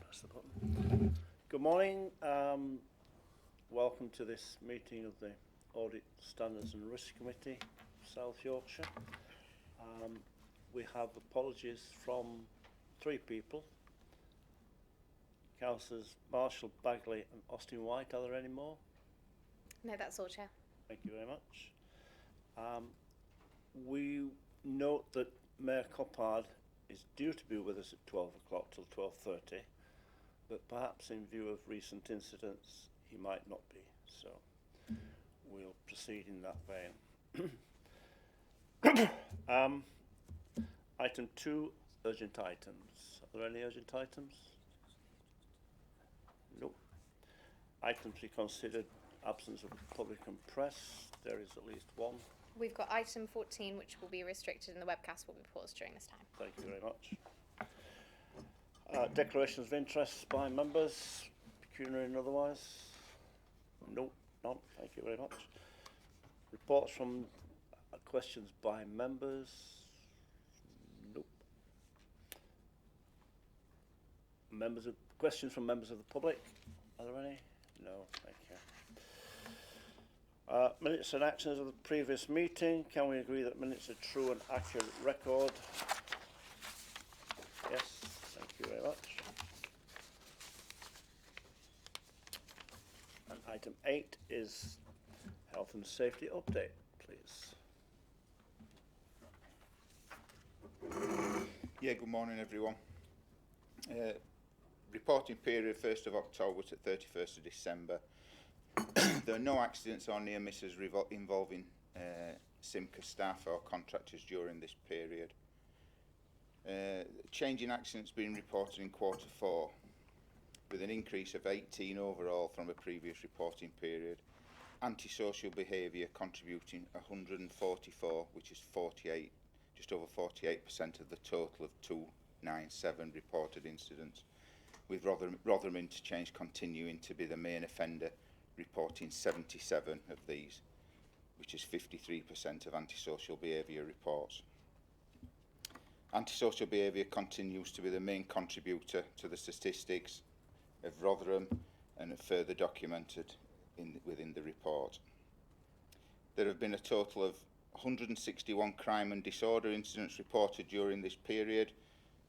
Press the button. Good morning. Welcome to this meeting of the Audit Standards and Risk Committee, South Yorkshire. We have apologies from 3 people. Councillors Marshall, Bagley and Austin White. Are there any more? No, that's all, Chair. Thank you very much. We note that Mayor Coppard is due to be with us at 12 o'clock till 12:30, but perhaps in view of recent incidents he might not be, so we'll proceed in that vein. Item 2, urgent items. Are there any urgent items? No. Items to be considered: absence of public and press. There is at least one. We've got item 14, which will be restricted and the webcast will be paused during this time. Thank you very much. Declarations of interest by members, pecuniary and otherwise? No, none. Thank you very much. Reports from questions by members? Nope. Questions from members of the public? Are there any? No, thank you. Minutes and actions of the previous meeting. Can we agree that minutes are true and accurate record? Yes, thank you very much. And item 8 is health and safety update, please. Yeah, good morning everyone. Reporting period 1st of October to 31st of December. There are no accidents or near misses involving SIMCA staff or contractors during this period. Change in accidents being reported in quarter 4, with an increase of 18 overall from a previous reporting period. Antisocial behaviour contributing 144, which is 48, just over 48% of the total of 297 reported incidents, with Rotherham Interchange continuing to be the main offender, reporting 77 of these, which is 53% of antisocial behaviour reports. Antisocial behaviour continues to be the main contributor to the statistics of Rotherham and further documented within the report. There have been a total of 161 crime and disorder incidents reported during this period.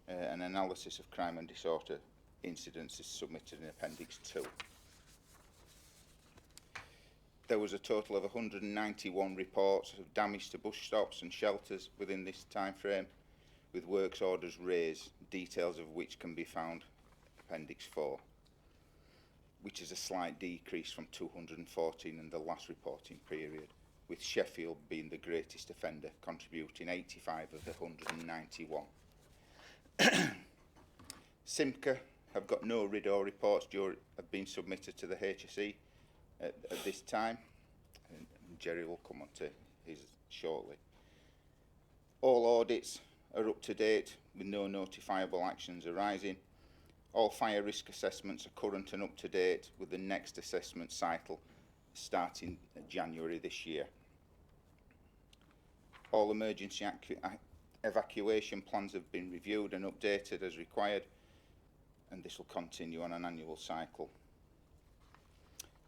An analysis of crime and disorder incidents is submitted in Appendix 2. There was a total of 191 reports of damage to bus stops and shelters within this time frame, with works orders raised, details of which can be found Appendix 4, which is a slight decrease from 214 in the last reporting period, with Sheffield being the greatest offender, contributing 85 of the 191. SIMCA have got no RIDO reports have been submitted to the HSE at this time, and Jerry will come on to his shortly. All audits are up to date with no notifiable actions arising. All fire risk assessments are current and up to date, with the next assessment cycle starting in January this year. All emergency evacuation plans have been reviewed and updated as required, and this will continue on an annual cycle.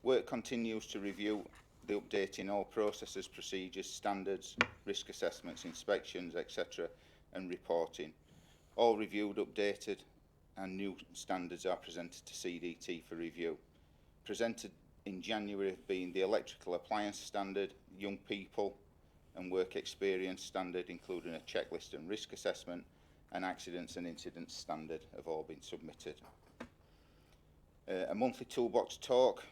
Work continues to review the updating all processes, procedures, standards, risk assessments, inspections, etc. and reporting. All reviewed, updated and new standards are presented to CDT for review. Presented in January have been the electrical appliance standard, young people and work experience standard, including a checklist and risk assessment, and accidents and incidents standard have all been submitted. A monthly toolbox talk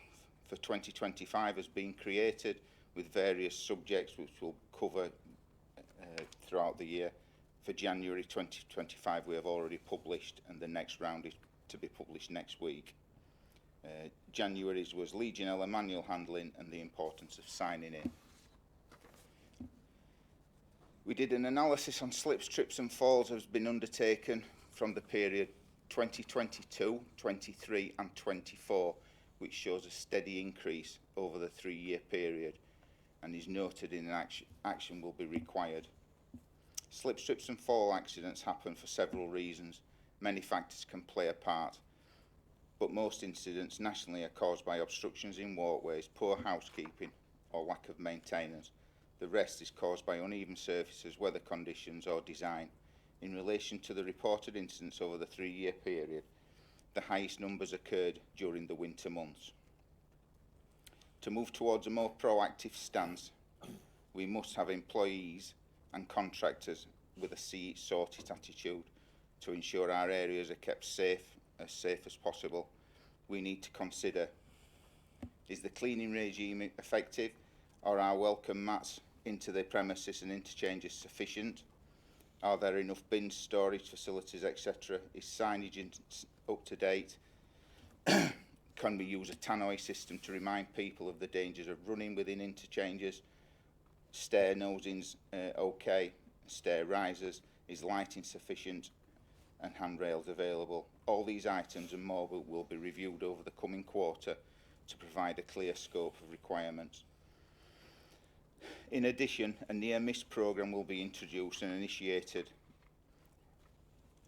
for 2025 has been created with various subjects which will cover throughout the year. For January 2025 we have already published, and the next round is to be published next week. January's was Legionella manual handling and the importance of signing in. We did an analysis on slips, trips and falls that has been undertaken from the period 2022, 23 and 24, which shows a steady increase over the 3-year period, and is noted in action will be required. Slip, trips and fall accidents happen for several reasons. Many factors can play a part. but most incidents nationally are caused by obstructions in walkways, poor housekeeping or lack of maintenance. The rest is caused by uneven surfaces, weather conditions or design. In relation to the reported incidents over the 3-year period, the highest numbers occurred during the winter months. To move towards a more proactive stance, we must have employees and contractors with a see it, sort it attitude to ensure our areas are kept safe as possible. We need to consider, is the cleaning regime effective? Are our welcome mats into the premises and interchanges sufficient? Are there enough bins, storage facilities, etc.? Is signage up to date? Can we use a tannoy system to remind people of the dangers of running within interchanges? Stair nosings okay? Stair risers? Is lighting sufficient? And handrails available? All these items and more will be reviewed over the coming quarter to provide a clear scope of requirements. In addition, a near-miss programme will be introduced and initiated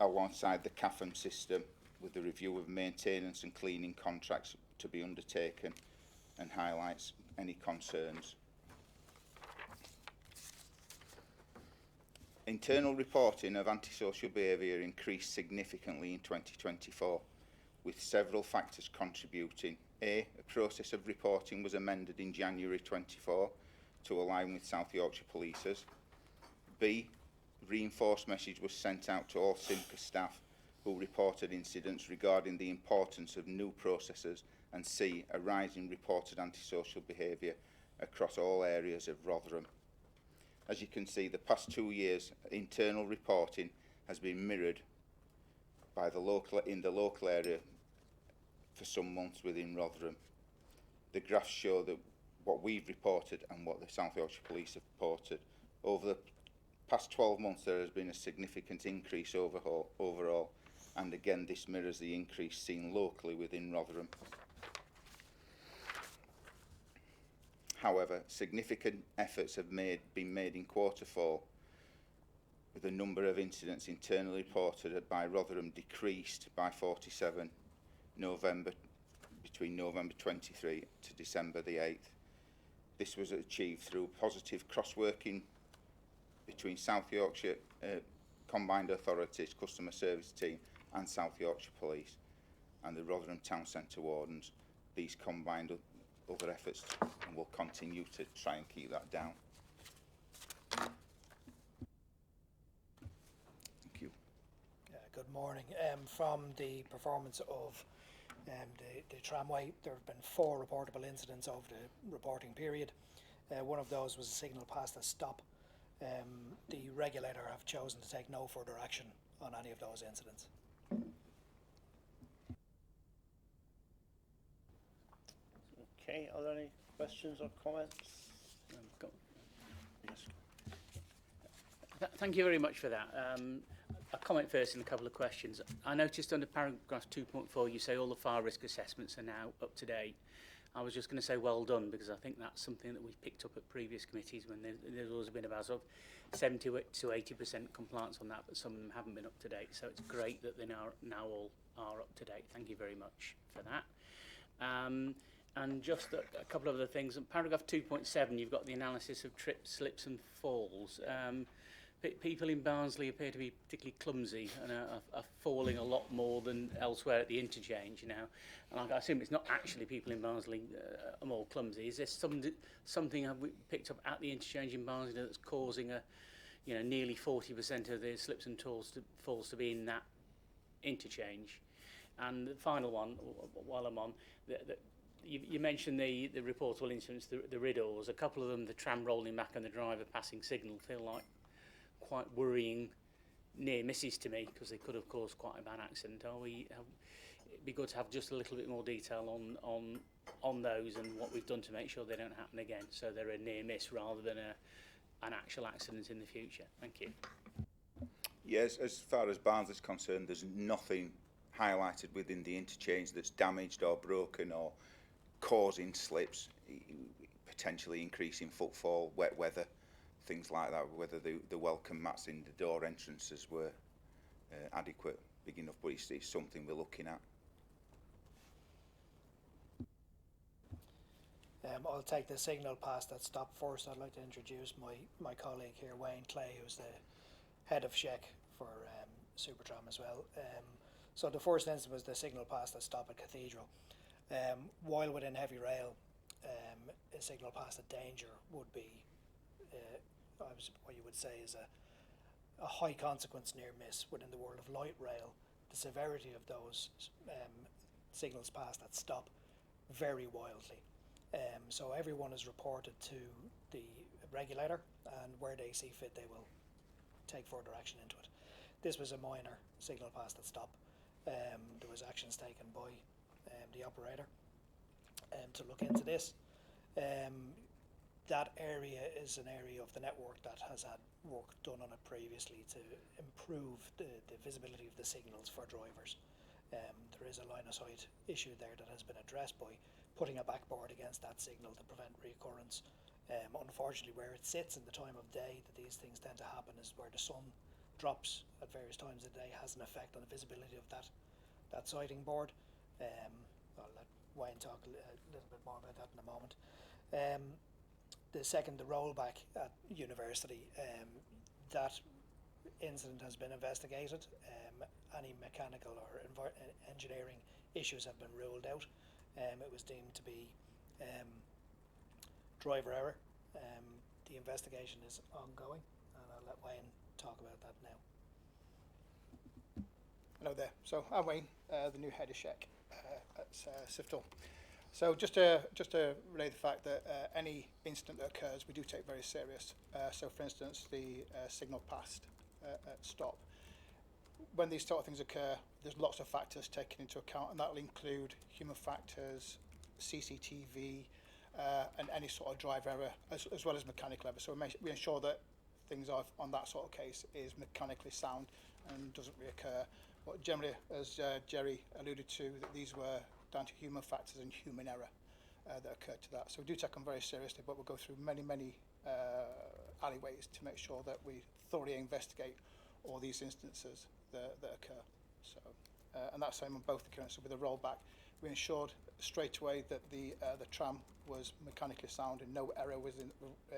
alongside the CAFM system, with the review of maintenance and cleaning contracts to be undertaken, and highlights any concerns. Internal reporting of antisocial behaviour increased significantly in 2024, with several factors contributing. A process of reporting was amended in January 24 to align with South Yorkshire Police's. B, reinforced message was sent out to all Simca staff who reported incidents regarding the importance of new processes. And C, a rise in reported antisocial behaviour across all areas of Rotherham. As you can see, the past 2 years, internal reporting has been mirrored by in the local area for some months within Rotherham. The graphs show that what we've reported and what the South Yorkshire Police have reported. Over the past 12 months, there has been a significant increase overall, and again, this mirrors the increase seen locally within Rotherham. However, significant efforts have been made in Q4, with the number of incidents internally reported by Rotherham decreased by 47 between November 23 to December the 8th. This was achieved through positive cross-working between South Yorkshire Combined Authorities, Customer Service Team and South Yorkshire Police and the Rotherham Town Centre Wardens. These combined other efforts, and we'll continue to try and keep that down. Thank you. Good morning. From the performance of the tramway, there have been 4 reportable incidents over the reporting period. One of those was a signal past a stop. The regulator have chosen to take no further action on any of those incidents. Okay, are there any questions or comments? Yes. Thank you very much for that. A comment first and a couple of questions. I noticed under paragraph 2.4 you say all the fire risk assessments are now up to date. I was just going to say well done, because I think that's something that we've picked up at previous committees when there's always been about sort of 70 to 80% compliance on that, but some of them haven't been up to date. So it's great that they now all are up to date. Thank you very much for that. And just a couple of other things. In paragraph 2.7, you've got the analysis of trips, slips and falls. People in Barnsley appear to be particularly clumsy and are falling a lot more than elsewhere at the interchange now. And I assume it's not actually people in Barnsley are more clumsy. Is there something have we picked up at the interchange in Barnsley that's causing nearly 40% of the slips and falls to be in that interchange? And the final one, while I'm on, you mentioned the reportable incidents, the riddles. A couple of them, the tram rolling back and the driver passing signal, feel like quite worrying near misses to me, because they could have caused quite a bad accident. It'd be good to have just a little bit more detail on those and what we've done to make sure they don't happen again, so they're a near miss rather than an actual accident in the future. Thank you. Yes, as far as Barnsley is concerned, there's nothing highlighted within the interchange that's damaged or broken or causing slips, potentially increasing footfall, wet weather, things like that, whether the welcome mats in the door entrances were adequate, big enough, but it's something we're looking at. I'll take the signal past that stop first. I'd like to introduce my colleague here, Wayne Clay, who's the head of SHEC for Super Tram as well. So the first instance was the signal past that stop at Cathedral. While within heavy rail, a signal past at danger would be what you would say is a high consequence near miss. Within the world of light rail, the severity of those signals past that stop vary wildly. So everyone is reported to the regulator, and where they see fit they will take further action into it. This was a minor signal past that stop. There was actions taken by the operator to look into this. That area is an area of the network that has had work done on it previously to improve the visibility of the signals for drivers. There is a line of sight issue there that has been addressed by putting a backboard against that signal to prevent reoccurrence. Unfortunately, where it sits in the time of day that these things tend to happen is where the sun drops at various times of the day, has an effect on the visibility of that sighting board. I'll let Wayne talk a little bit more about that in a moment. The second, the rollback at University, that incident has been investigated. Any mechanical or engineering issues have been ruled out. It was deemed to be driver error. The investigation is ongoing, and I'll let Wayne talk about that now. Hello there. So I'm Wayne, the new head of SHEC at Sheffield. So just to relay the fact that any incident that occurs, we do take very serious. So for instance, the signal past at stop. When these sort of things occur, there's lots of factors taken into account, and that will include human factors, CCTV, and any sort of driver error, as well as mechanical error. So we ensure that things are on that sort of case is mechanically sound and doesn't reoccur. But generally, as Jerry alluded to, that these were down to human factors and human error that occurred to that. So we do take them very seriously, but we'll go through many alleyways to make sure that we thoroughly investigate all these instances that occur. So, and that's the same on both accounts. So with the rollback, we ensured straight away that the tram was mechanically sound and no error was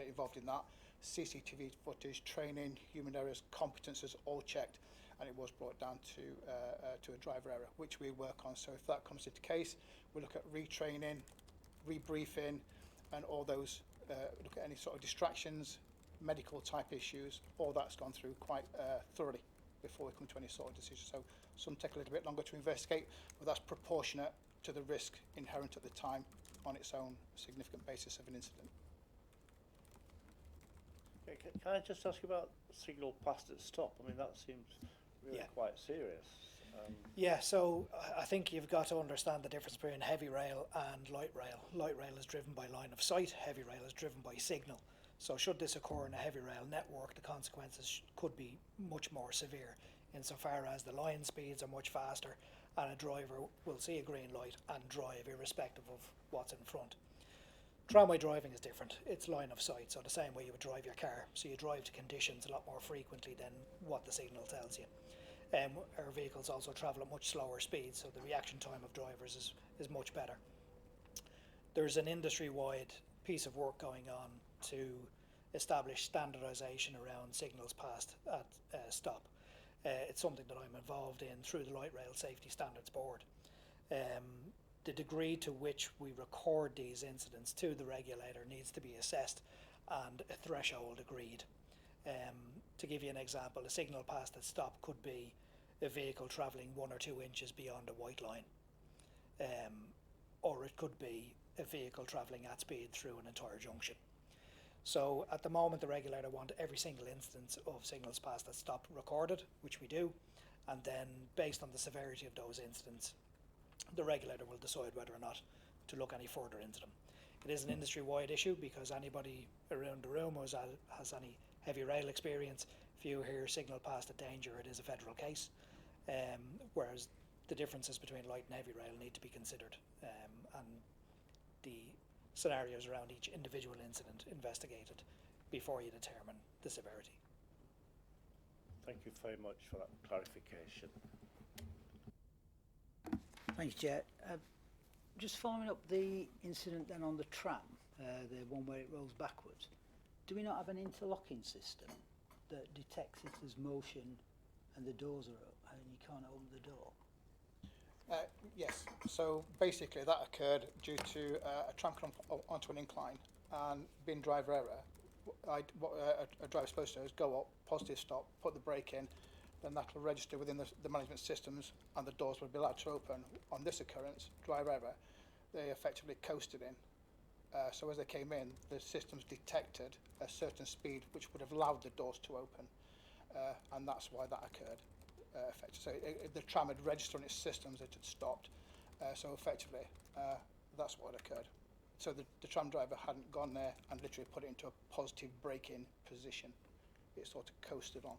involved in that. CCTV footage, training, human errors, competences, all checked, and it was brought down to a driver error, which we work on. So if that comes into case, we look at retraining, rebriefing, and all those, look at any sort of distractions, medical type issues, all that's gone through quite thoroughly before we come to any sort of decision. So some take a little bit longer to investigate, but that's proportionate to the risk inherent at the time on its own significant basis of an incident. Okay, can I just ask you about signal past at stop? I mean, that seems really quite serious. Yeah, so I think you've got to understand the difference between heavy rail and light rail. Light rail is driven by line of sight, heavy rail is driven by signal. So should this occur in a heavy rail network, the consequences could be much more severe, insofar as the line speeds are much faster and a driver will see a green light and drive irrespective of what's in front. Tramway driving is different. It's line of sight, so the same way you would drive your car. So you drive to conditions a lot more frequently than what the signal tells you. Our vehicles also travel at much slower speeds, so the reaction time of drivers is much better. There's an industry-wide piece of work going on to establish standardisation around signals past at stop. It's something that I'm involved in through the Light Rail Safety Standards Board. The degree to which we record these incidents to the regulator needs to be assessed and a threshold agreed. To give you an example, a signal past at stop could be a vehicle travelling 1 or 2 inches beyond a white line, or it could be a vehicle travelling at speed through an entire junction. So at the moment the regulator wants every single instance of signals past at stop recorded, which we do, and then based on the severity of those incidents, the regulator will decide whether or not to look any further into them. It is an industry-wide issue because anybody around the room who has any heavy rail experience, if you hear signal past at danger, it is a federal case, whereas the differences between light and heavy rail need to be considered, and the scenarios around each individual incident investigated before you determine the severity. Thank you very much for that clarification. Thanks, Chair. Just following up the incident then on the tram. the one where it rolls backwards, do we not have an interlocking system that detects if there's motion and the doors are up and you can't open the door? Yes, so basically that occurred due to a tram coming onto an incline and being driver error. What a driver's supposed to do is go up, positive stop, put the brake in, then that will register within the management systems and the doors will be allowed to open. On this occurrence, driver error, they effectively coasted in. So as they came in, the systems detected a certain speed which would have allowed the doors to open, and that's why that occurred. Effectively, so the tram had registered on its systems, it had stopped. So effectively, that's what occurred. So the tram driver hadn't gone there and literally put it into a positive braking position. It sort of coasted on.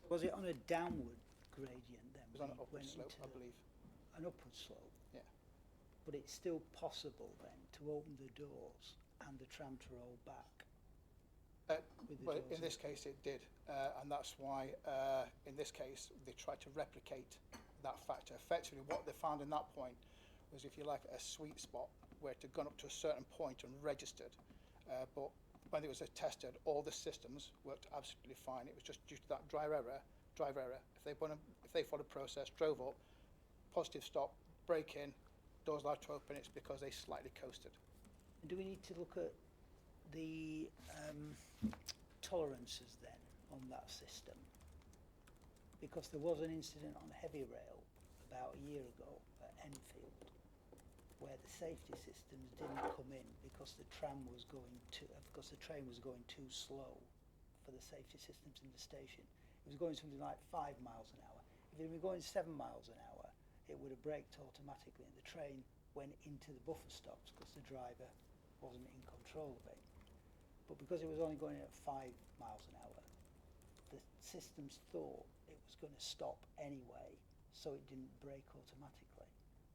Was it on a downward gradient then? It was on an when upward it slope, went I into believe. An upward slope? Yeah. But it's still possible then to open the doors and the tram to roll back? With the Well, doors in this open? case it did, and that's why in this case they tried to replicate that factor. Effectively what they found in that point was, if you like, a sweet spot where it had gone up to a certain point and registered, but when it was tested, all the systems worked absolutely fine. It was just due to that driver error. If they followed process, drove up, positive stop, brake in, doors allowed to open, it's because they slightly coasted. And do we need to look at the tolerances then on that system? Because there was an incident on heavy rail about a year ago at Enfield where the safety systems didn't come in because the train was going too slow for the safety systems in the station. It was going something like 5 miles an hour. If it had been going 7 miles an hour, it would have braked automatically and the train went into the buffer stops because the driver wasn't in control of it. But because it was only going at 5 miles an hour, the systems thought it was going to stop anyway, so it didn't brake automatically.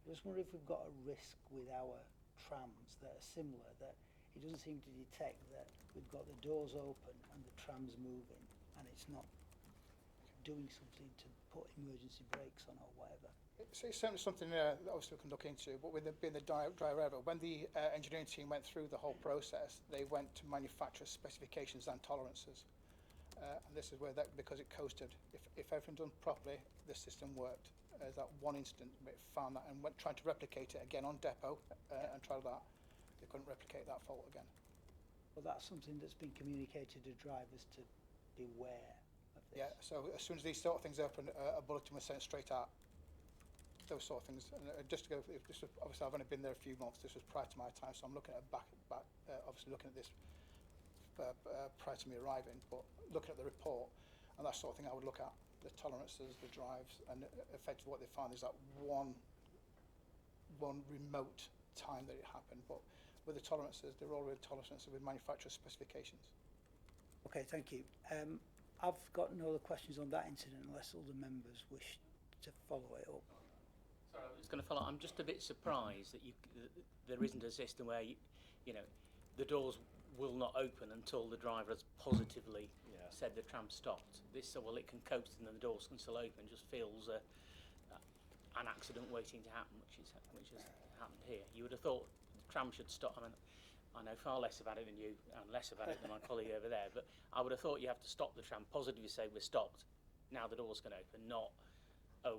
I just wonder if we've got a risk with our trams that are similar, that it doesn't seem to detect that we've got the doors open and the tram's moving and it's not doing something to put emergency brakes on or whatever. So it's certainly something that obviously we can look into, but with being the driver error, when the engineering team went through the whole process, they went to manufacturer specifications and tolerances. And this is where because it coasted, if everything done properly, the system worked. There's that one instant where it found that and went trying to replicate it again on depot and tried that. They couldn't replicate that fault again. Well, that's something that's been communicated to drivers to beware of this. Yeah, so as soon as these sort of things opened, a bulletin was sent straight out. Those sort of things. And just to go, obviously I've only been there a few months, this was prior to my time, so I'm looking at obviously looking at this prior to me arriving, but looking at the report and that sort of thing, I would look at the tolerances, the drives, and effectively what they found is that one remote time that it happened. But with the tolerances, they're already tolerances with manufacturer specifications. Okay, thank you. I've got no other questions on that incident unless other members wish to follow it up. Sorry, I was going to follow. I'm just a bit surprised that there isn't a system where the doors will not open until the driver has positively said the tram stopped. This, well, it can coast and then the doors can still open. Just feels an accident waiting to happen, which has happened here. You would have thought the tram should stop. I mean, I know far less about it than you, and less about it than my colleague over there. But I would have thought you have to stop the tram, positively say we're stopped. Now the doors can open, not the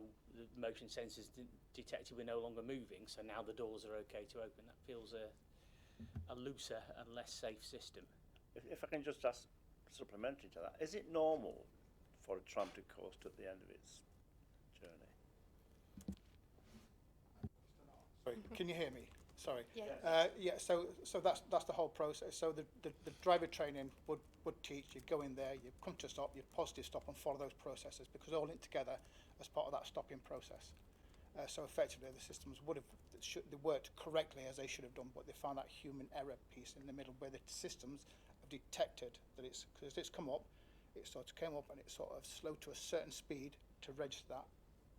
motion sensors detected we're no longer moving, so now the doors are okay to open. That feels a looser and less safe system. If I can just ask, supplementary to that, is it normal for a tram to coast at the end of its journey? Sorry, can you hear me? Sorry. Yeah. So that's the whole process. So the driver training would teach you go in there, you come to a stop, you positive stop and follow those processes, because all linked together as part of that stopping process. So effectively the systems they worked correctly as they should have done, but they found that human error piece in the middle where the systems have detected that because it's come up, it sort of came up and it sort of slowed to a certain speed to register that,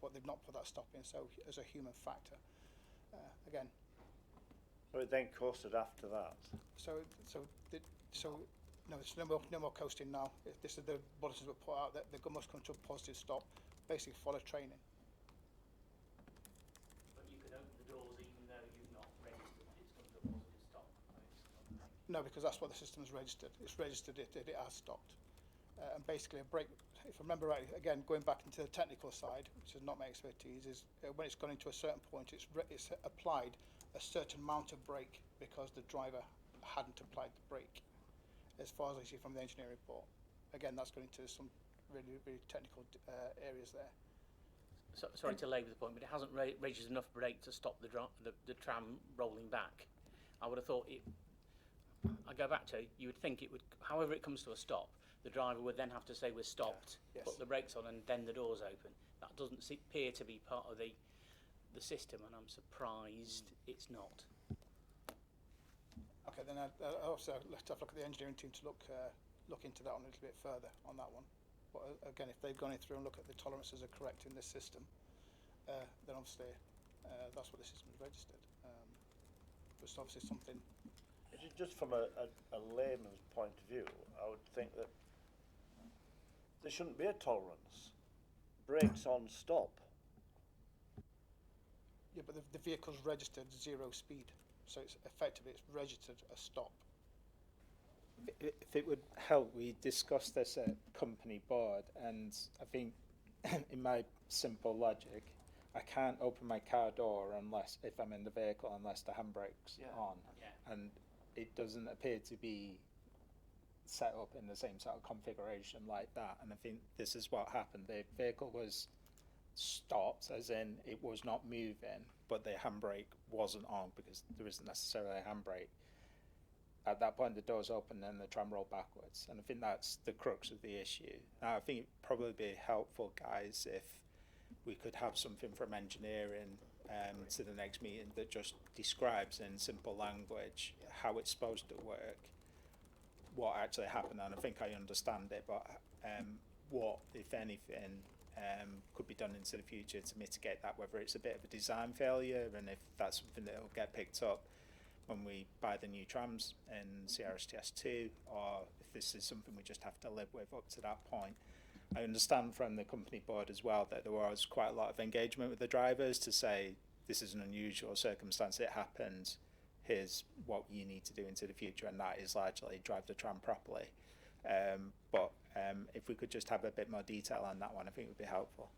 but they've not put that stop in, so as a human factor. Again. So it then coasted after that? No, it's no more coasting now. This is the bulletins were put out that the gun must come to a positive stop, basically follow training. But you can open the doors even though you've not registered it's come to a positive stop. No, because that's what the system is registered. It's registered it has stopped. And basically a brake, if I remember right, again, going back into the technical side, which is not my expertise, is when it's gone into a certain point, it's applied a certain amount of brake because the driver hadn't applied the brake, as far as I see from the engineering report. Again, that's going into some really, really technical areas there. So, sorry to labour the point, but it hasn't registered enough brake to stop the tram rolling back. I would have thought it. I go back to, you would think it would, however it comes to a stop, the driver would then have to say we're stopped, Yes. put the brakes on, and then the doors open. That doesn't appear to be part of the system, and I'm surprised it's not. Okay, then I also let's have a look at the engineering team to look into that one a little bit further on that one. But again, if they've gone in through and look at the tolerances are correct in this system, then obviously that's what the system is registered. But it's obviously something. Just from a layman's point of view, I would think that there shouldn't be a tolerance. Brakes on, stop. Yeah, but the vehicle's registered 0 speed, so it's effectively it's registered a stop. If it would help, we discussed this at company board, and I think in my simple logic, I can't open my car door unless, if I'm in the vehicle, unless the handbrake's on. Yeah. And it doesn't appear to be set up in the same sort of configuration like that. And I think this is what happened. The vehicle was stopped, as in it was not moving, but the handbrake wasn't on because there isn't necessarily a handbrake. At that point, the doors opened and the tram rolled backwards. And I think that's the crux of the issue. Now, I think it'd probably be helpful, guys, if we could have something from engineering to the next meeting that just describes in simple language how it's supposed to work, what actually happened. And I think I understand it, but what, if anything, could be done into the future to mitigate that, whether it's a bit of a design failure and if that's something that will get picked up when we buy the new trams in CRSTS2, or if this is something we just have to live with up to that point. I understand from the company board as well that there was quite a lot of engagement with the drivers to say this is an unusual circumstance, it happened, here's what you need to do into the future, and that is largely drive the tram properly. But if we could just have a bit more detail on that one, I think it would be helpful.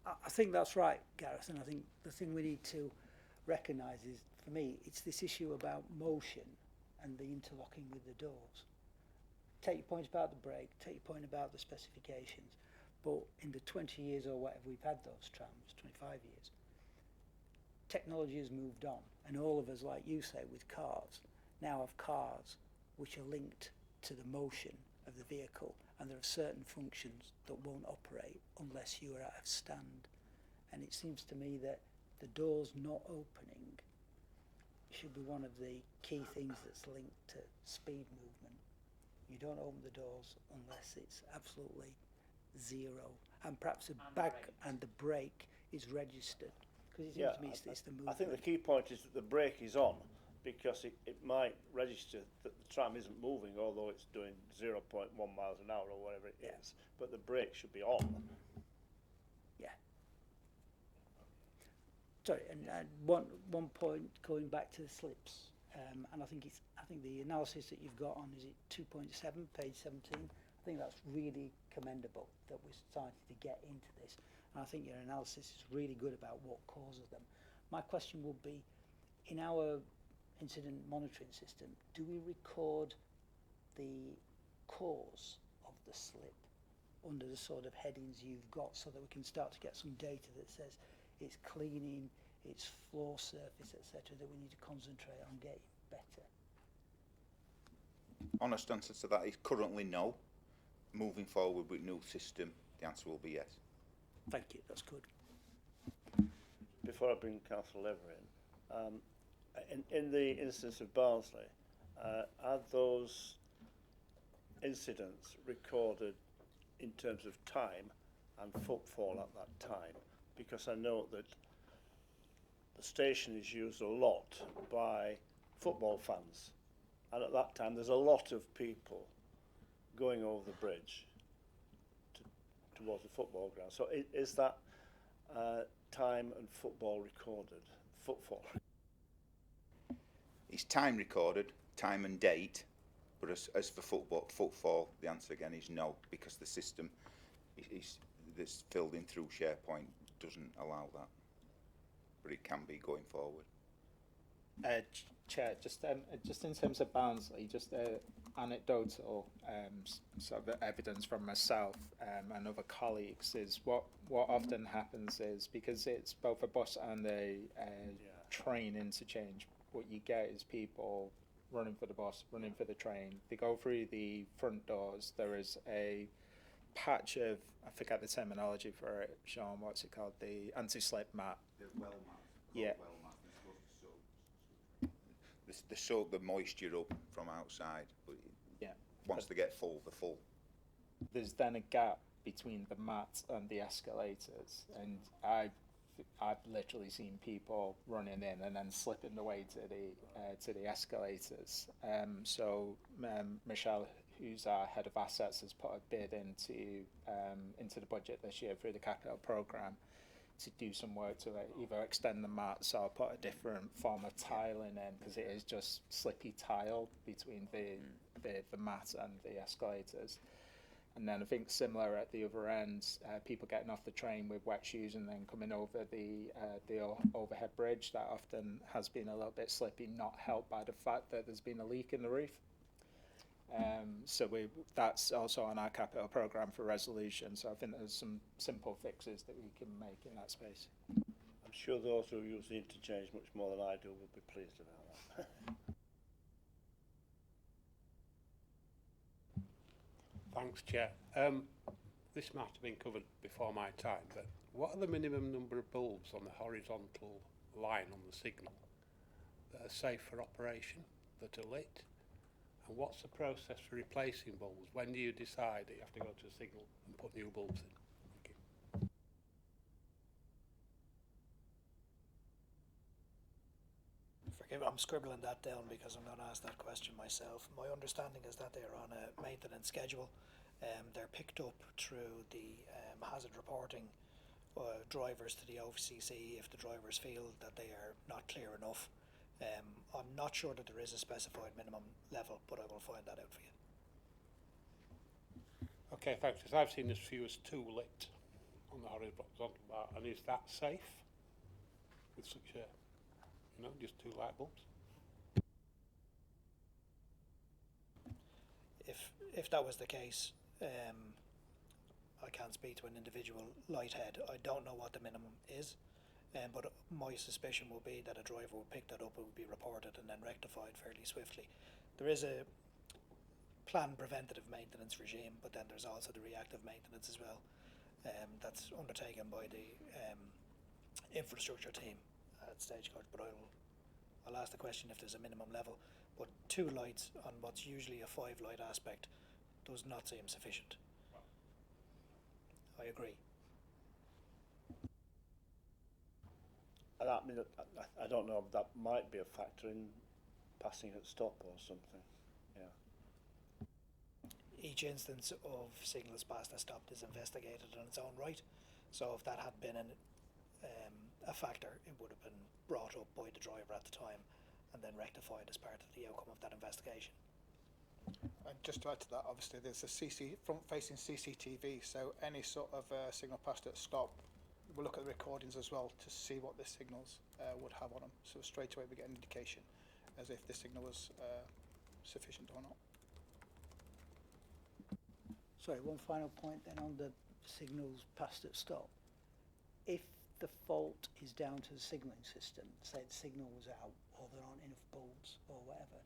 I think that's right, Gareth, and I think the thing we need to recognise is, for me, it's this issue about motion and the interlocking with the doors. Take your point about the brake, take your point about the specifications, but in the 20 years or whatever we've had those trams, 25 years, technology has moved on, and all of us, like you say, with cars, now have cars which are linked to the motion of the vehicle, and there are certain functions that won't operate unless you are at a stand. And it seems to me that the doors not opening should be one of the key things that's linked to speed movement. You don't open the doors unless it's absolutely 0, and perhaps the brake is registered, because it seems to me it's the movement. I think the key point is that the brake is on, because it might register that the tram isn't moving, although it's doing 0.1 miles an hour or whatever it is, but the brake should be on. Yeah. Sorry, and one point going back to the slips, and I think the analysis that you've got on, is it 2.7, page 17? I think that's really commendable that we're starting to get into this, and I think your analysis is really good about what causes them. My question would be, in our incident monitoring system, do we record the cause of the slip under the sort of headings you've got, so that we can start to get some data that says it's cleaning, it's floor surface, etc., that we need to concentrate on getting better? Honest answer to that is currently no. Moving forward with new system, the answer will be yes. Thank you, that's good. Before I bring Councillor Lever in the instance of Barnsley, are those incidents recorded in terms of time and footfall at that time? Because I know that the station is used a lot by football fans, and at that time there's a lot of people going over the bridge towards the football ground. So is that time and football recorded? Footfall? It's time recorded, time and date, but as for footfall, the answer again is no, because the system is that's filled in through SharePoint doesn't allow that, but it can be going forward. Chair, just in terms of Barnsley, just anecdotal sort of evidence from myself and other colleagues is what often happens is, because it's both a bus and a train interchange, what you get is people running for the bus, running for the train. They go through the front doors. There is a patch of, I forget the terminology for it, Sean, what's it called? The anti-slip mat. The well mat. Yeah. Well mat. They soak the moisture up from outside, but Yeah. once they get full, they're full. There's then a gap between the mat and the escalators, and I've literally seen people running in and then slipping the way to the escalators. So Michelle, who's our head of assets, has put a bid into the budget this year through the capital programme to do some work to either extend the mats or put a different form of tiling in, because it is just slippy tile between the mat and the escalators. And then I think similar at the other end, people getting off the train with wet shoes and then coming over the overhead bridge, that often has been a little bit slippy, not helped by the fact that there's been a leak in the roof. So that's also on our capital programme for resolution. So I think there's some simple fixes that we can make in that space. I'm sure those who use the interchange much more than I do will be pleased about that. Thanks, Chair. This might have been covered before my time, but what are the minimum number of bulbs on the horizontal line on the signal that are safe for operation, that are lit? And what's the process for replacing bulbs? When do you decide that you have to go to a signal and put new bulbs in? Thank you. Forgive me, I'm scribbling that down because I'm going to ask that question myself. My understanding is that they're on a maintenance schedule. They're picked up through the hazard reporting drivers to the OCC if the drivers feel that they are not clear enough. I'm not sure that there is a specified minimum level, but I will find that out for you. Okay, thanks. Because I've seen as few as 2 lit on the horizontal bar, and is that safe with such a, just 2 light bulbs? If that was the case, I can't speak to an individual light head. I don't know what the minimum is. But my suspicion will be that a driver would pick that up, it would be reported and then rectified fairly swiftly. There is a planned preventative maintenance regime, but then there's also the reactive maintenance as well. That's undertaken by the infrastructure team at Stagecoach, but I'll ask the question if there's a minimum level. But 2 lights on what's usually a 5 light aspect does not seem sufficient. I agree. I don't know if that might be a factor in passing at stop or something. Yeah. Each instance of signals passed as stopped is investigated in its own right. So if that had been a factor, it would have been brought up by the driver at the time and then rectified as part of the outcome of that investigation. And just to add to that, obviously there's a front-facing CCTV, so any sort of signal passed at stop, we'll look at the recordings as well to see what the signals would have on them. So straight away we get an indication as if the signal was sufficient or not. Sorry, one final point then on the signals passed at stop. If the fault is down to the signalling system, say the signal was out or there aren't enough bulbs or whatever,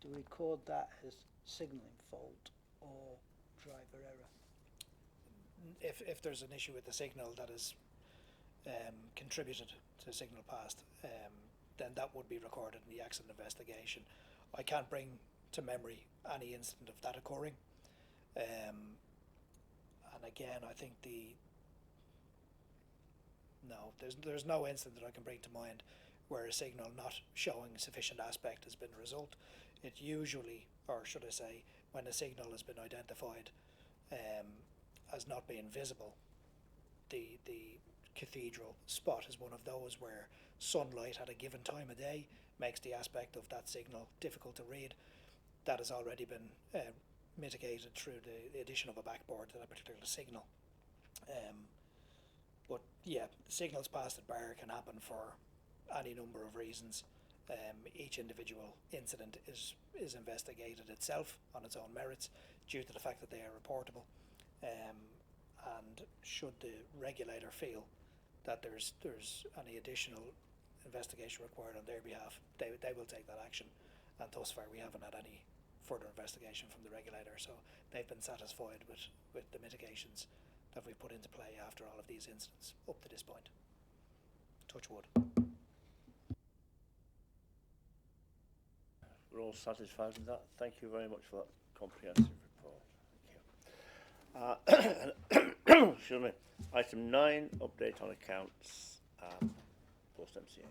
do we record that as signalling fault or driver error? If there's an issue with the signal that is contributed to signal passed, then that would be recorded in the accident investigation. I can't bring to memory any incident of that occurring. And again, I think there's no incident that I can bring to mind where a signal not showing sufficient aspect has been a result. It usually, or should I say, when a signal has been identified as not being visible, the cathedral spot is one of those where sunlight at a given time of day makes the aspect of that signal difficult to read. That has already been mitigated through the addition of a backboard to that particular signal. But yeah, signals passed at bar can happen for any number of reasons. Each individual incident is investigated itself on its own merits due to the fact that they are reportable. And should the regulator feel that there's any additional investigation required on their behalf, they will take that action. And thus far we haven't had any further investigation from the regulator, so they've been satisfied with the mitigations that we've put into play after all of these incidents up to this point. Touch wood. We're all satisfied with that. Thank you very much for that comprehensive report. Thank you. Excuse me. Item 9, update on accounts post MCA.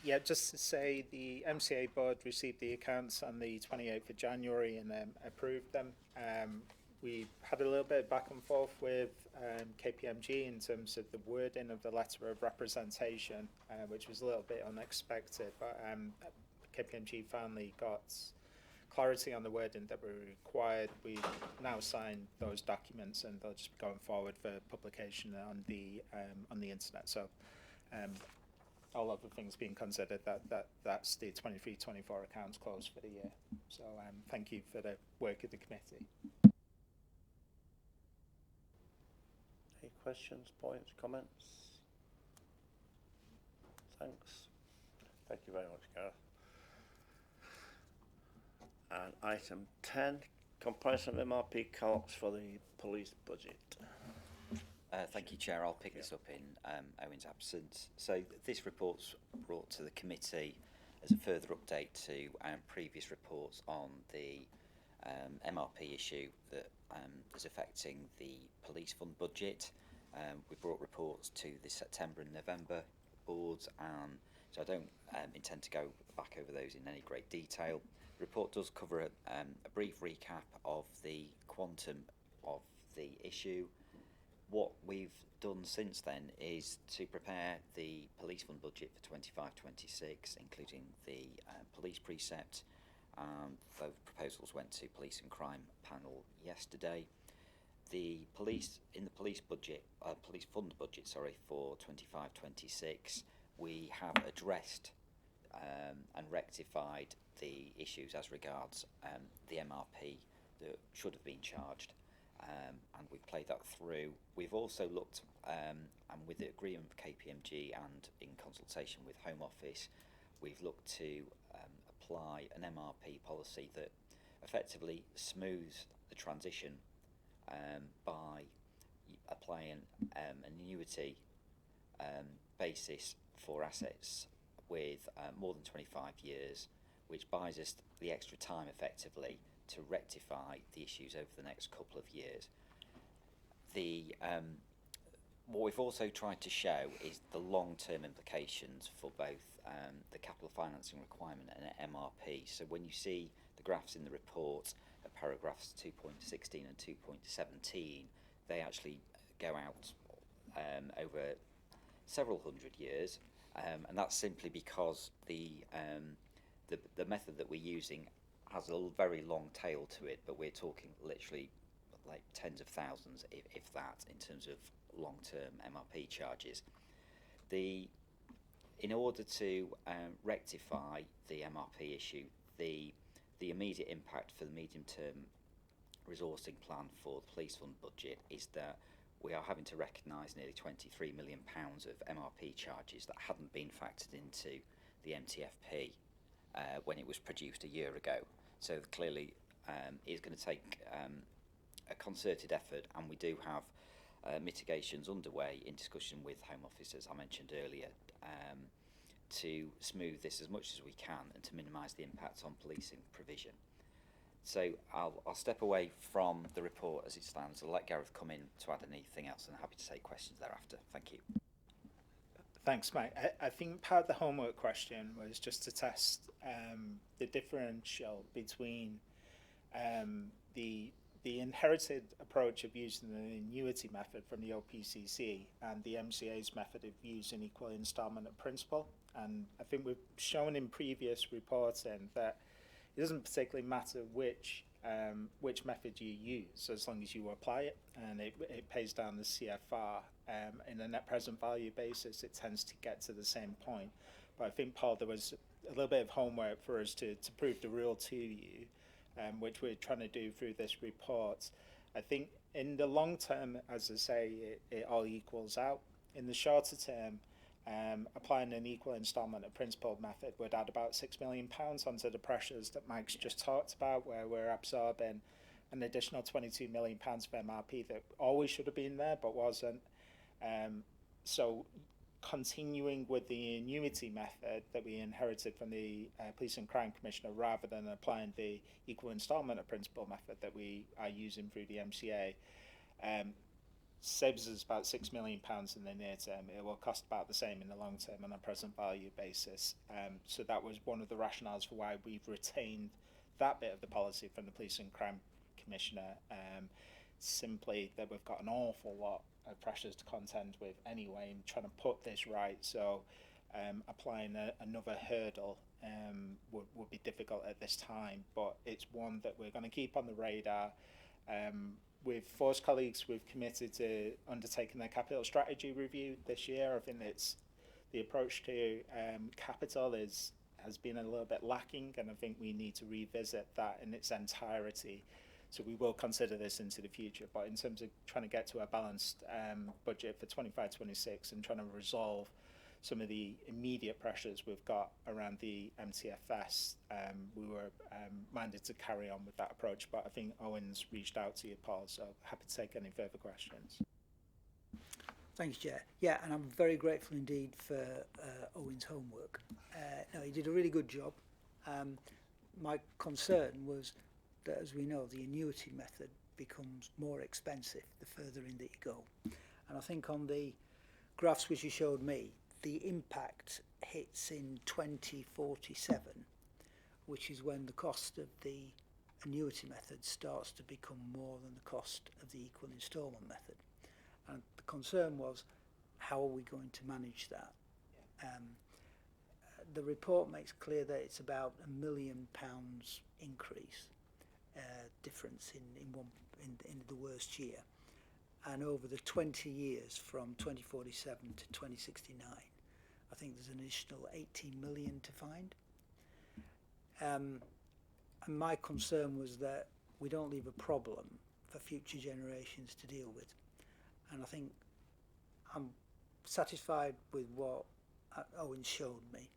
Yeah, just to say the MCA Board received the accounts on the 28th of January and approved them. We had a little bit of back and forth with KPMG in terms of the wording of the letter of representation, which was a little bit unexpected, but KPMG finally got clarity on the wording that were required. We now signed those documents and they'll just be going forward for publication on the internet. So all other things being considered, that's the 23-24 accounts closed for the year. So thank you for the work of the committee. Any questions, points, comments? Thanks. Thank you very much, Gareth. And item 10, comparison of MRP calcs for the police budget. Thank you, Chair. I'll pick this up in Owen's absence. So this report's brought to the committee as a further update to previous reports on the MRP issue that is affecting the police fund budget. We brought reports to the September and November boards, so I don't intend to go back over those in any great detail. The report does cover a brief recap of the quantum of the issue. What we've done since then is to prepare the police fund budget for 25-26, including the police precept. Those proposals went to Police and Crime panel yesterday. The police budget, police fund budget, sorry, for 25-26, we have addressed and rectified the issues as regards the MRP that should have been charged. And we've played that through. We've also looked, and with the agreement with KPMG and in consultation with Home Office, we've looked to apply an MRP policy that effectively smooths the transition by applying an annuity basis for assets with more than 25 years, which buys us the extra time effectively to rectify the issues over the next couple of years. What we've also tried to show is the long-term implications for both the capital financing requirement and MRP. So when you see the graphs in the report, paragraphs 2.16 and 2.17, they actually go out over several hundred years, and that's simply because the method that we're using has a very long tail to it, but we're talking literally like tens of thousands, if that, in terms of long-term MRP charges. In order to rectify the MRP issue, the immediate impact for the medium-term resourcing plan for the police fund budget is that we are having to recognise nearly £23 million of MRP charges that hadn't been factored into the MTFP when it was produced a year ago. So clearly it's going to take a concerted effort, and we do have mitigations underway in discussion with Home Office, as I mentioned earlier, to smooth this as much as we can and to minimise the impact on policing provision. So I'll step away from the report as it stands. I'll let Gareth come in to add anything else, and I'm happy to take questions thereafter. Thank you. Thanks, Mike. I think part of the homework question was just to test the differential between the the inherited approach of using the annuity method from the OPCC and the MCA's method of using equal instalment of principal. And I think we've shown in previous reporting that it doesn't particularly matter which method you use, as long as you apply it, and it pays down the CFR. In a net present value basis, it tends to get to the same point. But I think, Paul, there was a little bit of homework for us to prove the rule to you, which we're trying to do through this report. I think in the long term, as I say, it all equals out. In the shorter term, applying an equal instalment of principal method would add about £6 million onto the pressures that Mike's just talked about, where we're absorbing an additional £22 million of MRP that always should have been there but wasn't. So continuing with the annuity method that we inherited from the Police and Crime Commissioner, rather than applying the equal instalment of principal method that we are using through the MCA, saves us about £6 million in the near term. It will cost about the same in the long term on a present value basis. So that was one of the rationales for why we've retained that bit of the policy from the Police and Crime Commissioner. Simply that we've got an awful lot of pressures to contend with anyway, and trying to put this right. So applying another hurdle would be difficult at this time, but it's one that we're going to keep on the radar. With Force colleagues, we've committed to undertaking their capital strategy review this year. I think it's the approach to capital has been a little bit lacking, and I think we need to revisit that in its entirety. So we will consider this into the future. But in terms of trying to get to a balanced budget for 25-26 and trying to resolve some of the immediate pressures we've got around the MTFS, we were minded to carry on with that approach. But I think Owen's reached out to you, Paul, so happy to take any further questions. Thanks, Chair. Yeah, and I'm very grateful indeed for Owen's homework. No, he did a really good job. My concern was that, as we know, the annuity method becomes more expensive the further in that you go. And I think on the graphs which you showed me, the impact hits in 2047, which is when the cost of the annuity method starts to become more than the cost of the equal instalment method. And the concern was, how are we going to manage that? The report makes clear that it's about £1 million increase difference in the worst year, and over the 20 years from 2047 to 2069, I think there's an additional 18 million to find. And my concern was that we don't leave a problem for future generations to deal with. And I think I'm satisfied with what Owen showed me.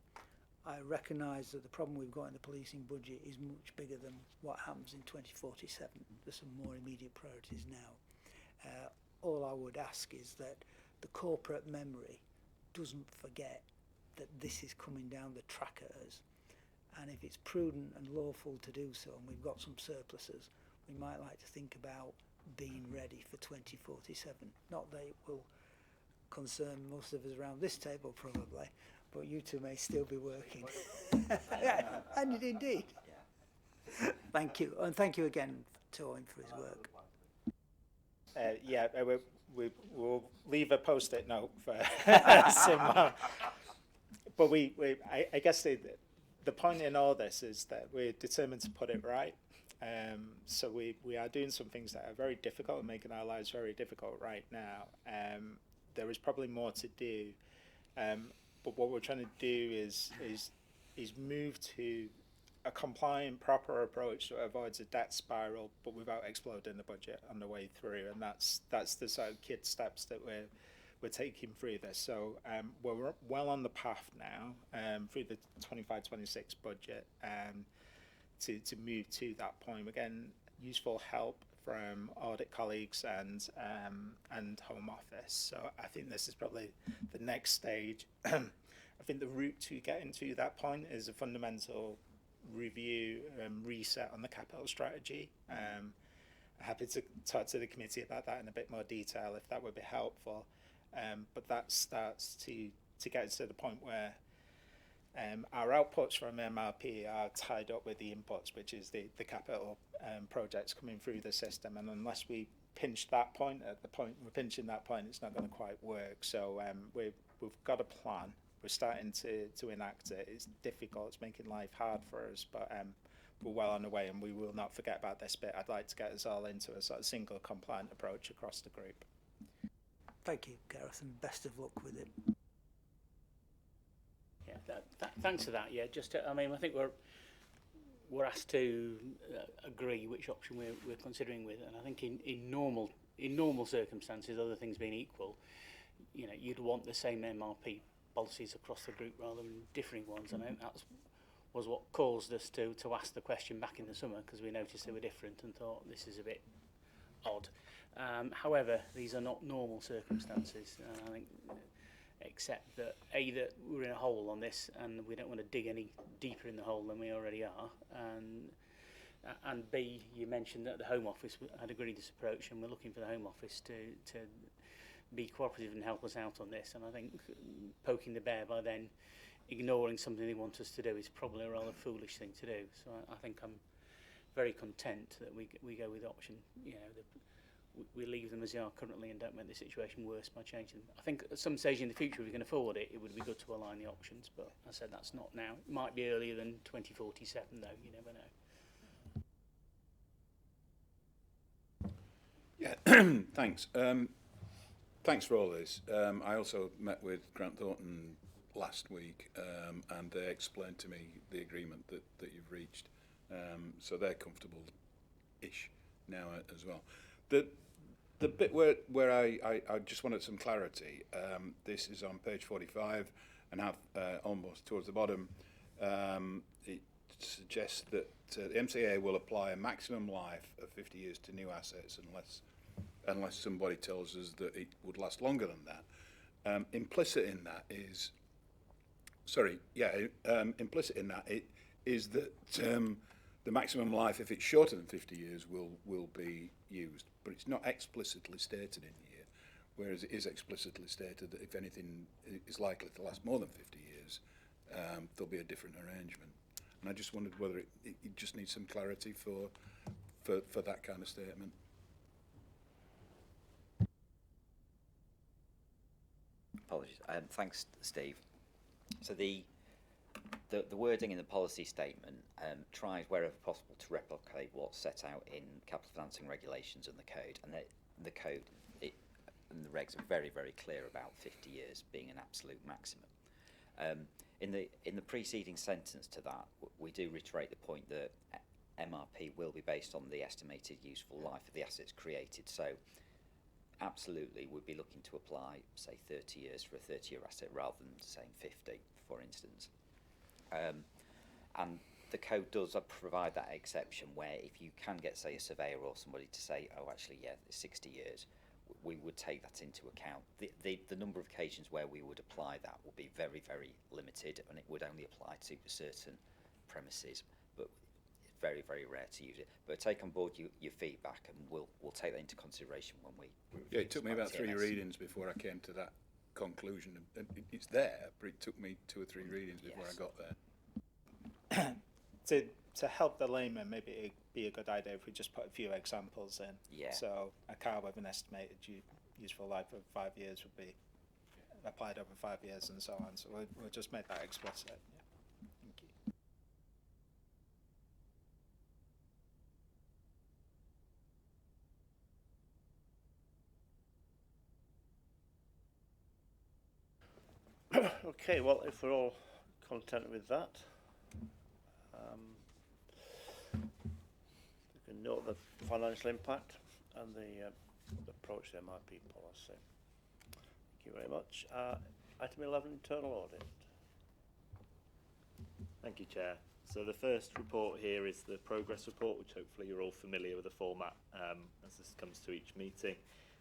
I recognise that the problem we've got in the policing budget is much bigger than what happens in 2047. There's some more immediate priorities now. All I would ask is that the corporate memory doesn't forget that this is coming down the track at us. And if it's prudent and lawful to do so, and we've got some surpluses, we might like to think about being ready for 2047. Not that it will concern most of us around this table probably, but you two may still be working. And indeed. Thank you. And thank you again to Owen for his work. We'll leave a post-it note for Sim. But I guess the point in all this is that we're determined to put it right. So we are doing some things that are very difficult and making our lives very difficult right now. There is probably more to do. But what we're trying to do is move to a compliant, proper approach that avoids a debt spiral, but without exploding the budget on the way through. And that's the sort of kid steps that we're taking through this. So we're well on the path now through the 25-26 budget to move to that point. Again, useful help from audit colleagues and Home Office. So I think this is probably the next stage. I think the route to getting to that point is a fundamental review and reset on the capital strategy. Happy to talk to the committee about that in a bit more detail if that would be helpful. But that starts to get us to the point where Our outputs from MRP are tied up with the inputs, which is the capital projects coming through the system, and unless we pinch that point, at the point we're pinching that point, it's not going to quite work. So we've got a plan. We're starting to enact it. It's difficult, it's making life hard for us, but we're well on the way, and we will not forget about this bit. I'd like to get us all into a sort of single compliant approach across the group. Thank you, Gareth, and best of luck with it. Yeah, thanks for that. Yeah, I mean, I think we're asked to agree which option we're considering with, and I think in normal circumstances, other things being equal, you know, you'd want the same MRP policies across the group rather than differing ones. And I think that was what caused us to ask the question back in the summer, because we noticed they were different and thought this is a bit odd. However, these are not normal circumstances, and I think except that that we're in a hole on this and we don't want to dig any deeper in the hole than we already are, and B, you mentioned that the Home Office had agreed this approach, and we're looking for the Home Office to be cooperative and help us out on this. And I think poking the bear by then ignoring something they want us to do is probably a rather foolish thing to do. So I think I'm very content that we go with option, you know, we leave them as they are currently and don't make the situation worse by changing them. I think at some stage in the future, if we can afford it, it would be good to align the options, but I said that's not now. It might be earlier than 2047 though, you never know. Yeah, thanks. Thanks for all this. I also met with Grant Thornton last week, and they explained to me the agreement that you've reached. So they're comfortable-ish now as well. The bit where I just wanted some clarity, this is on page 45 and have almost towards the bottom, it suggests that the MCA will apply a maximum life of 50 years to new assets unless somebody tells us that it would last longer than that. Implicit in that is that the maximum life, if it's shorter than 50 years, will be used, but it's not explicitly stated in here, whereas it is explicitly stated that if anything is likely to last more than 50 years, there'll be a different arrangement. And I just wondered whether it just needs some clarity for that kind of statement. Apologies. Thanks, Steve. So the wording in the policy statement tries wherever possible to replicate what's set out in capital financing regulations and the code. And the code and the regs are very, very clear about 50 years being an absolute maximum. In the preceding sentence to that, we do reiterate the point that MRP will be based on the estimated useful life of the assets created. So absolutely, we'd be looking to apply, say, 30 years for a 30-year asset rather than saying 50, for instance. And the code does provide that exception where if you can get, say, a surveyor or somebody to say, oh, actually, yeah, it's 60 years, we would take that into account. The number of occasions where we would apply that will be very, very limited, and it would only apply to certain premises, but it's very, very rare to use it. But take on board your feedback, and we'll take that into consideration when we... Yeah, it took me about 3 readings before I came to that conclusion. It's there, but it took me 2 or 3 readings before I got there. To help the layman, maybe it'd be a good idea if we just put a few examples in. Yeah. So a car with an estimated useful life of 5 years would be applied over 5 years and so on. So we'll just make that explicit. Yeah. Thank you. Okay, well, if we're all content with that, we can note the financial impact and the approach to the MRP policy. Thank you very much. Item 11, internal audit. Thank you, Chair. So the first report here is the progress report, which hopefully you're all familiar with the format as this comes to each meeting,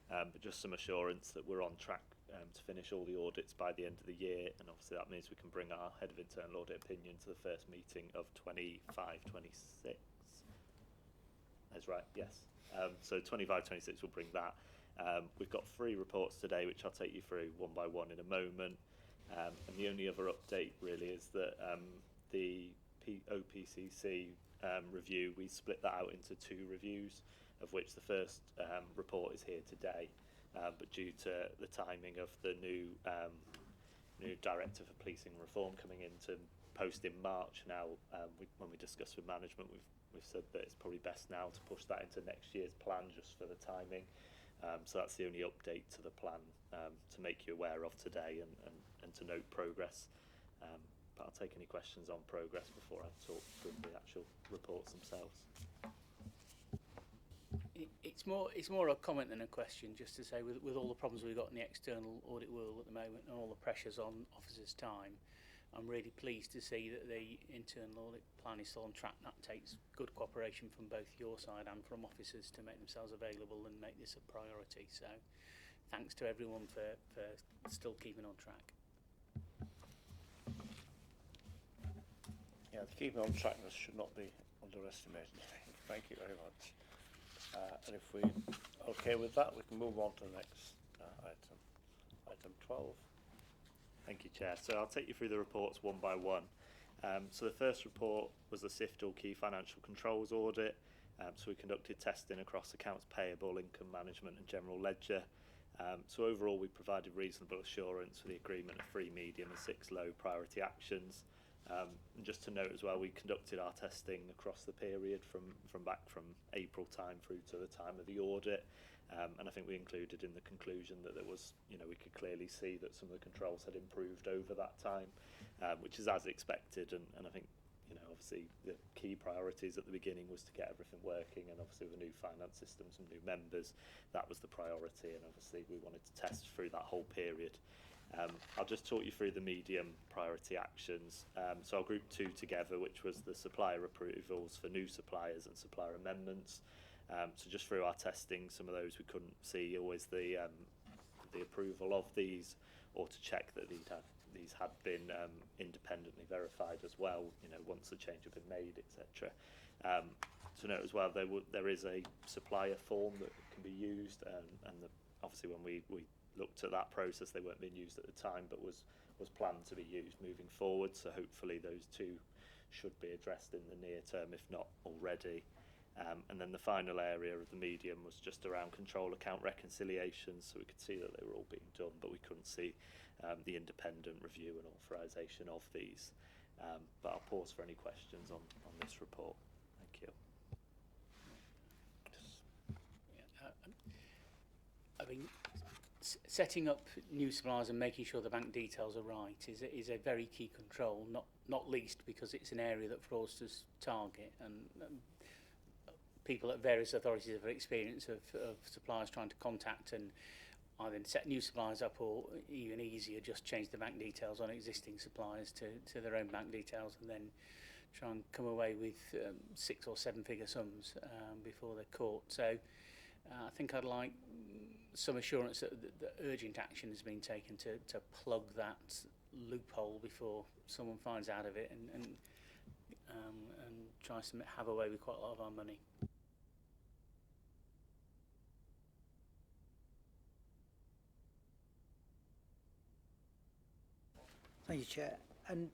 but just some assurance that we're on track to finish all the audits by the end of the year, and obviously that means we can bring our Head of Internal Audit opinion to the first meeting of 25-26. That's right, yes. So 25-26 will bring that. We've got 3 reports today, which I'll take you through one by one in a moment. And the only other update really is that the OPCC review, we split that out into 2 reviews, of which the first report is here today, but due to the timing of the new Director for Policing Reform coming into post in March now, when we discussed with management, we've said that it's probably best now to push that into next year's plan just for the timing. So that's the only update to the plan to make you aware of today and to note progress. But I'll take any questions on progress before I talk through the actual reports themselves. It's more a comment than a question, just to say with all the problems we've got in the external audit world at the moment and all the pressures on officers' time, I'm really pleased to see that the internal audit plan is still on track. That takes good cooperation from both your side and from officers to make themselves available and make this a priority. So thanks to everyone for still keeping on track. Yeah, keeping on track should not be underestimated. Thank you very much. And if we're okay with that, we can move on to the next item 12. Thank you, Chair. So I'll take you through the reports one by one. So the first report was the Sheffield Key Financial Controls Audit. So we conducted testing across accounts payable, income management and general ledger. So overall we provided reasonable assurance for the agreement of 3 medium and 6 low priority actions. And just to note as well, we conducted our testing across the period from April time through to the time of the audit. And I think we included in the conclusion that there was, we could clearly see that some of the controls had improved over that time, which is as expected. And I think, obviously the key priorities at the beginning was to get everything working, and obviously with the new finance systems and new members, that was the priority. And obviously we wanted to test through that whole period. I'll just talk you through the medium priority actions. So I'll group 2 together, which was the supplier approvals for new suppliers and supplier amendments. So just through our testing, some of those we couldn't see always the approval of these, or to check that these had been independently verified as well, once the change had been made, etc. To note as well, there is a supplier form that can be used, and obviously when we looked at that process, they weren't being used at the time, but was planned to be used moving forward. So hopefully those 2 should be addressed in the near term, if not already. And then the final area of the medium was just around control account reconciliations. So we could see that they were all being done, but we couldn't see the independent review and authorisation of these. But I'll pause for any questions on this report. Thank you. I mean, setting up new suppliers and making sure the bank details are right is a very key control, not least because it's an area that fraudsters target, and people at various authorities have experience of suppliers trying to contact and either set new suppliers up, or even easier, just change the bank details on existing suppliers to their own bank details, and then try and come away with 6 or 7 figure sums before they're caught. So I think I'd like some assurance that urgent action has been taken to plug that loophole before someone finds out of it and tries to have away with quite a lot of our money. Thank you, Chair. And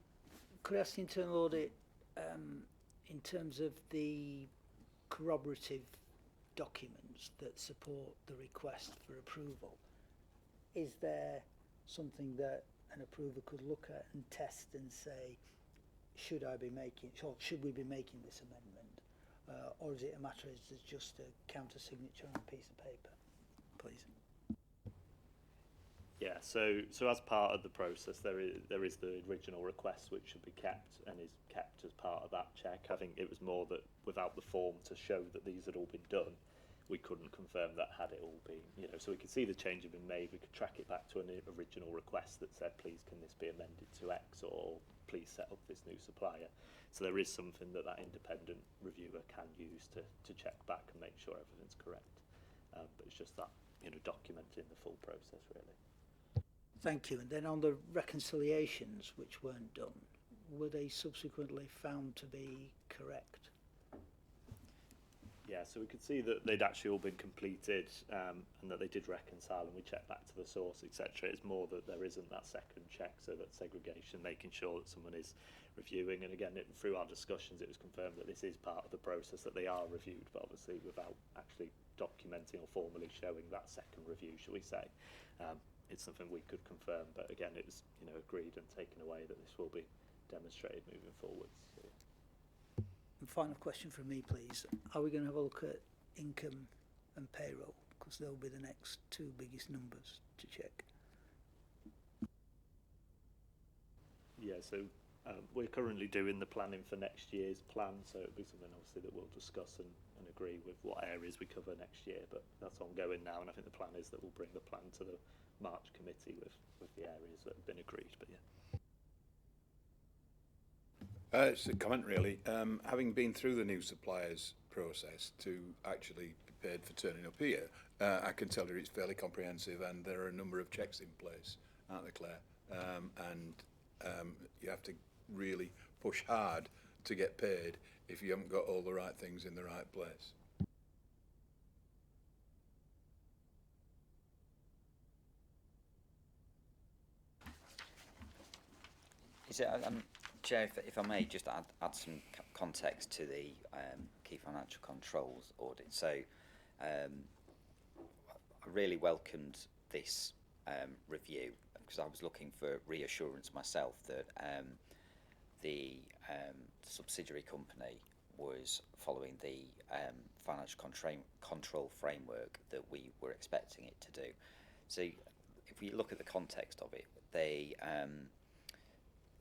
could I ask the internal audit, in terms of the corroborative documents that support the request for approval, is there something that an approver could look at and test and say, should we be making this amendment, or is it a matter of just a counter signature on a piece of paper, please? Yeah, so as part of the process, there is the original request which should be kept and is kept as part of that check. I think it was more that without the form to show that these had all been done, we couldn't confirm that had it all been, so we could see the change had been made, we could track it back to an original request that said, please can this be amended to X, or please set up this new supplier. So there is something that independent reviewer can use to check back and make sure everything's correct. But it's just that, documenting the full process really. Thank you. And then on the reconciliations which weren't done, were they subsequently found to be correct? Yeah, so we could see that they'd actually all been completed and that they did reconcile, and we checked back to the source, etc. It's more that there isn't that second check, so that segregation, making sure that someone is reviewing. And again, through our discussions, it was confirmed that this is part of the process, that they are reviewed, but obviously without actually documenting or formally showing that second review, shall we say. It's something we could confirm, but again, it was agreed and taken away that this will be demonstrated moving forwards. So, yeah. And final question from me, please. Are we going to have a look at income and payroll? Because they'll be the next two biggest numbers to check. Yeah, so we're currently doing the planning for next year's plan, so it'll be something obviously that we'll discuss and agree with what areas we cover next year, but that's ongoing now, and I think the plan is that we'll bring the plan to the March committee with the areas that have been agreed, but yeah. It's a comment really. Having been through the new suppliers process to actually be paid for turning up here, I can tell you it's fairly comprehensive, and there are a number of checks in place, aren't there, Claire? You have to really push hard to get paid if you haven't got all the right things in the right place. Is it, Chair, if I may just add some context to the key financial controls audit. So I really welcomed this review, because I was looking for reassurance myself that the subsidiary company was following the financial control framework that we were expecting it to do. So if we look at the context of it,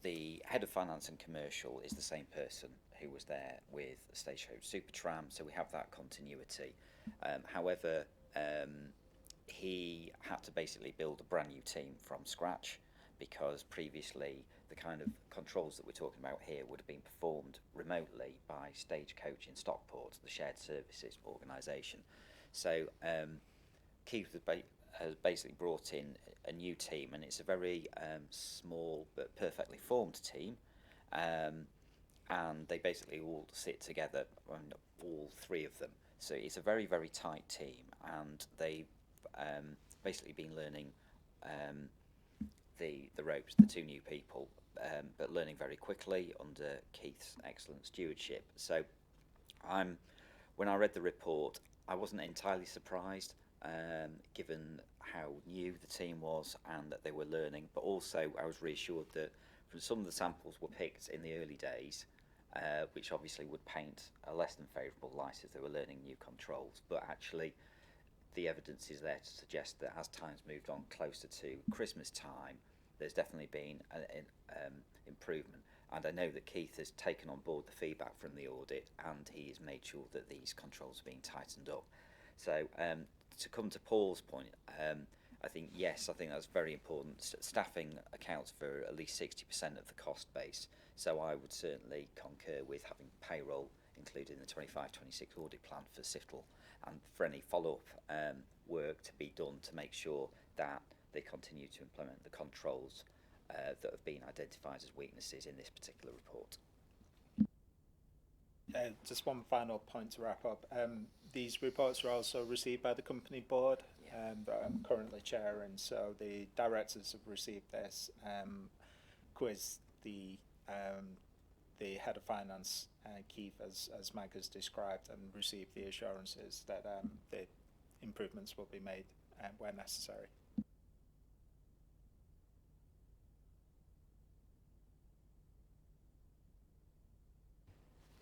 the head of finance and commercial is the same person who was there with Stagecoach Super Tram, so we have that continuity. However, he had to basically build a brand new team from scratch, because previously the kind of controls that we're talking about here would have been performed remotely by Stagecoach in Stockport, the shared services organisation. So Keith has basically brought in a new team, and it's a very small but perfectly formed team, and they basically all sit together, all three of them. So it's a very, very tight team, and they've basically been learning the ropes, the two new people, but learning very quickly under Keith's excellent stewardship. So when I read the report, I wasn't entirely surprised, given how new the team was and that they were learning, but also I was reassured that from some of the samples were picked in the early days, which obviously would paint a less than favourable light as they were learning new controls, but actually the evidence is there to suggest that as time's moved on closer to Christmas time, there's definitely been an improvement. And I know that Keith has taken on board the feedback from the audit, and he has made sure that these controls are being tightened up. So to come to Paul's point, I think that's very important. Staffing accounts for at least 60% of the cost base, so I would certainly concur with having payroll included in the 25-26 audit plan for Siftel, and for any follow-up work to be done to make sure that they continue to implement the controls that have been identified as weaknesses in this particular report. Just one final point to wrap up. These reports are also received by the company board, that I'm currently chairing, so the directors have received this, quiz the head of finance, Keith, as Mag has described, and received the assurances that the improvements will be made where necessary.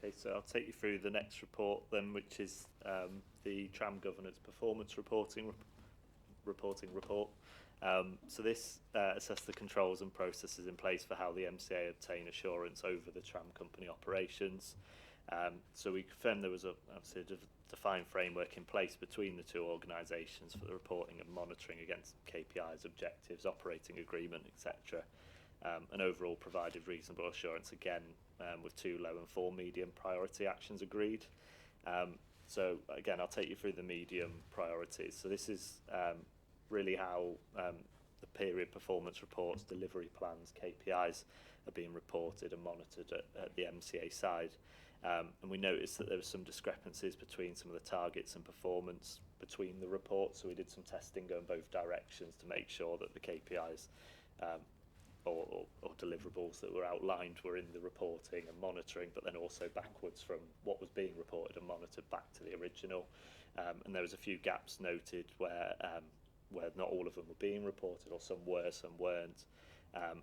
Okay, so I'll take you through the next report then, which is the Tram Governance Performance Reporting Report. So this assesses the controls and processes in place for how the MCA obtain assurance over the tram company operations. So we confirmed there was a defined framework in place between the two organisations for the reporting and monitoring against KPIs, objectives, operating agreement, etc. And overall provided reasonable assurance, again, with 2 low and 4 medium priority actions agreed. So again, I'll take you through the medium priorities. So this is really how the period performance reports, delivery plans, KPIs are being reported and monitored at the MCA side. And we noticed that there were some discrepancies between some of the targets and performance between the reports, so we did some testing going both directions to make sure that the KPIs or deliverables that were outlined were in the reporting and monitoring, but then also backwards from what was being reported and monitored back to the original. And there was a few gaps noted where not all of them were being reported, or some were, some weren't.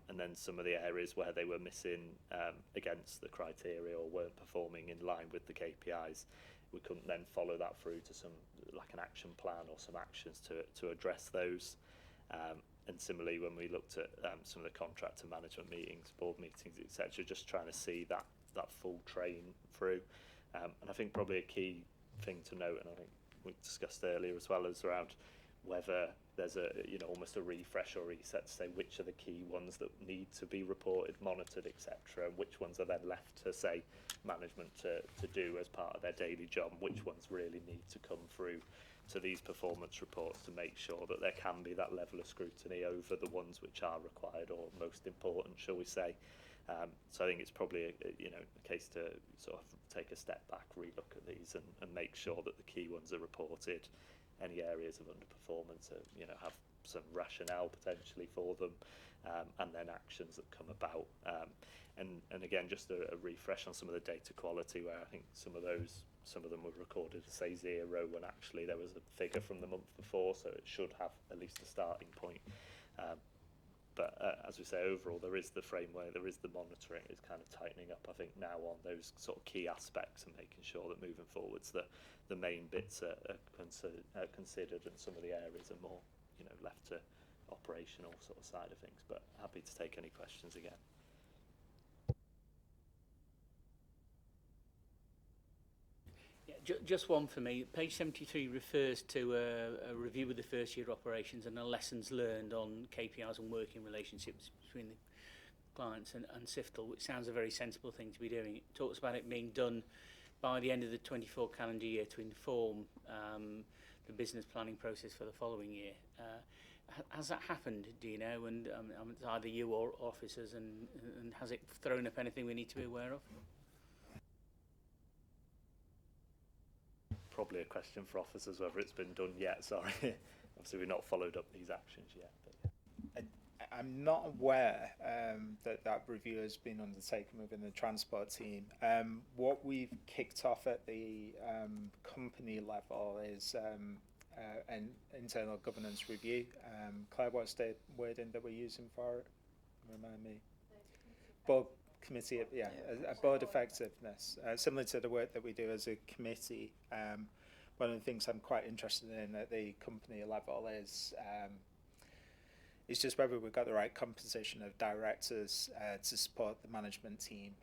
And then some of the areas where they were missing against the criteria or weren't performing in line with the KPIs, we couldn't then follow that through to some, like an action plan or some actions to address those. And similarly, when we looked at some of the contractor management meetings, board meetings, etc., just trying to see that full train through. And I think probably a key thing to note, and I think we discussed earlier as well, is around whether there's almost a refresh or reset to say which are the key ones that need to be reported, monitored, etc., and which ones are then left to, say, management to do as part of their daily job, and which ones really need to come through to these performance reports to make sure that there can be that level of scrutiny over the ones which are required or most important, shall we say. So I think it's probably a case to sort of take a step back, relook at these, and make sure that the key ones are reported. Any areas of underperformance have some rationale potentially for them, and then actions that come about. And again, just a refresh on some of the data quality, where I think some of them were recorded as, say, 0 when actually there was a figure from the month before, so it should have at least a starting point. But as we say, overall, there is the framework, there is the monitoring. It's kind of tightening up, I think, now on those sort of key aspects and making sure that moving forwards, the main bits are considered, and some of the areas are more, left to operational sort of side of things. But happy to take any questions again. Just one for me. Page 73 refers to a review of the first year operations and the lessons learned on KPIs and working relationships between the clients and Sheffield, which sounds a very sensible thing to be doing. It talks about it being done by the end of the 24 calendar year to inform the business planning process for the following year. Has that happened, do you know? And it's either you or officers, and has it thrown up anything we need to be aware of? Probably a question for officers whether it's been done yet. Sorry, obviously we've not followed up these actions yet. But I'm not aware that review has been undertaken within the transport team. What we've kicked off at the company level is an internal governance review. Claire, what's the wording that we're using for it? Remind me. Board committee, a board effectiveness, similar to the work that we do as a committee. One of the things I'm quite interested in at the company level is just whether we've got the right composition of directors to support the management team,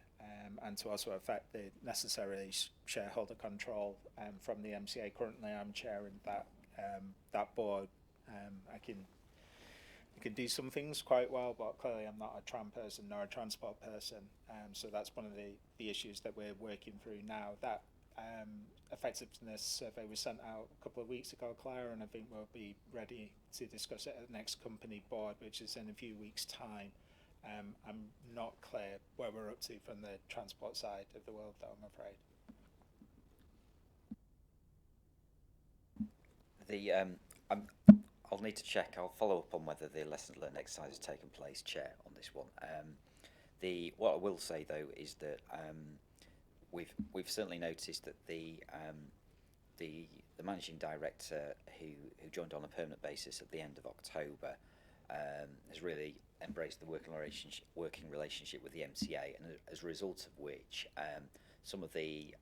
and to also affect the necessary shareholder control from the MCA. Currently, I'm chairing that board. I can do some things quite well, but clearly I'm not a tram person nor a transport person. So that's one of the issues that we're working through now. That effectiveness survey was sent out a couple of weeks ago, Claire, and I think we'll be ready to discuss it at the next company board, which is in a few weeks' time. I'm not clear where we're up to from the transport side of the world, though, I'm afraid. I'll need to check. I'll follow up on whether the lessons learned exercise has taken place, Chair, on this one. What I will say though is that we've certainly noticed that the managing director who joined on a permanent basis at the end of October has really embraced the working relationship with the MCA, and as a result of which some of the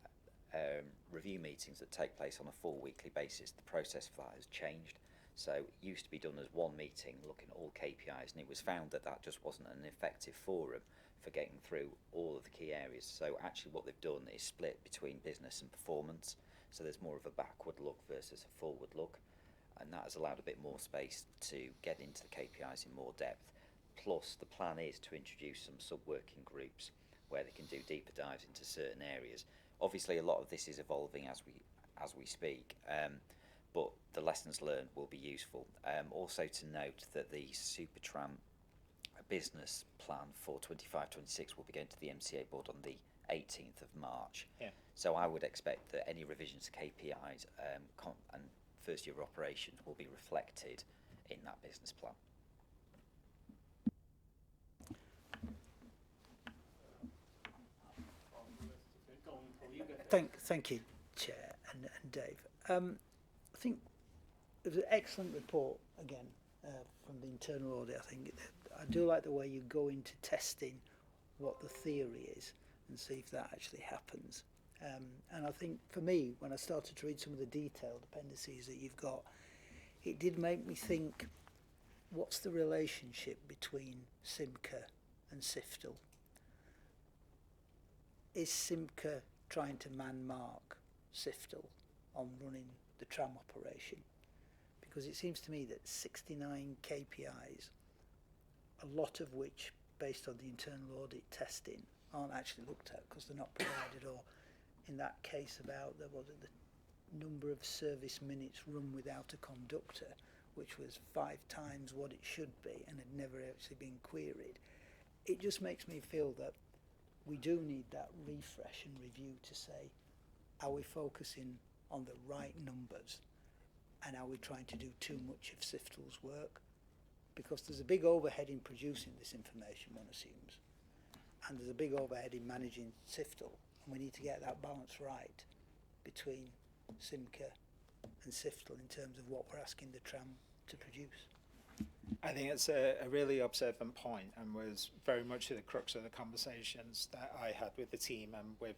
review meetings that take place on a full weekly basis, the process for that has changed. So it used to be done as one meeting looking at all KPIs, and it was found that just wasn't an effective forum for getting through all of the key areas. So actually what they've done is split between business and performance, so there's more of a backward look versus a forward look, and that has allowed a bit more space to get into the KPIs in more depth. Plus the plan is to introduce some sub-working groups where they can do deeper dives into certain areas. Obviously a lot of this is evolving as we speak, but the lessons learned will be useful. Also to note that the Super Tram business plan for 25-26 will be going to the MCA Board on the 18th of March. Yeah. So I would expect that any revisions to KPIs and first year of operations will be reflected in that business plan. Thank you, Chair and Dave. I think it was an excellent report again from the internal audit. I do like the way you go into testing what the theory is and see if that actually happens. And I think for me, when I started to read some of the detailed appendices that you've got, it did make me think, what's the relationship between Simca and Siftel? Is Simca trying to man-mark Siftel on running the tram operation? Because it seems to me that 69 KPIs, a lot of which, based on the internal audit testing, aren't actually looked at because they're not provided, or in that case about the number of service minutes run without a conductor, which was 5 times what it should be and had never actually been queried. It just makes me feel that we do need that refresh and review to say, are we focusing on the right numbers, and are we trying to do too much of Siftel's work? Because there's a big overhead in producing this information, one assumes, and there's a big overhead in managing Siftel, and we need to get that balance right between Simca and Siftel in terms of what we're asking the tram to produce. I think it's a really observant point, and was very much the crux of the conversations that I had with the team and with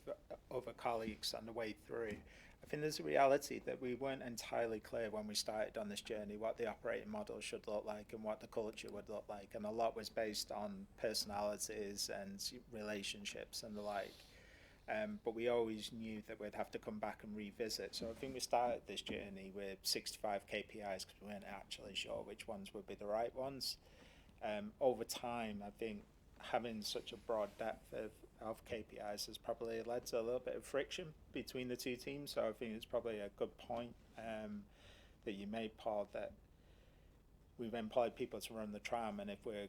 other colleagues on the way through. I think there's a reality that we weren't entirely clear when we started on this journey what the operating model should look like and what the culture would look like, and a lot was based on personalities and relationships and the like. But we always knew that we'd have to come back and revisit. So I think we started this journey with 65 KPIs because we weren't actually sure which ones would be the right ones. Over time, I think having such a broad depth of KPIs has probably led to a little bit of friction between the two teams. So I think it's probably a good point that you made, Paul, that we've employed people to run the tram, and if we're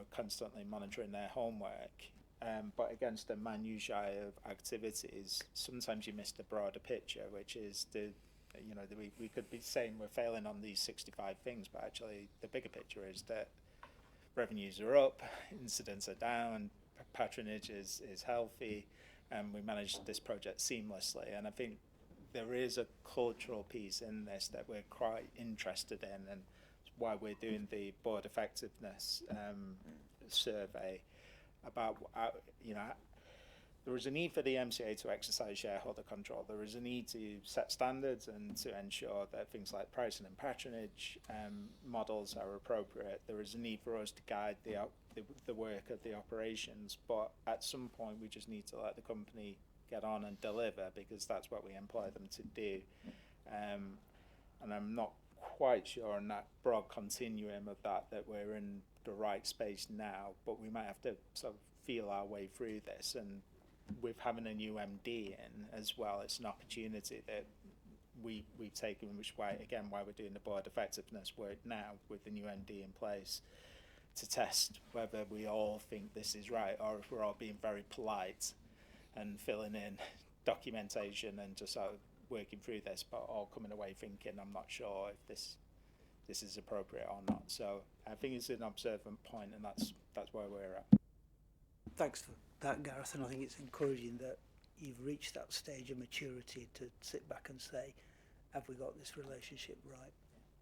constantly monitoring their homework, but against the minutiae of activities, sometimes you miss the broader picture, which is we could be saying we're failing on these 65 things, but actually the bigger picture is that revenues are up, incidents are down, patronage is healthy, and we managed this project seamlessly. And I think there is a cultural piece in this that we're quite interested in, and why we're doing the board effectiveness survey about, there is a need for the MCA to exercise shareholder control. There is a need to set standards and to ensure that things like pricing and patronage models are appropriate. There is a need for us to guide the work of the operations, but at some point we just need to let the company get on and deliver, because that's what we employ them to do. And I'm not quite sure on that broad continuum of that we're in the right space now, but we might have to sort of feel our way through this. And with having a new MD in as well, it's an opportunity that we've taken, which why we're doing the board effectiveness work now with the new MD in place, to test whether we all think this is right, or if we're all being very polite and filling in documentation and just sort of working through this, but all coming away thinking, I'm not sure if this is appropriate or not. So I think it's an observant point, and that's where we're at. Thanks for that, Gareth, and I think it's encouraging that you've reached that stage of maturity to sit back and say, have we got this relationship right?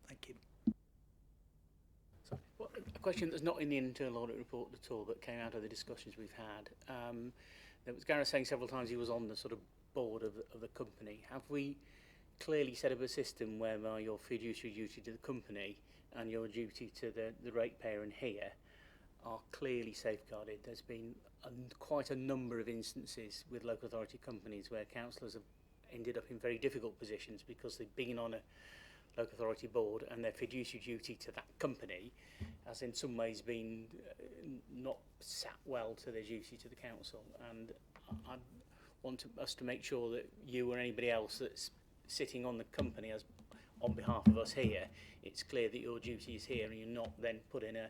Thank you. So, a question that's not in the internal audit report at all, but came out of the discussions we've had. There was Gareth saying several times he was on the sort of board of the company. Have we clearly set up a system whereby your fiduciary duty to the company and your duty to the ratepayer and here are clearly safeguarded? There's been quite a number of instances with local authority companies where councillors have ended up in very difficult positions because they've been on a local authority board and their fiduciary duty to that company has in some ways been not sat well to their duty to the council. And I want us to make sure that you or anybody else that's sitting on the company as on behalf of us here, it's clear that your duty is here and you're not then put in a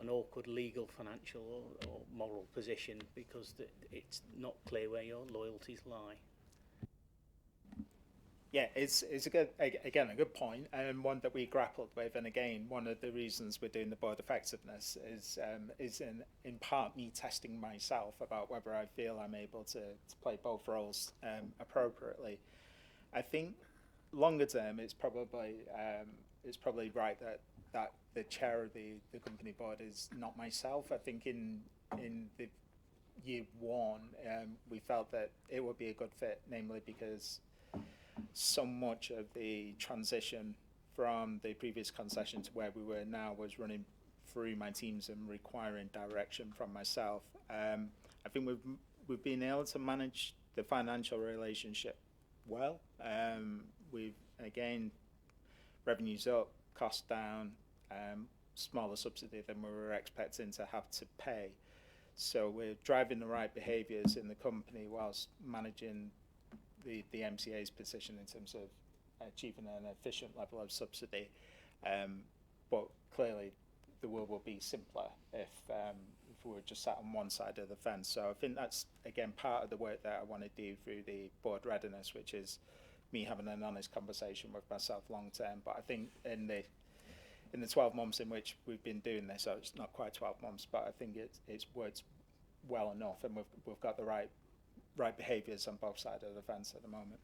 an awkward legal, financial or moral position because it's not clear where your loyalties lie. Yeah, it's a good point, and one that we grappled with. And again, one of the reasons we're doing the board effectiveness is in part me testing myself about whether I feel I'm able to play both roles appropriately. I think longer term, it's probably right that the chair of the company board is not myself. I think in the year one, we felt that it would be a good fit, namely because so much of the transition from the previous concession to where we were now was running through my teams and requiring direction from myself. I think we've been able to manage the financial relationship well. We've again revenues up, costs down, smaller subsidy than we were expecting to have to pay. So we're driving the right behaviours in the company whilst managing the MCA's position in terms of achieving an efficient level of subsidy. But clearly the world will be simpler if we were just sat on one side of the fence. So I think that's, again, part of the work that I want to do through the board readiness, which is me having an honest conversation with myself long term. But I think in the 12 months in which we've been doing this, so it's not quite 12 months, but I think it's worked well enough, and we've got the right behaviours on both sides of the fence at the moment.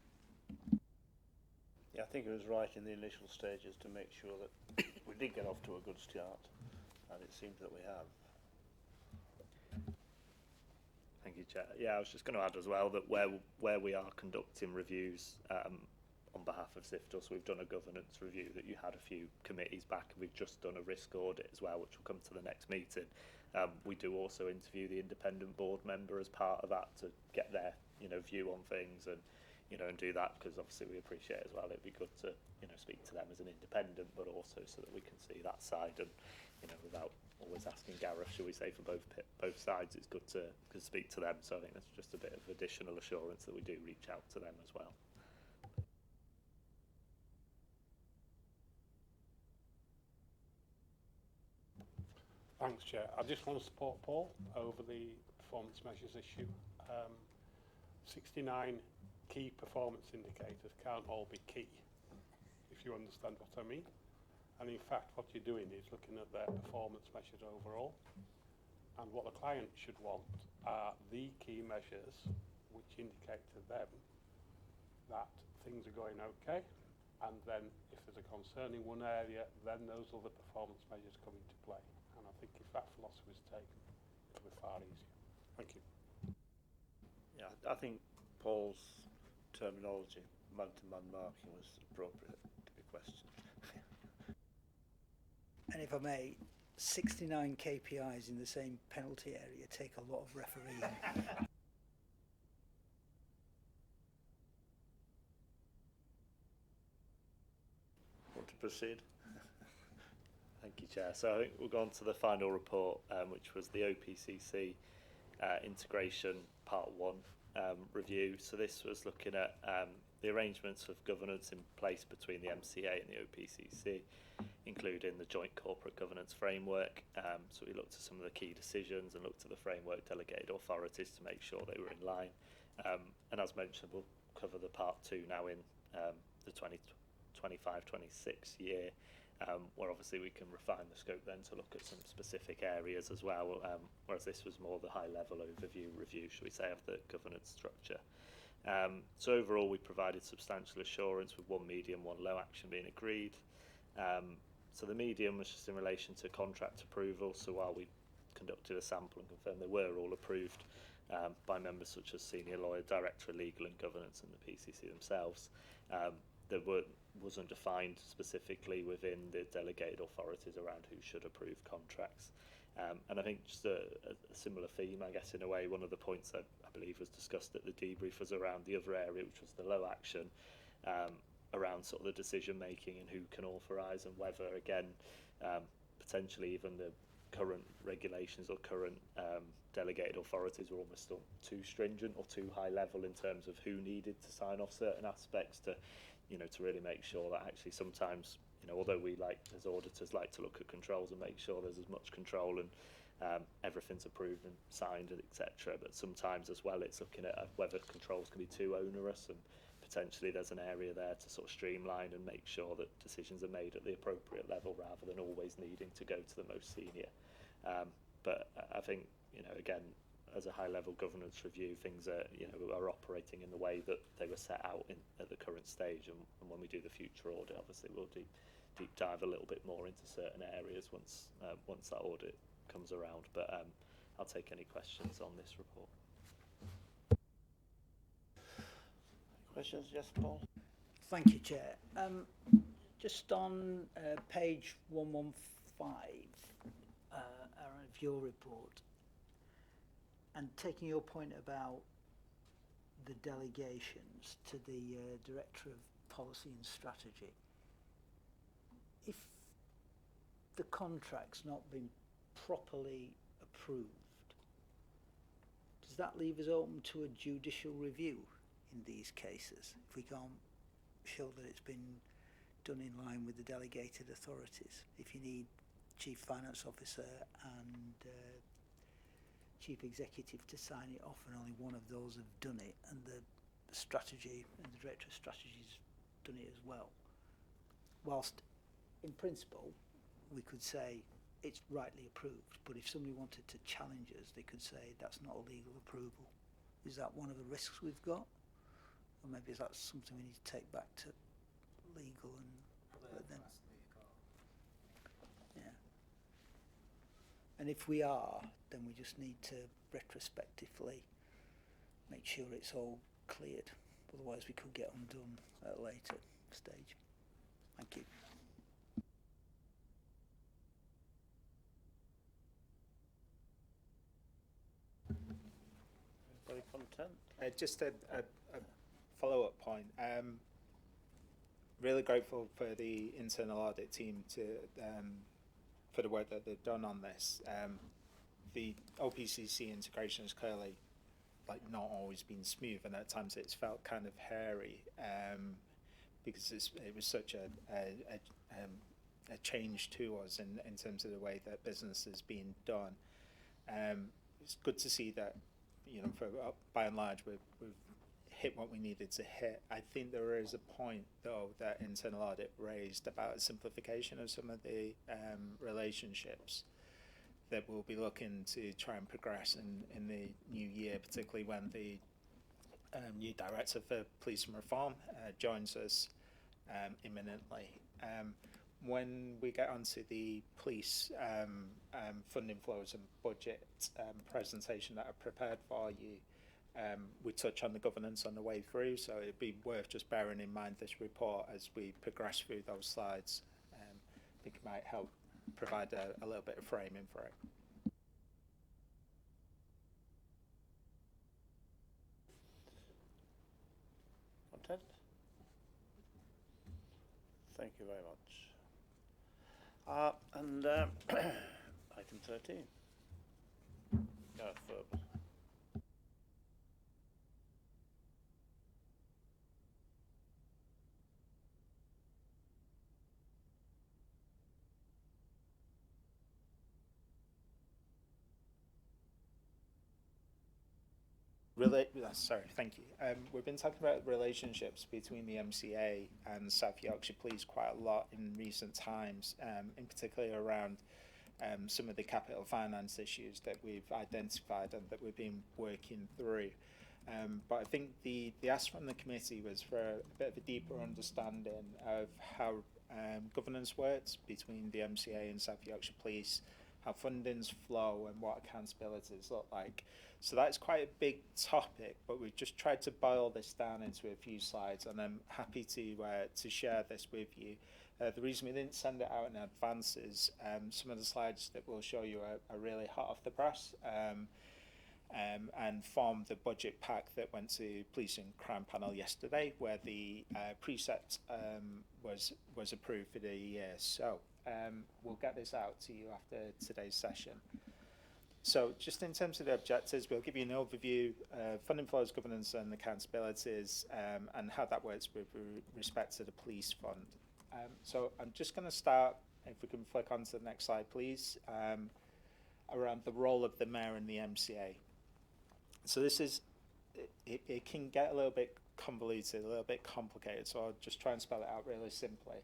Yeah, I think it was right in the initial stages to make sure that we did get off to a good start, and it seems that we have. Thank you, Chair. Yeah, I was just going to add as well that where we are conducting reviews on behalf of SIFTL, so we've done a governance review that you had a few committees back, and we've just done a risk audit as well, which will come to the next meeting. We do also interview the independent board member as part of that to get their view on things and do that, because obviously we appreciate as well it'd be good to speak to them as an independent, but also so that we can see that side and without always asking Gareth, shall we say, for both sides, it's good to speak to them. So I think that's just a bit of additional assurance that we do reach out to them as well. Thanks, Chair. I just want to support Paul over the performance measures issue. 69 key performance indicators can't all be key, if you understand what I mean. And in fact, what you're doing is looking at their performance measures overall. And what the client should want are the key measures which indicate to them that things are going okay. And then if there's a concern in one area, then those other performance measures come into play. And I think if that philosophy is taken, it'll be far easier. Thank you. Yeah, I think Paul's terminology, man-to-man marking, was appropriate to be questioned. And if I may, 69 KPIs in the same penalty area take a lot of refereeing. Want to proceed? Thank you, Chair. So I think we'll go on to the final report, which was the OPCC integration Part 1 review. So this was looking at the arrangements of governance in place between the MCA and the OPCC, including the joint corporate governance framework. So we looked at some of the key decisions and looked at the framework delegated authorities to make sure they were in line. And as mentioned, we'll cover the Part 2 now in the 2025-26 year, where obviously we can refine the scope then to look at some specific areas as well, whereas this was more the high-level overview review, shall we say, of the governance structure. So overall, we provided substantial assurance with one medium, one low action being agreed. So the medium was just in relation to contract approval. So while we conducted a sample and confirmed they were all approved by members such as Senior Lawyer, Director of Legal and Governance and the PCC themselves, there wasn't defined specifically within the delegated authorities around who should approve contracts. And I think just a similar theme, I guess, in a way, one of the points that I believe was discussed at the debrief was around the other area, which was the low action, around sort of the decision making and who can authorise and whether, again, potentially even the current regulations or current delegated authorities were almost too stringent or too high level in terms of who needed to sign off certain aspects to really make sure that actually sometimes you know, although we like, as auditors, like to look at controls and make sure there's as much control and everything's approved and signed, etc. But sometimes as well, it's looking at whether controls can be too onerous, and potentially there's an area there to sort of streamline and make sure that decisions are made at the appropriate level rather than always needing to go to the most senior. But I think, you know, again, as a high-level governance review, things are, you know, are operating in the way that they were set out at the current stage. And when we do the future audit, obviously we'll deep dive a little bit more into certain areas once that audit comes around. But I'll take any questions on this report. Questions? Yes, Paul? Thank you, Chair. Just on page 115 of your report, and taking your point about the delegations to the Director of Policy and Strategy, if the contract's not been properly approved, does that leave us open to a judicial review in these cases if we can't show that it's been done in line with the delegated authorities? If you need Chief Finance Officer and Chief Executive to sign it off and only one of those have done it, and the strategy and the Director of Strategy's done it as well, whilst in principle we could say it's rightly approved, but if somebody wanted to challenge us, they could say that's not a legal approval. Is that one of the risks we've got? Or maybe that's something we need to take back to legal and then, yeah. And if we are, then we just need to retrospectively make sure it's all cleared. Otherwise we could get undone at a later stage. Thank you. Very content. Just a follow-up point. Really grateful for the internal audit team for the work that they've done on this. The OPCC integration has clearly not always been smooth, and at times it's felt kind of hairy because it was such a change to us in terms of the way that business is being done. It's good to see that, you know, by and large we've hit what we needed to hit. I think there is a point though that internal audit raised about simplification of some of the relationships that we'll be looking to try and progress in the new year, particularly when the new Director for Police and Reform joins us imminently. When we get onto the police funding flows and budget presentation that I've prepared for you, we touch on the governance on the way through, so it'd be worth just bearing in mind this report as we progress through those slides. I think it might help provide a little bit of framing for it. Content? Thank you very much. And item 13. Gareth Verbal. Sorry, thank you. We've been talking about relationships between the MCA and South Yorkshire Police quite a lot in recent times, in particular around some of the capital finance issues that we've identified and that we've been working through. But I think the ask from the committee was for a bit of a deeper understanding of how governance works between the MCA and South Yorkshire Police, how fundings flow and what accountabilities look like. So that's quite a big topic, but we've just tried to boil this down into a few slides, and I'm happy to share this with you. The reason we didn't send it out in advance is some of the slides that we'll show you are really hot off the press and form the budget pack that went to Police and Crime Panel yesterday, where the precept was approved for the year. So we'll get this out to you after today's session. So just in terms of the objectives, we'll give you an overview of funding flows, governance and accountabilities, and how that works with respect to the police fund. So I'm just going to start, if we can flick on to the next slide, please, around the role of the mayor and the MCA. So this is, it can get a little bit convoluted, a little bit complicated, so I'll just try and spell it out really simply.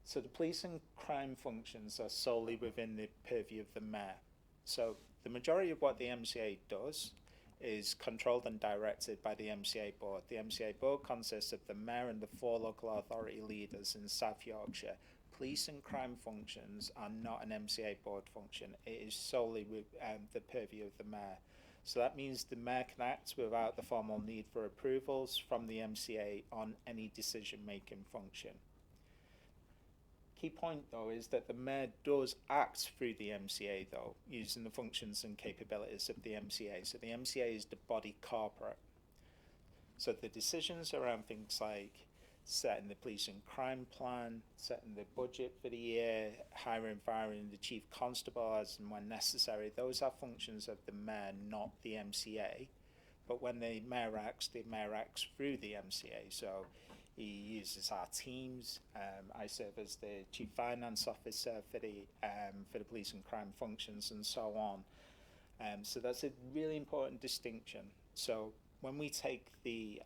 So the police and crime functions are solely within the purview of the mayor. So the majority of what the MCA does is controlled and directed by the MCA Board. The MCA Board consists of the mayor and the 4 local authority leaders in South Yorkshire. Police and crime functions are not an MCA Board function. It is solely with the purview of the mayor. So that means the mayor can act without the formal need for approvals from the MCA on any decision-making function. Key point though is that the mayor does act through the MCA though, using the functions and capabilities of the MCA. So the MCA is the body corporate. So the decisions around things like setting the police and crime plan, setting the budget for the year, hiring and firing the chief constable as and when necessary, those are functions of the mayor, not the MCA. But when the mayor acts through the MCA. So he uses our teams. I serve as the chief finance officer for the police and crime functions and so on. So that's a really important distinction. So when we take the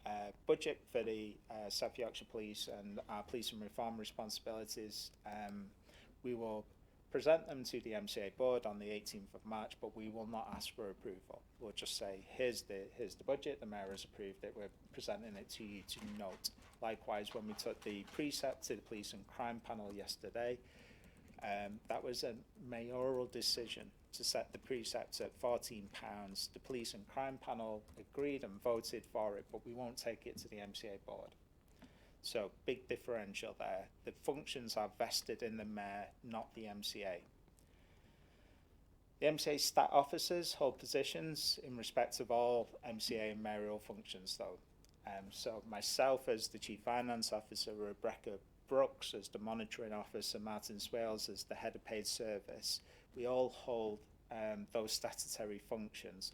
budget for the South Yorkshire Police and our police and reform responsibilities, we will present them to the MCA Board on the 18th of March, but we will not ask for approval. We'll just say, here's the budget, the mayor has approved it, we're presenting it to you to note. Likewise, when we took the precept to the police and crime panel yesterday, that was a mayoral decision to set the precepts at £14. The police and crime panel agreed and voted for it, but we won't take it to the MCA Board. So big differential there. The functions are vested in the mayor, not the MCA. The MCA stat officers hold positions in respect of all MCA and mayoral functions though. So myself as the Chief Finance Officer, Rebecca Brooks as the Monitoring Officer, Martin Swales as the Head of Paid Service, we all hold those statutory functions.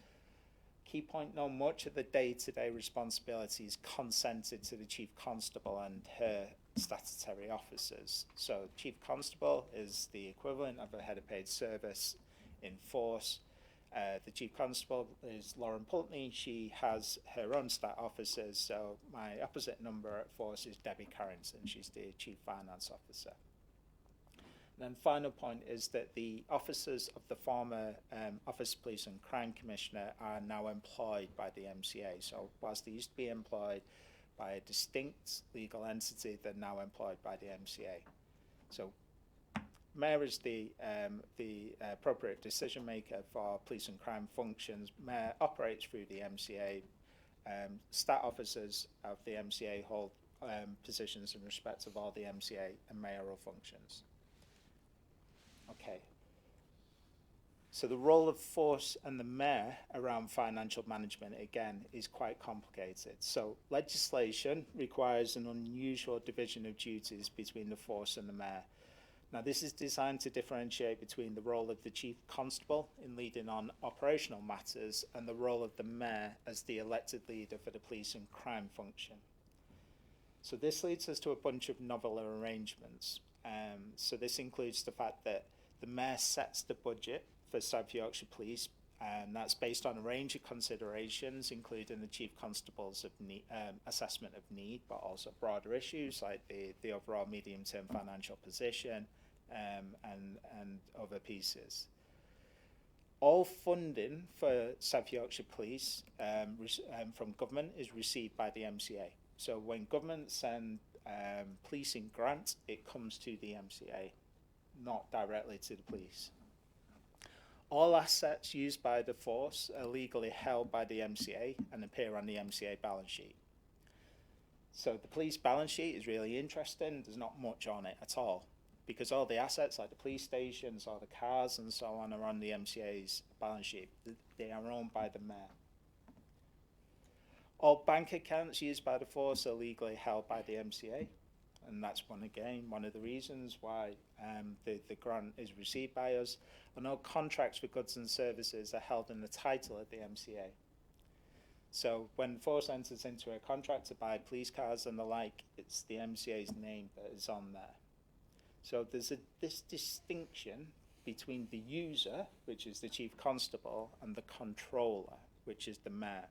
Key point though, much of the day-to-day responsibilities consented to the Chief Constable and her statutory officers. So Chief Constable is the equivalent of a Head of Paid Service in force. The Chief Constable is Lauren Pulteney. She has her own stat officers, so my opposite number at force is Debbie Carrington. She's the Chief Finance Officer. And then final point is that the officers of the former Office of Police and Crime Commissioner are now employed by the MCA. So whilst they used to be employed by a distinct legal entity, they're now employed by the MCA. So Mayor is the appropriate decision maker for police and crime functions. Mayor operates through the MCA. Stat officers of the MCA hold positions in respect of all the MCA and mayoral functions. Okay. So the role of force and the mayor around financial management, again, is quite complicated. So legislation requires an unusual division of duties between the force and the mayor. Now, this is designed to differentiate between the role of the Chief Constable in leading on operational matters and the role of the mayor as the elected leader for the police and crime function. So this leads us to a bunch of novel arrangements. So this includes the fact that the mayor sets the budget for South Yorkshire Police, and that's based on a range of considerations, including the Chief Constable's assessment of need, but also broader issues like the overall medium-term financial position, and other pieces. All funding for South Yorkshire Police from government is received by the MCA. So when government send policing grants, it comes to the MCA, not directly to the police. All assets used by the force are legally held by the MCA and appear on the MCA balance sheet. So the police balance sheet is really interesting. There's not much on it at all, because all the assets like the police stations, all the cars and so on are on the MCA's balance sheet. They are owned by the mayor. All bank accounts used by the force are legally held by the MCA, and that's one of the reasons why the grant is received by us. And all contracts for goods and services are held in the title of the MCA. So when force enters into a contract to buy police cars and the like, it's the MCA's name that is on there. So there's this distinction between the user, which is the chief constable, and the controller, which is the mayor.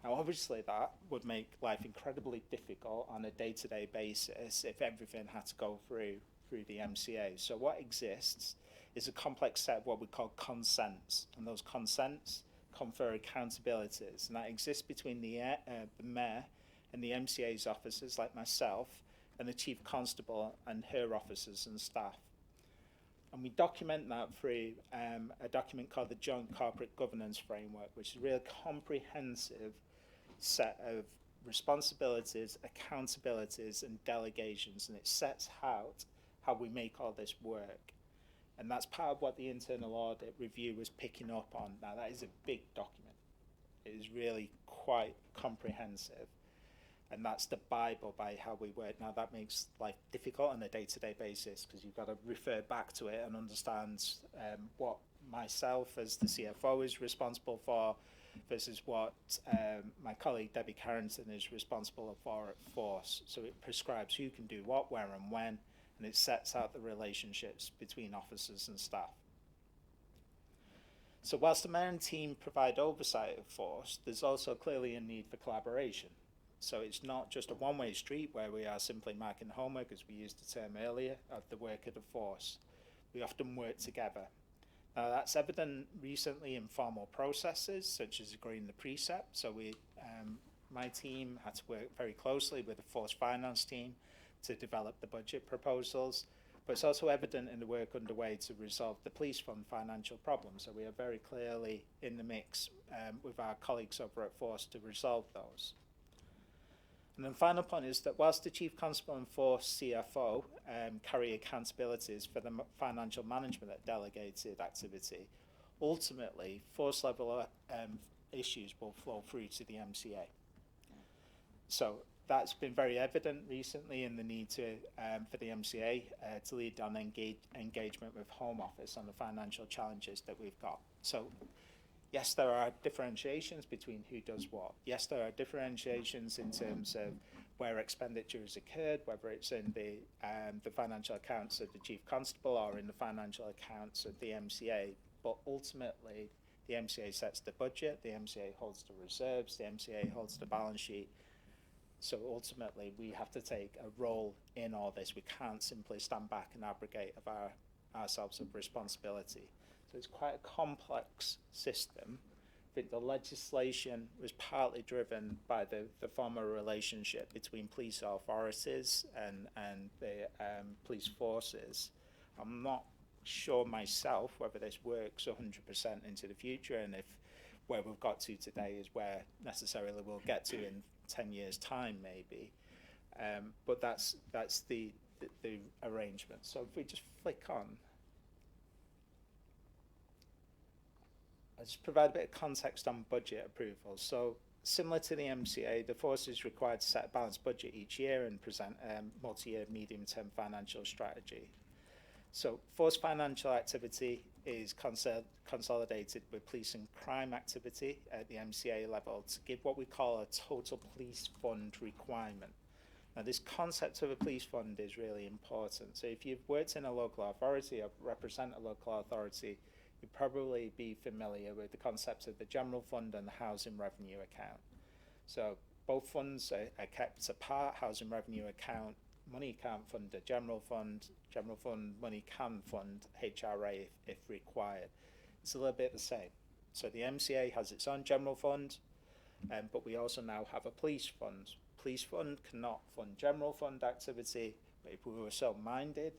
Now, obviously, that would make life incredibly difficult on a day-to-day basis if everything had to go through the MCA. So what exists is a complex set of what we call consents, and those consents confer accountabilities, and that exists between the mayor and the MCA's officers, like myself, and the chief constable and her officers and staff. And we document that through a document called the Joint Corporate Governance Framework, which is a really comprehensive set of responsibilities, accountabilities, and delegations, and it sets out how we make all this work. And that's part of what the internal audit review was picking up on. Now, that is a big document. It is really quite comprehensive. And that's the Bible by how we work. Now, that makes life difficult on a day-to-day basis because you've got to refer back to it and understand what myself as the CFO is responsible for versus what my colleague Debbie Carrington is responsible for at Force. So it prescribes who can do what, where and when, and it sets out the relationships between officers and staff. So whilst the mayor and team provide oversight of Force, there's also clearly a need for collaboration. So it's not just a one-way street where we are simply marking homework, as we used the term earlier, of the work of the Force. We often work together. Now that's evident recently in formal processes, such as agreeing the precept. So my team had to work very closely with the Force Finance team to develop the budget proposals, but it's also evident in the work underway to resolve the police fund financial problems. So we are very clearly in the mix with our colleagues over at Force to resolve those. And then the final point is that whilst the Chief Constable and Force CFO carry accountabilities for the financial management of delegated activity, ultimately Force level issues will flow through to the MCA. So that's been very evident recently in the need to for the MCA to lead on engagement with Home Office on the financial challenges that we've got. So yes, there are differentiations between who does what. Yes, there are differentiations in terms of where expenditure has occurred, whether it's in the financial accounts of the Chief Constable or in the financial accounts of the MCA. But ultimately, the MCA sets the budget, the MCA holds the reserves, the MCA holds the balance sheet. So ultimately, we have to take a role in all this. We can't simply stand back and abrogate of ourselves of responsibility. So it's quite a complex system. I think the legislation was partly driven by the former relationship between police authorities and the police forces. I'm not sure myself whether this works 100% into the future, and if where we've got to today is where necessarily we'll get to in 10 years' time, maybe. But that's the arrangement. So if we just flick on. I'll just provide a bit of context on budget approval. So similar to the MCA, the Force is required to set a balanced budget each year and present a multi-year medium-term financial strategy. So Force financial activity is consolidated with police and crime activity at the MCA level to give what we call a total police fund requirement. Now this concept of a police fund is really important. So if you've worked in a local authority or represent a local authority, you'd probably be familiar with the concepts of the general fund and the housing revenue account. So both funds are kept apart. Housing revenue account, money can't fund the general fund money can fund HRA if required. It's a little bit the same. So the MCA has its own general fund, but we also now have a police fund. Police fund cannot fund general fund activity, but if we were so minded,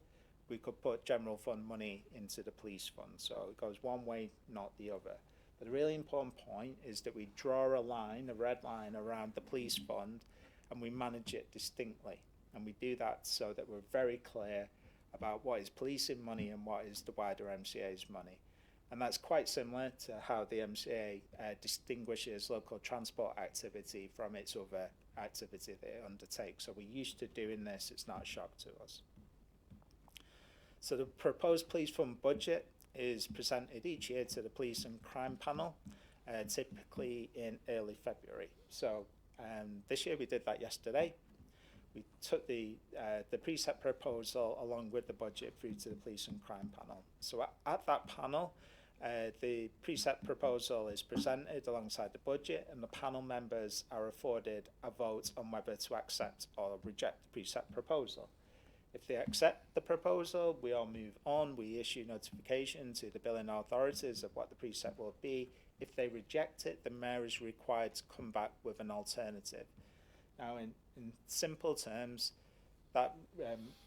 we could put general fund money into the police fund. So it goes one way, not the other. But the really important point is that we draw a line, a red line around the police fund, and we manage it distinctly. And we do that so that we're very clear about what is policing money and what is the wider MCA's money. And that's quite similar to how the MCA distinguishes local transport activity from its other activity that it undertakes. So we're used to doing this, it's not a shock to us. So the proposed police fund budget is presented each year to the police and crime panel, typically in early February. So this year we did that yesterday. we took the precept proposal along with the budget through to the police and crime panel. So at that panel, the precept proposal is presented alongside the budget, and the panel members are afforded a vote on whether to accept or reject the precept proposal. If they accept the proposal, we all move on. We issue notification to the billing authorities of what the precept will be. If they reject it, the mayor is required to come back with an alternative. Now, in simple terms, that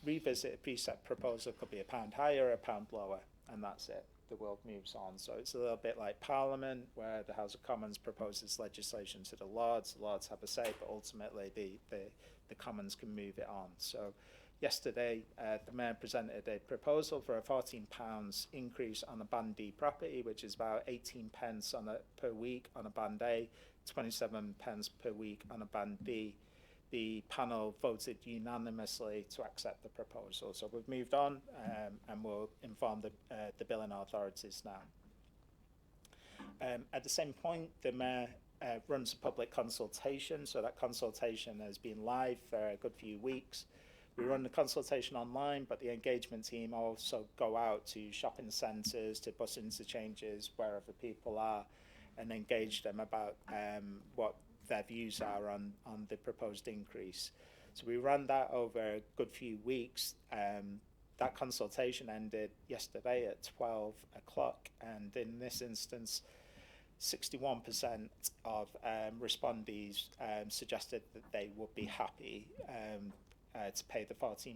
revisited precept proposal could be £1 higher, £1 lower, and that's it. The world moves on. So it's a little bit like Parliament, where the House of Commons proposes legislation to the Lords have a say, but ultimately the Commons can move it on. So yesterday, the Mayor presented a proposal for a £14 increase on a Band D property, which is about 18 pence per week on a Band A, 27 pence per week on a Band B. The panel voted unanimously to accept the proposal. So we've moved on, and we'll inform the billing authorities now. At the same point, the Mayor runs a public consultation. So that consultation has been live for a good few weeks. We run the consultation online, but the engagement team also go out to shopping centres, to bus interchanges, wherever people are, and engage them about what their views are on the proposed increase. So we ran that over a good few weeks. That consultation ended yesterday at 12 o'clock, and in this instance, 61% of respondees suggested that they would be happy to pay the £14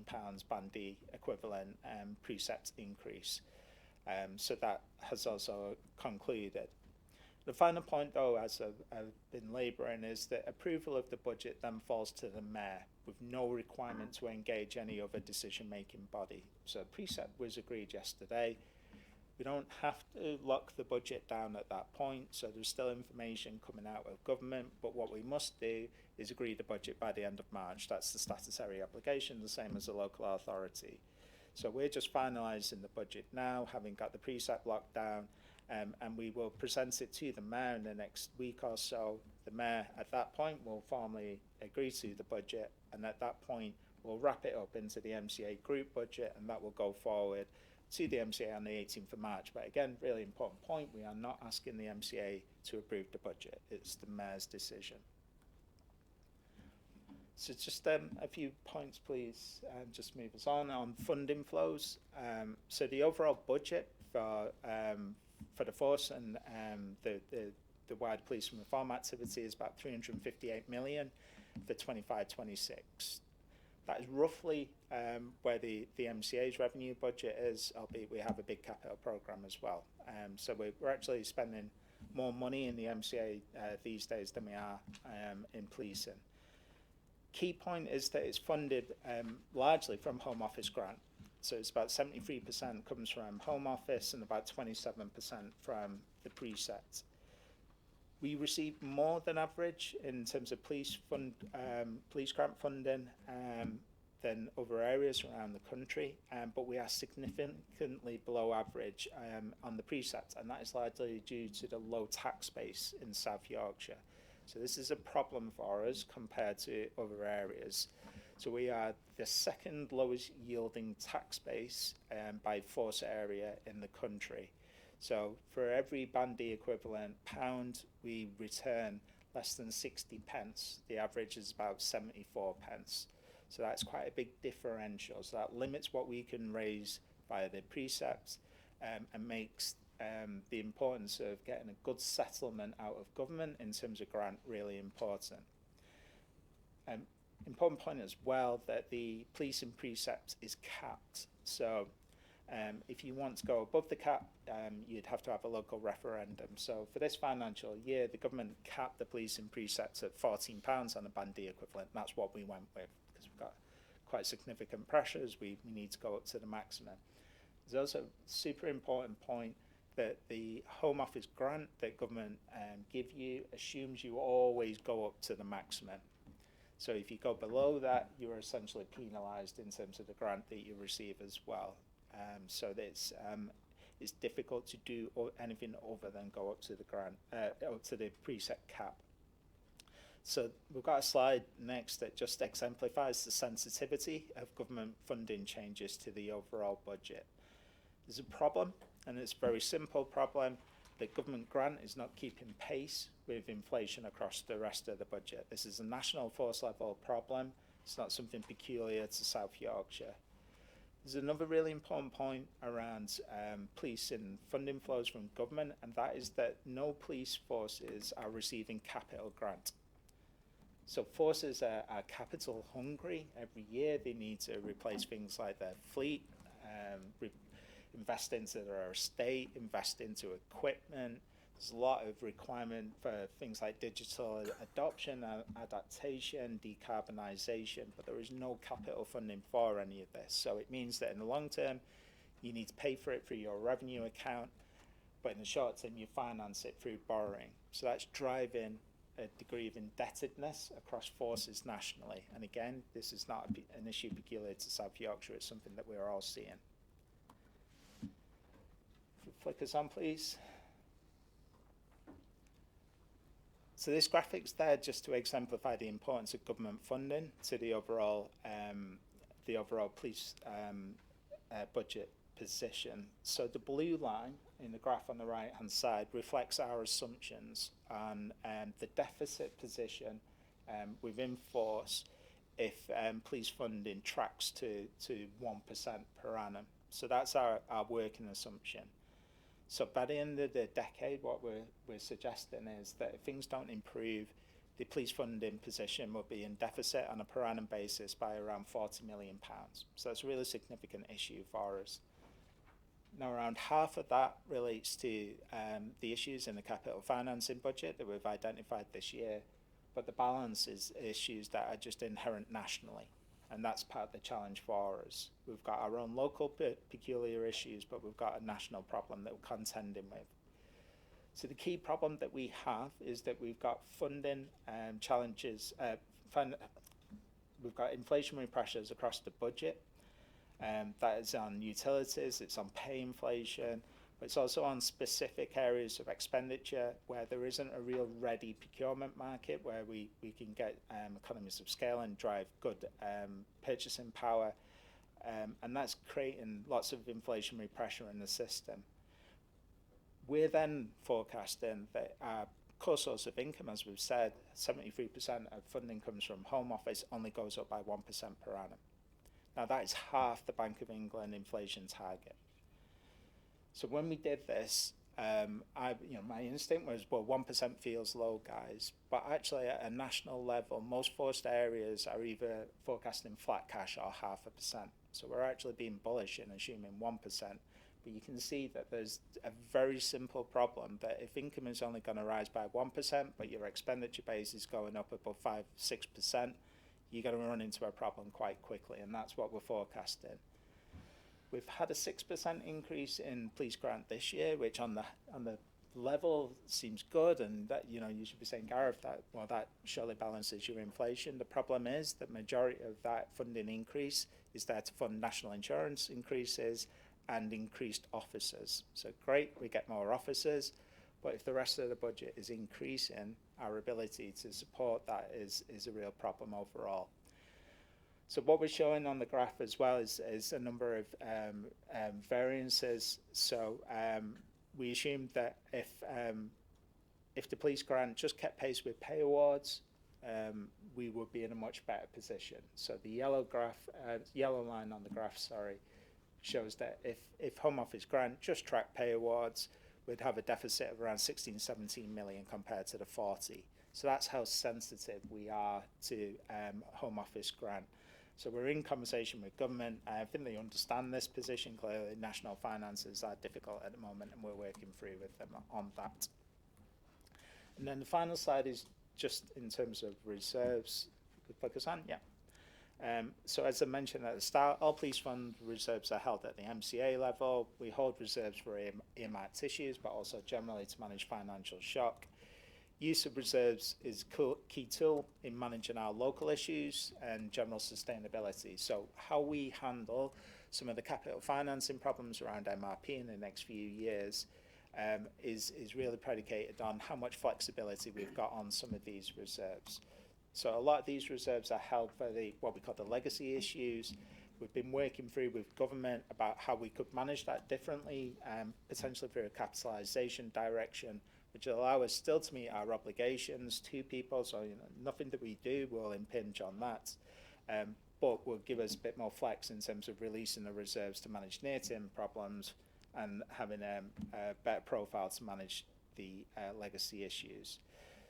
Band D equivalent precept increase. So that has also concluded. The final point, though, as I've been labouring, is that approval of the budget then falls to the Mayor with no requirement to engage any other decision-making body. So precept was agreed yesterday. We don't have to lock the budget down at that point, so there's still information coming out of government, but what we must do is agree the budget by the end of March. That's the statutory obligation, the same as a local authority. So we're just finalising the budget now, having got the precept locked down, and we will present it to the Mayor in the next week or so. The Mayor, at that point, will formally agree to the budget, and at that point, we'll wrap it up into the MCA group budget, and that will go forward to the MCA on the 18th of March. But again, really important point, we are not asking the MCA to approve the budget. It's the Mayor's decision. So just a few points, please, just move us on funding flows. So the overall budget for the force and the wider police and reform activity is about 358 million for 25-26. That is roughly where the MCA's revenue budget is, albeit we have a big capital programme as well. So we're actually spending more money in the MCA these days than we are in policing. Key point is that it's funded largely from Home Office grant. So it's about 73% comes from Home Office and about 27% from the precept. We receive more than average in terms of police grant funding than other areas around the country, but we are significantly below average on the precept, and that is largely due to the low tax base in South Yorkshire. So this is a problem for us compared to other areas. So we are the second lowest yielding tax base by force area in the country. So for every Band D equivalent pound, we return less than 60 pence. The average is about 74 pence. So that's quite a big differential. So that limits what we can raise via the precepts and makes the importance of getting a good settlement out of government in terms of grant really important. Important point as well that the policing precept is capped. So if you want to go above the cap, you'd have to have a local referendum. So for this financial year, the government capped the policing precepts at £14 on a Band D equivalent. That's what we went with because we've got quite significant pressures. We need to go up to the maximum. There's also a super important point that the Home Office grant that government give you assumes you always go up to the maximum. So if you go below that, you're essentially penalised in terms of the grant that you receive as well. So that it's difficult to do anything other than go up to the grant, up to the precept cap. So we've got a slide next that just exemplifies the sensitivity of government funding changes to the overall budget. There's a problem, and it's a very simple problem. The government grant is not keeping pace with inflation across the rest of the budget. This is a national force level problem. It's not something peculiar to South Yorkshire. There's another really important point around police and funding flows from government, and that is that no police forces are receiving capital grant. So forces are capital hungry. Every year they need to replace things like their fleet, invest into their estate, invest into equipment. There's a lot of requirement for things like digital adoption, adaptation, decarbonisation, but there is no capital funding for any of this. So it means that in the long term, you need to pay for it through your revenue account, but in the short term, you finance it through borrowing. So that's driving a degree of indebtedness across forces nationally. And again, this is not an issue peculiar to South Yorkshire, it's something that we're all seeing. Flick us on, please. So this graphic's there just to exemplify the importance of government funding to the overall police budget position. So the blue line in the graph on the right hand side reflects our assumptions on the deficit position within force if police funding tracks to 1% per annum. So that's our working assumption. So by the end of the decade, what we're suggesting is that if things don't improve, the police funding position will be in deficit on a per annum basis by around £40 million. So that's a really significant issue for us. Now, around half of that relates to the issues in the capital financing budget that we've identified this year, but the balance is issues that are just inherent nationally. And that's part of the challenge for us. We've got our own local peculiar issues, but we've got a national problem that we're contending with. So the key problem that we have is that we've got funding challenges. We've got inflationary pressures across the budget. That is on utilities, it's on pay inflation, but it's also on specific areas of expenditure where there isn't a real ready procurement market where we can get economies of scale and drive good purchasing power. And that's creating lots of inflationary pressure in the system. We're then forecasting that our core source of income, as we've said, 73% of funding comes from Home Office, only goes up by 1% per annum. Now that is half the Bank of England inflation target. So when we did this, my instinct was, well, 1% feels low, guys. But actually, at a national level, most forced areas are either forecasting flat cash or 0.5%. So we're actually being bullish in assuming 1%. But you can see that there's a very simple problem that if income is only going to rise by 1%, but your expenditure base is going up above 5-6%, you're going to run into a problem quite quickly, and that's what we're forecasting. We've had a 6% increase in police grant this year, which on the level seems good, and that you should be saying, Gareth, that surely balances your inflation. The problem is the majority of that funding increase is there to fund national insurance increases and increased officers. So great, we get more officers, but if the rest of the budget is increasing, our ability to support that is a real problem overall. So what we're showing on the graph as well is a number of variances. So we assumed that if the police grant just kept pace with pay awards, we would be in a much better position. So the yellow line on the graph, shows that if Home Office grant just tracked pay awards, we'd have a deficit of around 16-17 million compared to the 40. So that's how sensitive we are to Home Office grant. So we're in conversation with government. I think they understand this position. Clearly, national finances are difficult at the moment, and we're working through with them on that. And then the final slide is just in terms of reserves. Could focus on, yeah. So as I mentioned at the start, all police fund reserves are held at the MCA level. We hold reserves for earmarked issues, but also generally to manage financial shock. Use of reserves is a key tool in managing our local issues and general sustainability. So how we handle some of the capital financing problems around MRP in the next few years is really predicated on how much flexibility we've got on some of these reserves. So a lot of these reserves are held for what we call the legacy issues. We've been working through with government about how we could manage that differently, potentially through a capitalisation direction, which will allow us still to meet our obligations to people. So nothing that we do will impinge on that, but will give us a bit more flex in terms of releasing the reserves to manage near-term problems and having a better profile to manage the legacy issues.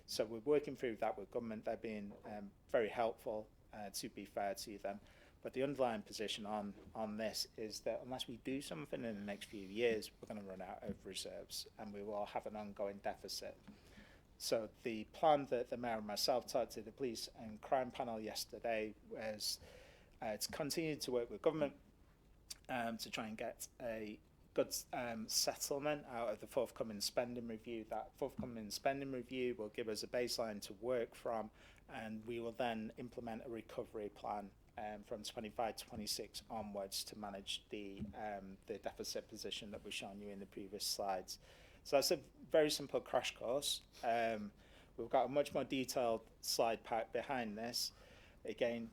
So we're working through that with government. They're being very helpful, to be fair to them. But the underlying position on this is that unless we do something in the next few years, we're going to run out of reserves and we will have an ongoing deficit. So the plan that the Mayor and myself talked to the Police and Crime Panel yesterday was to continue to work with government to try and get a good settlement out of the forthcoming spending review. That forthcoming spending review will give us a baseline to work from, and we will then implement a recovery plan from 25-26 onwards to manage the deficit position that we've shown you in the previous slides. So that's a very simple crash course. We've got a much more detailed slide pack behind this. Again,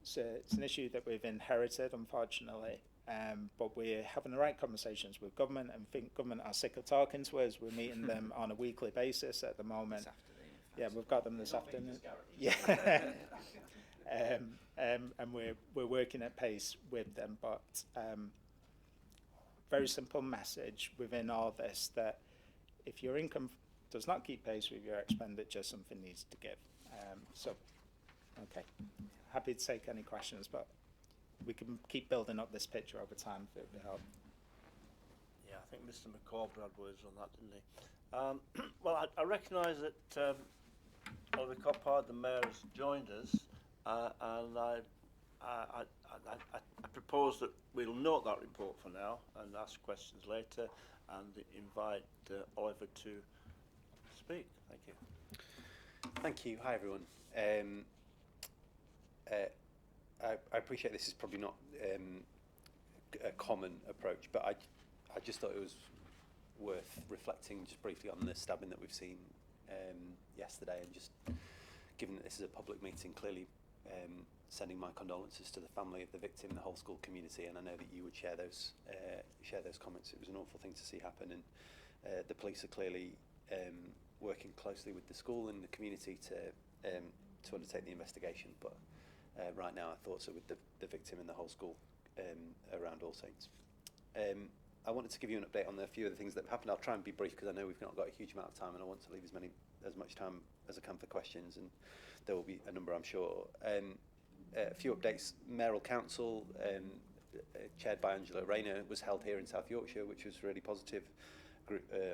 it's an issue that we've inherited, unfortunately, but we're having the right conversations with government, and think government are sick of talking to us. We're meeting them on a weekly basis at the moment. Yeah, we've got them this afternoon. Yeah. And we're working at pace with them, but very simple message within all this, that if your income does not keep pace with your expenditure, something needs to give. Okay, happy to take any questions, but we can keep building up this picture over time if it would help. Yeah, I think Mr. McCall had words on that, didn't he? Well, I recognise that Oliver Coppard, the Mayor, has joined us, and I propose that we'll note that report for now and ask questions later and invite Oliver to speak. Thank you. Thank you. Hi, everyone. I appreciate this is probably not a common approach, but I just thought it was worth reflecting just briefly on the stabbing that we've seen yesterday, and just given that this is a public meeting, clearly sending my condolences to the family of the victim, the whole school community, and I know that you would share those comments. It was an awful thing to see happen, and the police are clearly working closely with the school and the community to undertake the investigation. But right now, our thoughts are with the victim and the whole school around All Saints. I wanted to give you an update on a few of the things that have happened. I'll try and be brief because I know we've not got a huge amount of time, and I want to leave as much time as I can for questions, and there will be a number, I'm sure. A few updates. Mayoral Council, chaired by Angela Rayner, was held here in South Yorkshire, which was really positive.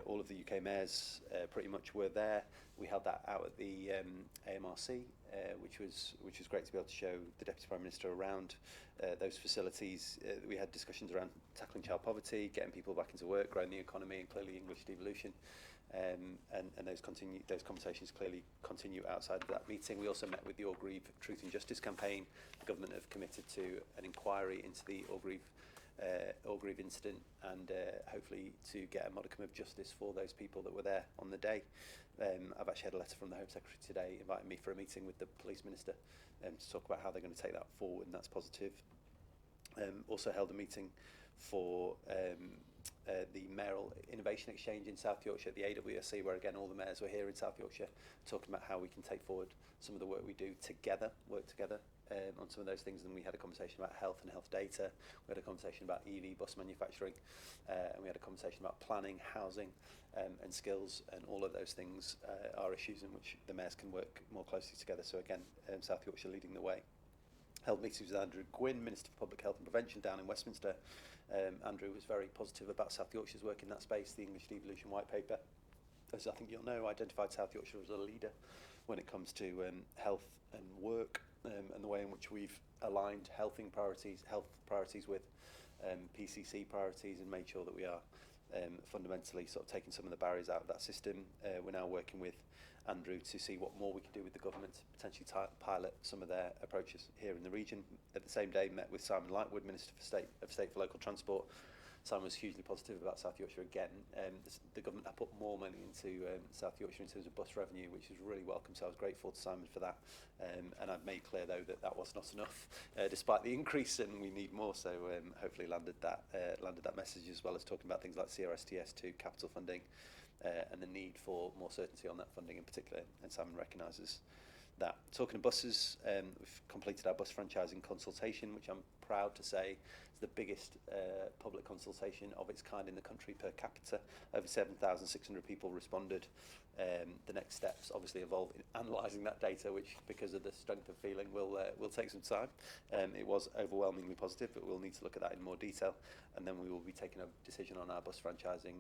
All of the UK mayors pretty much were there. We held that out at the AMRC, which was great to be able to show the Deputy Prime Minister around those facilities. We had discussions around tackling child poverty, getting people back into work, growing the economy, and clearly English devolution. And those conversations clearly continue outside of that meeting. We also met with the Orgreave Truth and Justice campaign. The government have committed to an inquiry into the Orgreave incident, and hopefully to get a modicum of justice for those people that were there on the day. I've actually had a letter from the Home Secretary today inviting me for a meeting with the Police Minister to talk about how they're going to take that forward, and that's positive. Also held a meeting for the Mayoral Innovation Exchange in South Yorkshire at the AWSC, where again all the mayors were here in South Yorkshire talking about how we can take forward some of the work we do together, on some of those things. And we had a conversation about health and health data, we had a conversation about EV bus manufacturing, and we had a conversation about planning, housing, and skills, and all of those things are issues in which the mayors can work more closely together. So again, South Yorkshire leading the way. Held meetings with Andrew Gwynn, Minister for Public Health and Prevention, down in Westminster. Andrew was very positive about South Yorkshire's work in that space. The English Devolution White Paper, as I think you'll know, identified South Yorkshire as a leader when it comes to health and work, and the way in which we've aligned health priorities with PCC priorities, and made sure that we are fundamentally sort of taking some of the barriers out of that system. We're now working with Andrew to see what more we can do with the government to potentially pilot some of their approaches here in the region. At the same day, met with Simon Lightwood, Minister for State for Local Transport, Simon was hugely positive about South Yorkshire again. The government have put more money into South Yorkshire in terms of bus revenue, which is really welcome, so I was grateful to Simon for that. And I've made clear, though, that that was not enough, despite the increase, and we need more, so hopefully landed that message, as well as talking about things like CRSTS2, capital funding, and the need for more certainty on that funding in particular, and Simon recognises that. Talking of buses, we've completed our bus franchising consultation, which I'm proud to say is the biggest public consultation of its kind in the country per capita. Over 7,600 people responded. The next steps obviously involve in analysing that data, which, because of the strength of feeling, will take some time. It was overwhelmingly positive, but we'll need to look at that in more detail, and then we will be taking a decision on our bus franchising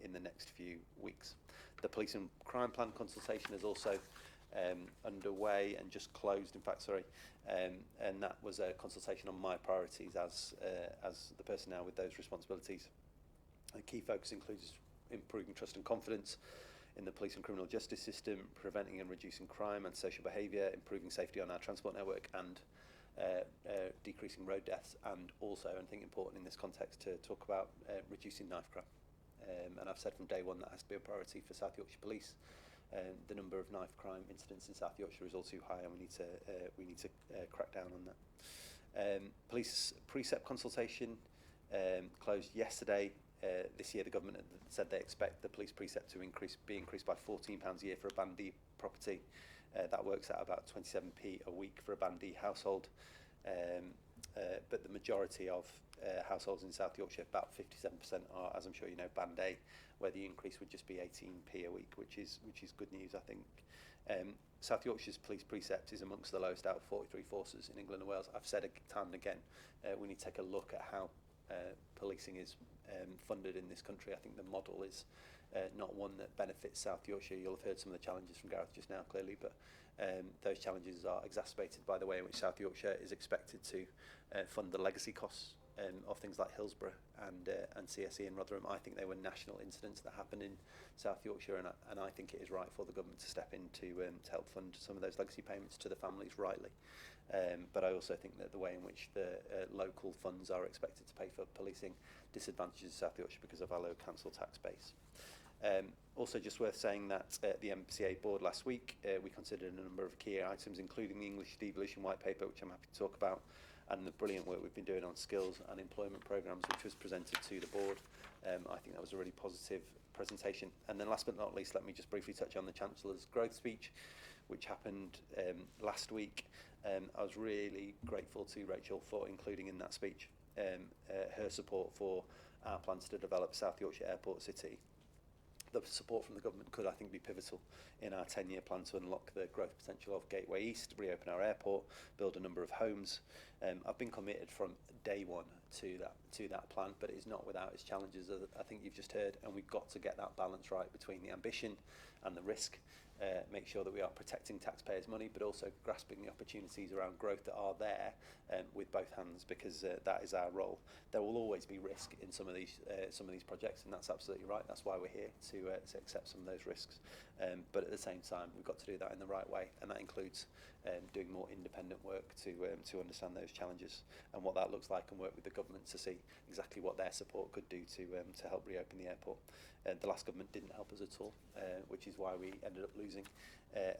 in the next few weeks. The police and crime plan consultation is also underway and just closed, in fact, sorry, and that was a consultation on my priorities as the person now with those responsibilities. The key focus includes improving trust and confidence in the police and criminal justice system, preventing and reducing crime and social behaviour, improving safety on our transport network, and decreasing road deaths, and also, I think important in this context, to talk about reducing knife crime. And I've said from day one that has to be a priority for South Yorkshire Police. The number of knife crime incidents in South Yorkshire is all too high, and we need to crack down on that. Police precept consultation closed yesterday. This year, the government said they expect the police precept to be increased by £14 a year for a Band D property. That works out about 27p a week for a Band D household. But the majority of households in South Yorkshire, about 57%, are, as I'm sure you know, Band A, where the increase would just be 18p a week, which is good news, I think. South Yorkshire's police precept is amongst the lowest out of 43 forces in England and Wales. I've said time and again, we need to take a look at how policing is funded in this country. I think the model is not one that benefits South Yorkshire. You'll have heard some of the challenges from Gareth just now, clearly, but those challenges are exacerbated by the way in which South Yorkshire is expected to fund the legacy costs of things like Hillsborough and CSE and Rotherham. I think they were national incidents that happened in South Yorkshire, and I think it is right for the government to step in to help fund some of those legacy payments to the families rightly. But I also think that the way in which the local funds are expected to pay for policing disadvantages South Yorkshire because of our low council tax base. Also just worth saying that at the MCA Board last week, we considered a number of key items, including the English Devolution White Paper, which I'm happy to talk about, and the brilliant work we've been doing on skills and employment programmes, which was presented to the board. I think that was a really positive presentation. And then last but not least, let me just briefly touch on the Chancellor's growth speech, which happened last week. I was really grateful to Rachel for including in that speech her support for our plans to develop South Yorkshire Airport City. The support from the government could, I think, be pivotal in our 10-year plan to unlock the growth potential of Gateway East, reopen our airport, build a number of homes. I've been committed from day one to that plan, but it is not without its challenges, as I think you've just heard, and we've got to get that balance right between the ambition and the risk. Make sure that we are protecting taxpayers' money, but also grasping the opportunities around growth that are there with both hands, because that is our role. There will always be risk in some of these projects, and that's absolutely right. That's why we're here to accept some of those risks. But at the same time, we've got to do that in the right way, and that includes doing more independent work to understand those challenges and what that looks like, and work with the government to see exactly what their support could do to help reopen the airport. The last government didn't help us at all, which is why we ended up losing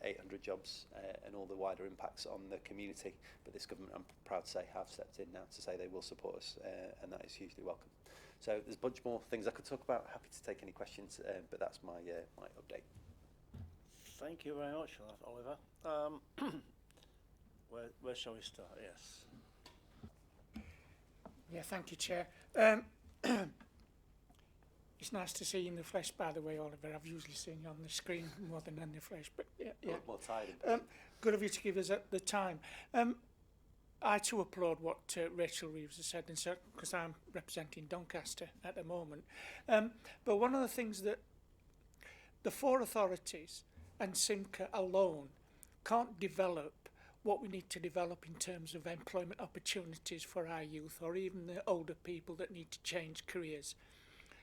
800 jobs and all the wider impacts on the community. But this government, I'm proud to say, have stepped in now to say they will support us, and that is hugely welcome. So there's a bunch more things I could talk about. Happy to take any questions, but that's my update. Thank you very much for that, Oliver. Where shall we start? Yes. Yeah, thank you, Chair. It's nice to see you in the flesh, by the way, Oliver. I've usually seen you on the screen more than in the flesh, but yeah. More tired. Good of you to give us the time. I too applaud what Rachel Reeves has said, because I'm representing Doncaster at the moment. But one of the things that the four authorities and Simca alone can't develop what we need to develop in terms of employment opportunities for our youth, or even the older people that need to change careers.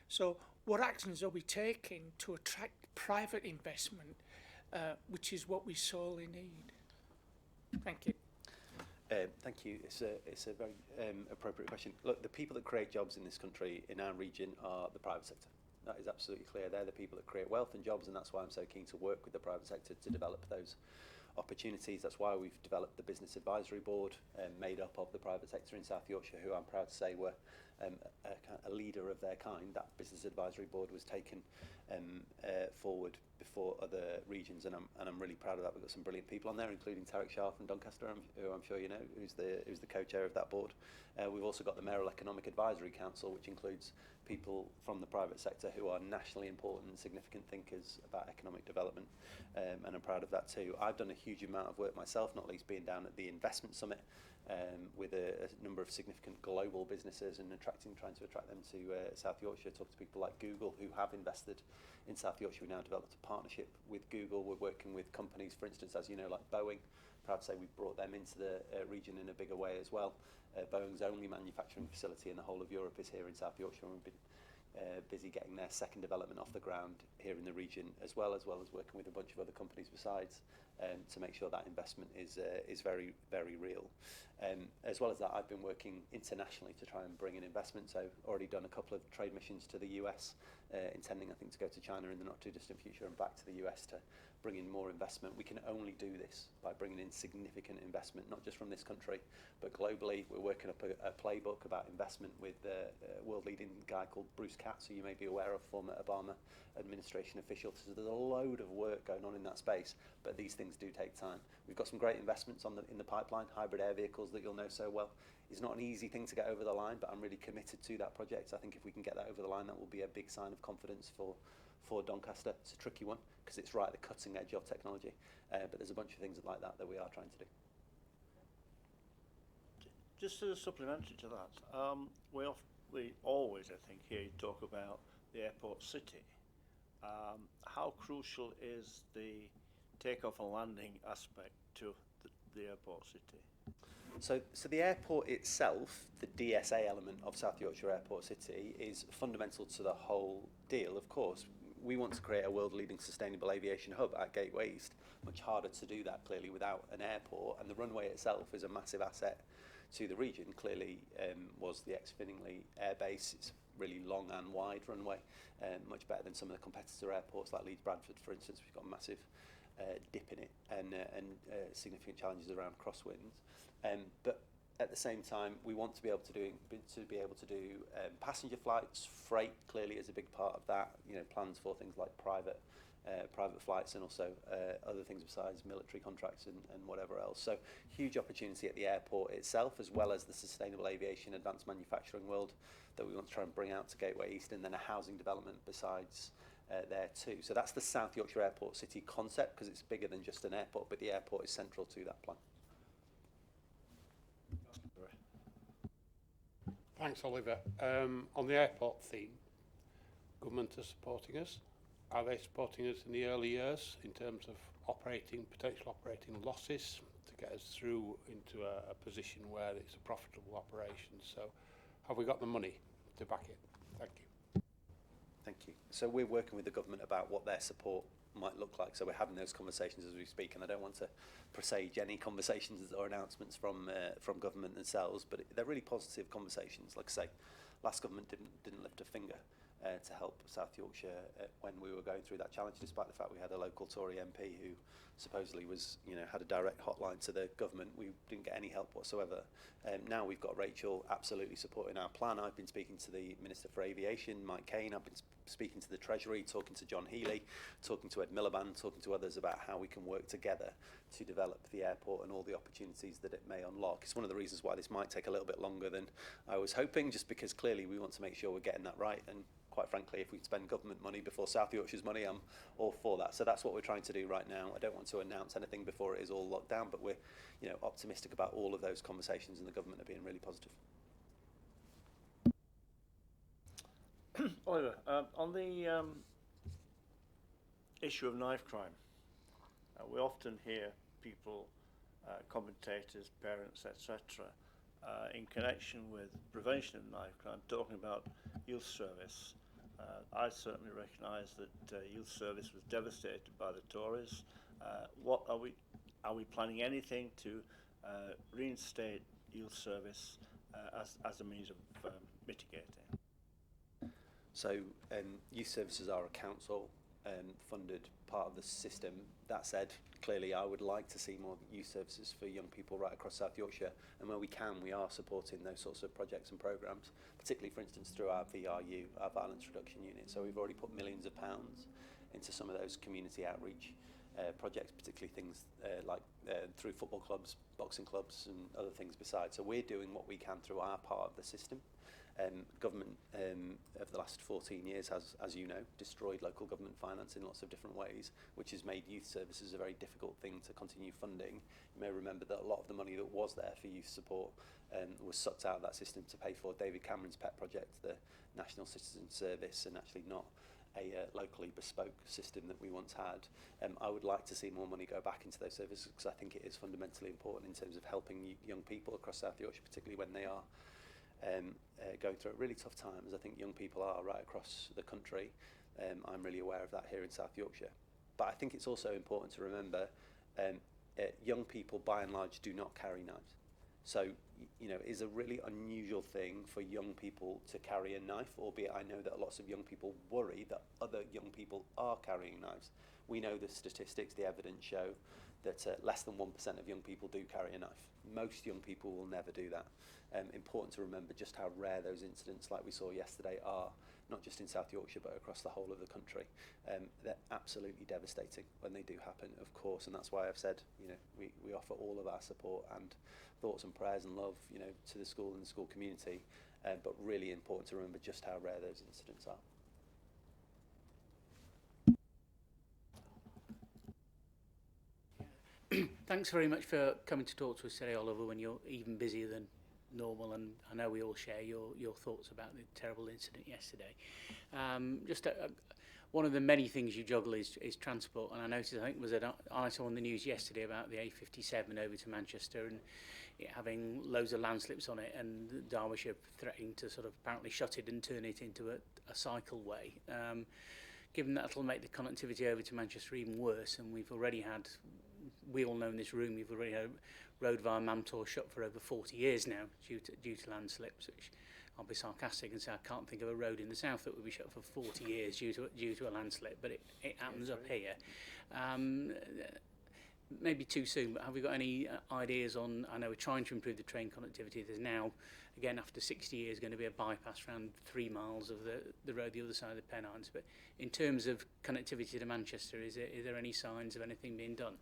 So what actions are we taking to attract private investment, which is what we sorely need? Thank you. Thank you. It's a very appropriate question. Look, the people that create jobs in this country, in our region, are the private sector. That is absolutely clear. They're the people that create wealth and jobs, and that's why I'm so keen to work with the private sector to develop those opportunities. That's why we've developed the Business Advisory Board, made up of the private sector in South Yorkshire, who I'm proud to say were a leader of their kind. That Business Advisory Board was taken forward before other regions, and I'm really proud of that. We've got some brilliant people on there, including Tarek Shah from Doncaster, who I'm sure you know, who's the co-chair of that board. We've also got the Mayoral Economic Advisory Council, which includes people from the private sector who are nationally important, significant thinkers about economic development, and I'm proud of that too. I've done a huge amount of work myself, not least being down at the Investment Summit with a number of significant global businesses and trying to attract them to South Yorkshire. Talk to people like Google who have invested in South Yorkshire. We now developed a partnership with Google. We're working with companies, for instance, as you know, like Boeing. Proud to say we've brought them into the region in a bigger way as well. Boeing's only manufacturing facility in the whole of Europe is here in South Yorkshire, and we've been busy getting their second development off the ground here in the region, as well as working with a bunch of other companies besides, to make sure that investment is very, very real. As well as that, I've been working internationally to try and bring in investment. So already done a couple of trade missions to the US, intending I think to go to China in the not too distant future and back to the US to bring in more investment. We can only do this by bringing in significant investment, not just from this country, but globally. We're working up a playbook about investment with a world-leading guy called Bruce Katz, who you may be aware of, former Obama administration official. So there's a load of work going on in that space, but these things do take time. We've got some great investments in the pipeline. Hybrid air vehicles that you'll know so well. It's not an easy thing to get over the line, but I'm really committed to that project. I think if we can get that over the line, that will be a big sign of confidence for Doncaster. It's a tricky one because it's right at the cutting edge of technology, but there's a bunch of things like that we are trying to do. Just as a supplementary to that, we always, I think, hear you talk about the airport city. How crucial is the takeoff and landing aspect to the airport city? So the airport itself, the DSA element of South Yorkshire Airport City, is fundamental to the whole deal. Of course, we want to create a world-leading sustainable aviation hub at Gateway East. Much harder to do that, clearly, without an airport, and the runway itself is a massive asset to the region. Clearly was the ex-Finningley Air Base. It's a really long and wide runway, much better than some of the competitor airports like Leeds Bradford, for instance. We've got a massive dip in it and significant challenges around crosswinds. But at the same time, we want to be able to do passenger flights. Freight clearly is a big part of that. You know, plans for things like private flights and also other things besides military contracts and whatever else. So huge opportunity at the airport itself, as well as the sustainable aviation advanced manufacturing world that we want to try and bring out to Gateway East, and then a housing development besides there too. So that's the South Yorkshire Airport City concept, because it's bigger than just an airport, but the airport is central to that plan. Thanks, Oliver. On the airport theme, government are supporting us. Are they supporting us in the early years in terms of potential operating losses to get us through into a position where it's a profitable operation? So have we got the money to back it? Thank you. Thank you. So we're working with the government about what their support might look like. So we're having those conversations as we speak, and I don't want to presage any conversations or announcements from government themselves, but they're really positive conversations. Like I say, last government didn't lift a finger to help South Yorkshire when we were going through that challenge, despite the fact we had a local Tory MP who supposedly had a direct hotline to the government. We didn't get any help whatsoever. Now we've got Rachel absolutely supporting our plan. I've been speaking to the Minister for Aviation, Mike Kane. I've been speaking to the Treasury, talking to John Healy, talking to Ed Miliband, talking to others about how we can work together to develop the airport and all the opportunities that it may unlock. It's one of the reasons why this might take a little bit longer than I was hoping, just because clearly we want to make sure we're getting that right. And quite frankly, if we spend government money before South Yorkshire's money, I'm all for that. So that's what we're trying to do right now. I don't want to announce anything before it is all locked down, but we're optimistic about all of those conversations, and the government are being really positive. Oliver, on the issue of knife crime, we often hear people, commentators, parents, etc., in connection with prevention of knife crime, talking about youth service. I certainly recognise that youth service was devastated by the Tories. What are we planning anything to reinstate youth service as a means of mitigating. So youth services are a council funded part of the system. That said, clearly I would like to see more youth services for young people right across South Yorkshire, and where we can, we are supporting those sorts of projects and programmes, particularly for instance through our VRU, our Violence Reduction Unit. So we've already put millions of pounds into some of those community outreach projects, particularly things like through football clubs, boxing clubs and other things besides. So we're doing what we can through our part of the system. Government over the last 14 years has, as you know, destroyed local government finance in lots of different ways, which has made youth services a very difficult thing to continue funding. You may remember that a lot of the money that was there for youth support was sucked out of that system to pay for David Cameron's pet project, the National Citizen Service, and actually not a locally bespoke system that we once had. I would like to see more money go back into those services because I think it is fundamentally important in terms of helping young people across South Yorkshire, particularly when they are going through a really tough time, as I think young people are right across the country. I'm really aware of that here in South Yorkshire. But I think it's also important to remember young people by and large do not carry knives. So, you know, it's a really unusual thing for young people to carry a knife, albeit I know that lots of young people worry that other young people are carrying knives. We know the statistics, the evidence show that less than 1% of young people do carry a knife. Most young people will never do that. Important to remember just how rare those incidents like we saw yesterday are, not just in South Yorkshire but across the whole of the country. They're absolutely devastating when they do happen, of course, and that's why I've said, you know, we offer all of our support and thoughts and prayers and love, you know, to the school and the school community, but really important to remember just how rare those incidents are. Thanks very much for coming to talk to us today, Oliver, when you're even busier than normal, and I know we all share your thoughts about the terrible incident yesterday. One of the many things you juggle is transport, and I noticed, I think I saw on the news yesterday about the A57 over to Manchester and it having loads of landslips on it, and Derbyshire threatening to sort of apparently shut it and turn it into a cycleway. Given that it'll make the connectivity over to Manchester even worse, and we all know in this room, we've already had a road via Mamtor shut for over 40 years now due to landslips, which I'll be sarcastic and say I can't think of a road in the south that would be shut for 40 years due to a landslip, but it happens up here. Maybe too soon, but have we got any ideas on, I know we're trying to improve the train connectivity, there's now, again after 60 years, going to be a bypass around 3 miles of the road the other side of the Pennines, but in terms of connectivity to Manchester, is there any signs of anything being done?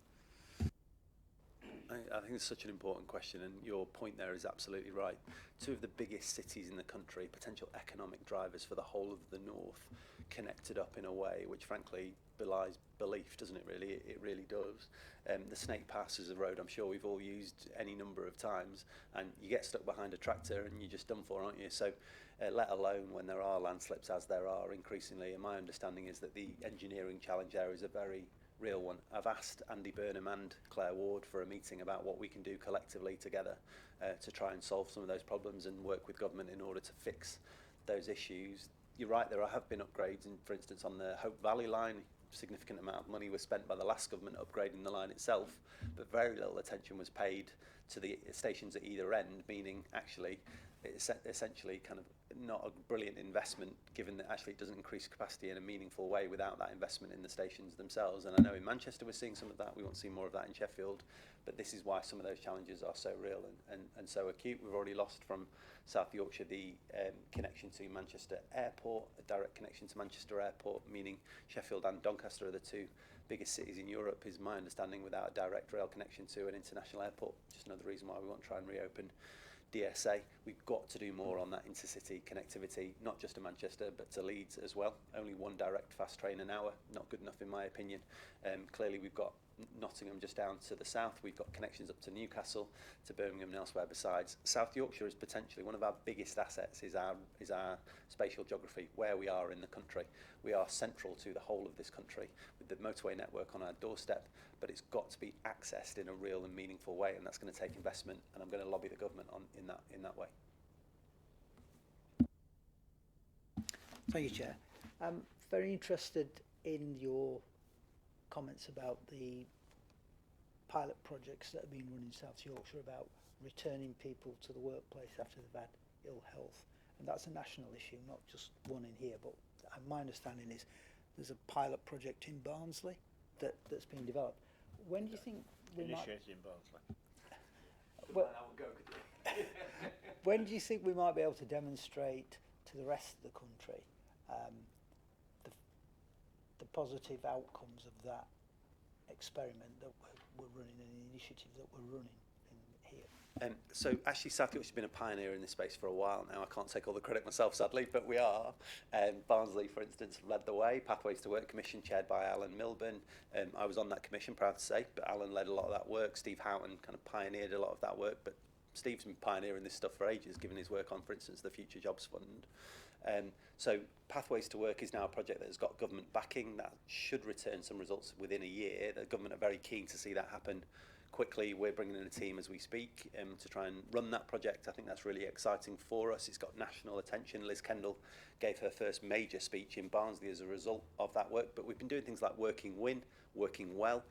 I think it's such an important question, and your point there is absolutely right. Two of the biggest cities in the country, potential economic drivers for the whole of the north, connected up in a way which frankly belies belief, doesn't it really? It really does. The Snake Pass is a road I'm sure we've all used any number of times, and you get stuck behind a tractor and you're just done for, aren't you? So let alone when there are landslips, as there are increasingly, and my understanding is that the engineering challenge there is a very real one. I've asked Andy Burnham and Claire Ward for a meeting about what we can do collectively together to try and solve some of those problems and work with government in order to fix those issues. You're right, there have been upgrades, for instance on the Hope Valley line. Significant amount of money was spent by the last government upgrading the line itself, but very little attention was paid to the stations at either end, meaning actually it's essentially kind of not a brilliant investment, given that actually it doesn't increase capacity in a meaningful way without that investment in the stations themselves. And I know in Manchester we're seeing some of that, we want to see more of that in Sheffield, but this is why some of those challenges are so real and so acute. We've already lost from South Yorkshire the connection to Manchester Airport, a direct connection to Manchester Airport, meaning Sheffield and Doncaster are the two biggest cities in Europe, is my understanding, without a direct rail connection to an international airport. Just another reason why we want to try and reopen DSA. We've got to do more on that intercity connectivity, not just to Manchester but to Leeds as well. Only one direct fast train an hour, not good enough in my opinion. Clearly we've got Nottingham just down to the south, we've got connections up to Newcastle, to Birmingham and elsewhere besides. South Yorkshire is potentially one of our biggest assets, is our spatial geography, where we are in the country. We are central to the whole of this country with the motorway network on our doorstep, but it's got to be accessed in a real and meaningful way, and that's going to take investment, and I'm going to lobby the government in that way. Thank you, Chair. I'm very interested in your comments about the pilot projects that have been run in South Yorkshire about returning people to the workplace after they've had ill health, and that's a national issue, not just one in here. But my understanding is there's a pilot project in Barnsley that's been developed. When do you think we Initiated in Barnsley. Well, when do you think we might be able to demonstrate to the rest of the country the positive outcomes of that experiment that we're running, and the initiative that we're running in here? So actually South Yorkshire's been a pioneer in this space for a while now. I can't take all the credit myself, sadly, but we are. Barnsley, for instance, led the way. Pathways to Work Commission, chaired by Alan Milburn. I was on that commission, proud to say, but Alan led a lot of that work. Steve Houghton kind of pioneered a lot of that work, but Steve's been pioneering this stuff for ages, given his work on, for instance, the Future Jobs Fund. So Pathways to Work is now a project that has got government backing that should return some results within a year. The government are very keen to see that happen quickly. We're bringing in a team as we speak to try and run that project. I think that's really exciting for us. It's got national attention. Liz Kendall gave her first major speech in Barnsley as a result of that work, but we've been doing things like Working Well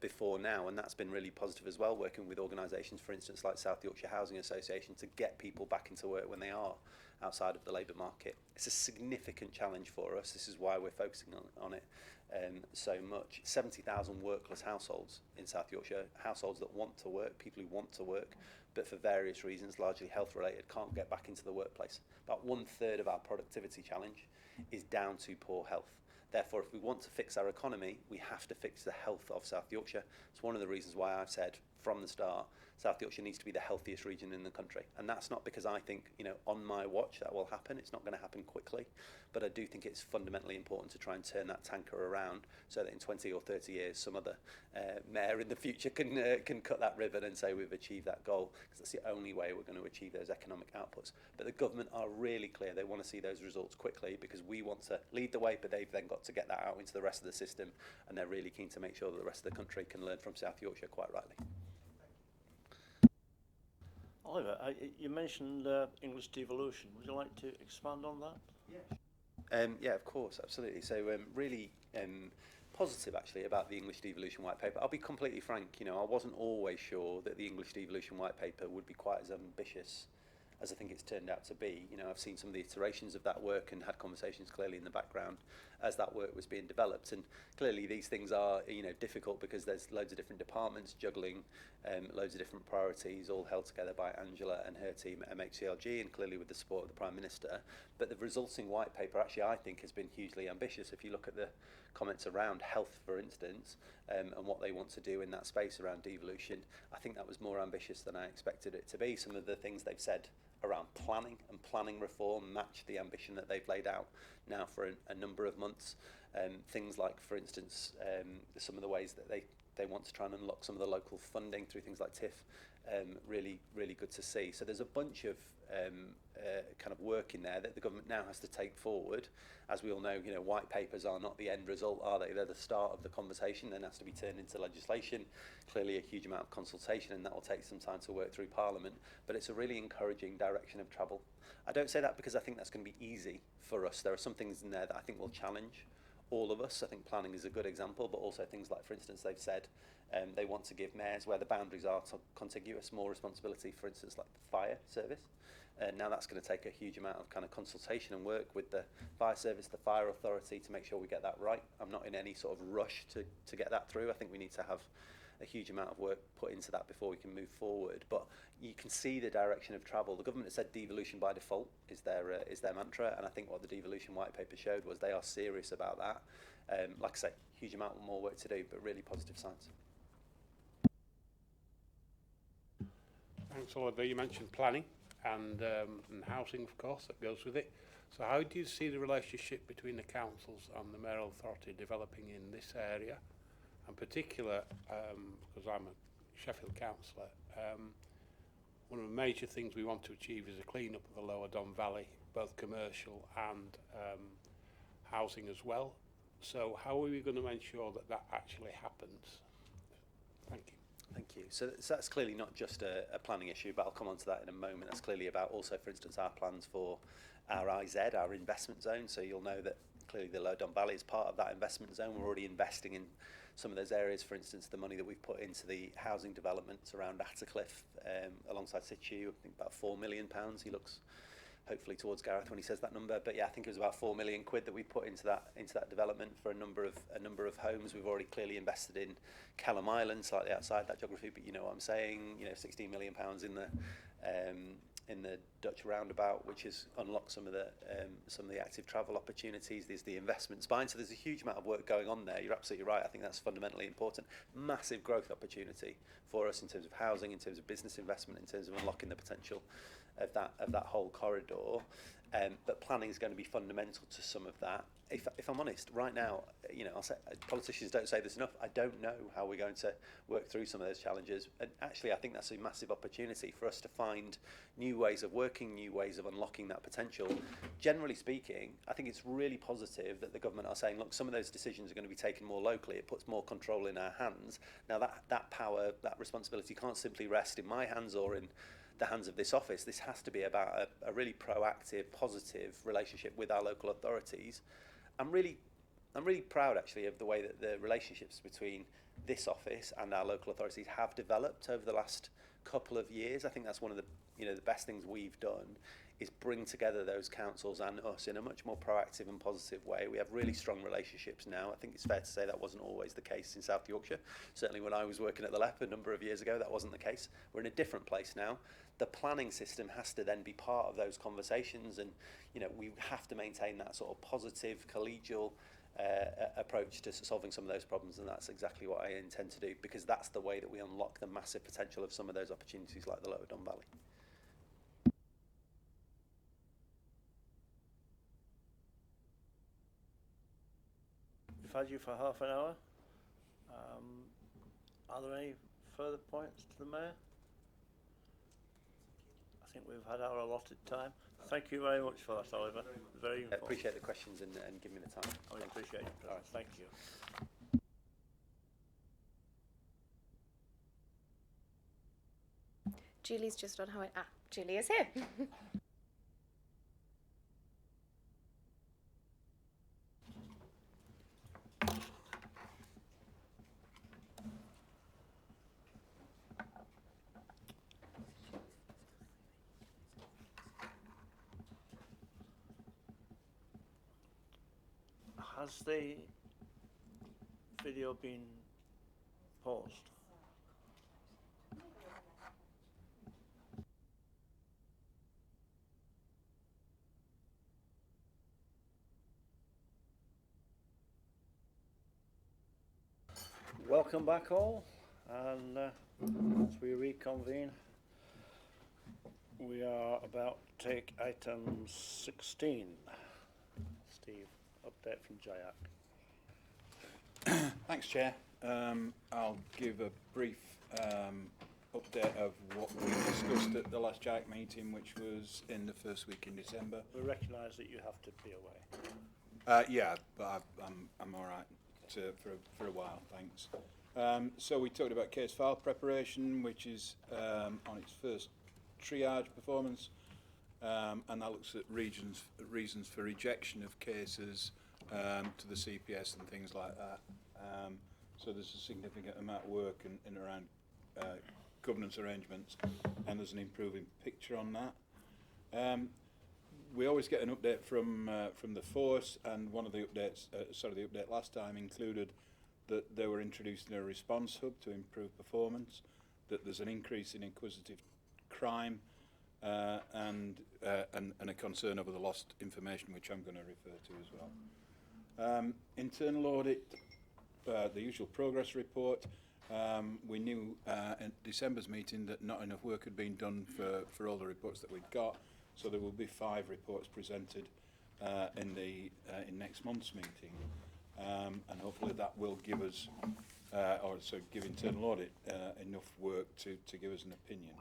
before now, and that's been really positive as well, working with organisations, for instance, like South Yorkshire Housing Association, to get people back into work when they are outside of the labour market. It's a significant challenge for us. This is why we're focusing on it so much. 70,000 workless households in South Yorkshire, households that want to work, people who want to work, but for various reasons, largely health related, can't get back into the workplace. About 1/3 of our productivity challenge is down to poor health. Therefore, if we want to fix our economy, we have to fix the health of South Yorkshire. It's one of the reasons why I've said from the start, South Yorkshire needs to be the healthiest region in the country. And that's not because I think, on my watch that will happen. It's not going to happen quickly. But I do think it's fundamentally important to try and turn that tanker around so that in 20 or 30 years, some other mayor in the future can cut that ribbon and say we've achieved that goal, because that's the only way we're going to achieve those economic outputs. But the government are really clear. They want to see those results quickly because we want to lead the way, but they've then got to get that out into the rest of the system, and they're really keen to make sure that the rest of the country can learn from South Yorkshire, quite rightly. Oliver, you mentioned English devolution. Would you like to expand on that? Yeah, of course, absolutely. So really positive actually about the English devolution white paper. I'll be completely frank, I wasn't always sure that the English devolution white paper would be quite as ambitious as I think it's turned out to be. I've seen some of the iterations of that work and had conversations clearly in the background as that work was being developed. And clearly these things are, difficult because there's loads of different departments juggling loads of different priorities, all held together by Angela and her team at MHCLG, and clearly with the support of the Prime Minister. But the resulting white paper actually, I think, has been hugely ambitious. If you look at the comments around health, for instance, and what they want to do in that space around devolution, I think that was more ambitious than I expected it to be. Some of the things they've said around planning and planning reform match the ambition that they've laid out now for a number of months. Things like, for instance, some of the ways that they want to try and unlock some of the local funding through things like TIF, really good to see. So there's a bunch of kind of work in there that the government now has to take forward. As we all know, white papers are not the end result, are they? They're the start of the conversation, then has to be turned into legislation. Clearly a huge amount of consultation, and that will take some time to work through Parliament, but it's a really encouraging direction of travel. I don't say that because I think that's going to be easy for us. There are some things in there that I think will challenge all of us. I think planning is a good example, but also things like, for instance, they've said they want to give mayors, where the boundaries are contiguous, more responsibility, for instance, like the fire service. Now that's going to take a huge amount of kind of consultation and work with the fire service, the fire authority, to make sure we get that right. I'm not in any sort of rush to get that through. I think we need to have a huge amount of work put into that before we can move forward. But you can see the direction of travel. The government has said devolution by default is their mantra, and I think what the devolution white paper showed was they are serious about that. Like I say, huge amount more work to do, but really positive signs. Thanks, Oliver. You mentioned planning and housing, of course, that goes with it. So how do you see the relationship between the councils and the mayoral authority developing in this area? In particular, because I'm a Sheffield councillor, one of the major things we want to achieve is a clean-up of the Lower Don Valley, both commercial and housing as well. So how are we going to ensure that that actually happens? Thank you. Thank you. So that's clearly not just a planning issue, but I'll come on to that in a moment. That's clearly about also, for instance, our plans for our IZ, our investment zone. So you'll know that clearly the Low Don Valley is part of that investment zone. We're already investing in some of those areas. For instance, the money that we've put into the housing developments around Attercliff alongside Situ, I think about £4 million. He looks hopefully towards Gareth when he says that number, but yeah, I think it was about £4 million that we put into that development for a number of homes. We've already clearly invested in Kelham Island, slightly outside that geography, but you know what I'm saying. You know, £16 million in the Dutch roundabout, which has unlocked some of the active travel opportunities. There's the investment spine, so there's a huge amount of work going on there. You're absolutely right. I think that's fundamentally important. Massive growth opportunity for us in terms of housing, in terms of business investment, in terms of unlocking the potential of that whole corridor. But planning is going to be fundamental to some of that. If I'm honest, right now, you know, I'll say, politicians don't say this enough. I don't know how we're going to work through some of those challenges. And actually, I think that's a massive opportunity for us to find new ways of working, new ways of unlocking that potential. Generally speaking, I think it's really positive that the government are saying, look, some of those decisions are going to be taken more locally. It puts more control in our hands. Now, that power, that responsibility can't simply rest in my hands or in the hands of this office. This has to be about a really proactive, positive relationship with our local authorities. I'm really proud actually of the way that the relationships between this office and our local authorities have developed over the last couple of years. I think that's one of the best things we've done is bring together those councils and us in a much more proactive and positive way. We have really strong relationships now. I think it's fair to say that wasn't always the case in South Yorkshire. Certainly when I was working at the LEP a number of years ago, that wasn't the case. We're in a different place now. The planning system has to then be part of those conversations, and you know, we have to maintain that sort of positive, collegial approach to solving some of those problems, and that's exactly what I intend to do, because that's the way that we unlock the massive potential of some of those opportunities like the Lower Don Valley. We've had you for half an hour. Are there any further points to the Mayor? I think we've had our allotted time. Thank you very much for that, Oliver. Very I appreciate the questions and giving me the time. I appreciate it. All right, thank you. Julie's just on her way. Julie is here. Has the video been paused? Welcome back all, and as we reconvene, we are about to take item 16. Steve. Update from JIAC. Thanks, Chair. I'll give a brief update of what we discussed at the last JIAC meeting, which was in the first week in December. We recognise that you have to be away. Yeah, but I'm all right for a while, thanks. So we talked about case file preparation, which is on its first triage performance. And that looks at reasons for rejection of cases to the CPS and things like that. So there's a significant amount of work in around governance arrangements, and there's an improving picture on that. We always get an update from the force, and one of the updates, the update last time included that they were introducing a response hub to improve performance, that there's an increase in inquisitive crime, and a concern over the lost information, which I'm going to refer to as well. Internal audit, the usual progress report. We knew in December's meeting that not enough work had been done for all the reports that we'd got, so there will be 5 reports presented in next month's meeting, and hopefully that will give us, give internal audit enough work to give us an opinion.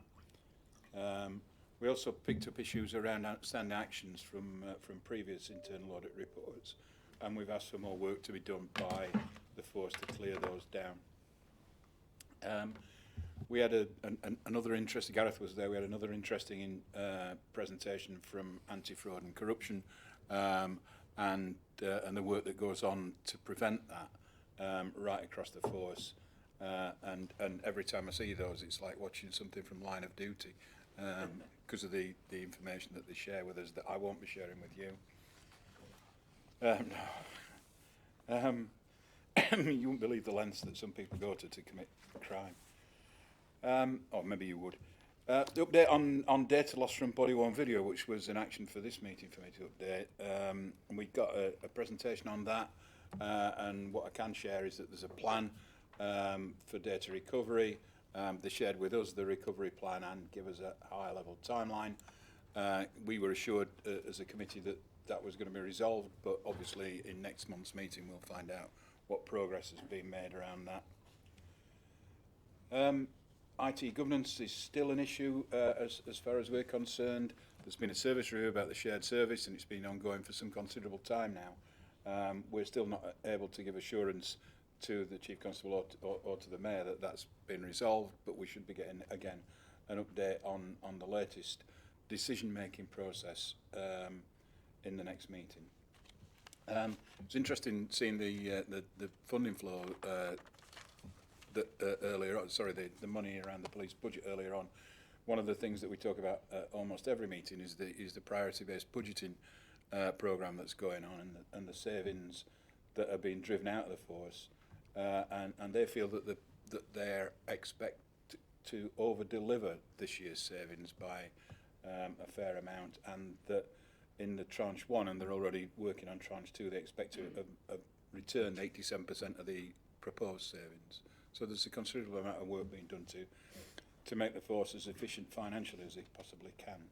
We also picked up issues around outstanding actions from previous internal audit reports, and we've asked for more work to be done by the force to clear those down. We had another interesting, Gareth was there, we had another interesting presentation from Anti-Fraud and Corruption, and the work that goes on to prevent that right across the force. And every time I see those, it's like watching something from Line of Duty because of the information that they share with us that I won't be sharing with you. You wouldn't believe the lengths that some people go to commit crime. Or maybe you would. The update on data loss from body-worn video, which was an action for this meeting for me to update. And we got a presentation on that. And what I can share is that there's a plan for data recovery. They shared with us the recovery plan and give us a high-level timeline. We were assured as a committee that that was going to be resolved, but obviously in next month's meeting we'll find out what progress has been made around that. IT governance is still an issue as far as we're concerned. There's been a service review about the shared service and it's been ongoing for some considerable time now. We're still not able to give assurance to the Chief Constable or to the Mayor that that's been resolved, but we should be getting, again, an update on the latest decision-making process in the next meeting. It's interesting seeing the funding flow earlier on, sorry, the money around the police budget earlier on. One of the things that we talk about almost every meeting is the priority-based budgeting programme that's going on and the savings that are being driven out of the force. And they feel that they expect to over-deliver this year's savings by a fair amount, and that in the tranche 1, and they're already working on tranche 2, they expect to have returned 87% of the proposed savings. So there's a considerable amount of work being done to make the force as efficient financially as it possibly can.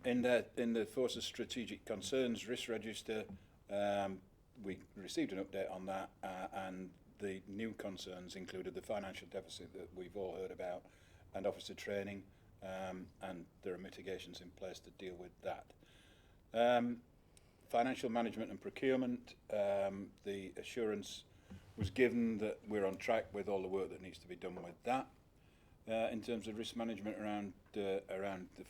In the force's strategic concerns risk register, we received an update on that, and the new concerns included the financial deficit that we've all heard about, and officer training, and there are mitigations in place to deal with that. Financial management and procurement, the assurance was given that we're on track with all the work that needs to be done with that. In terms of risk management around the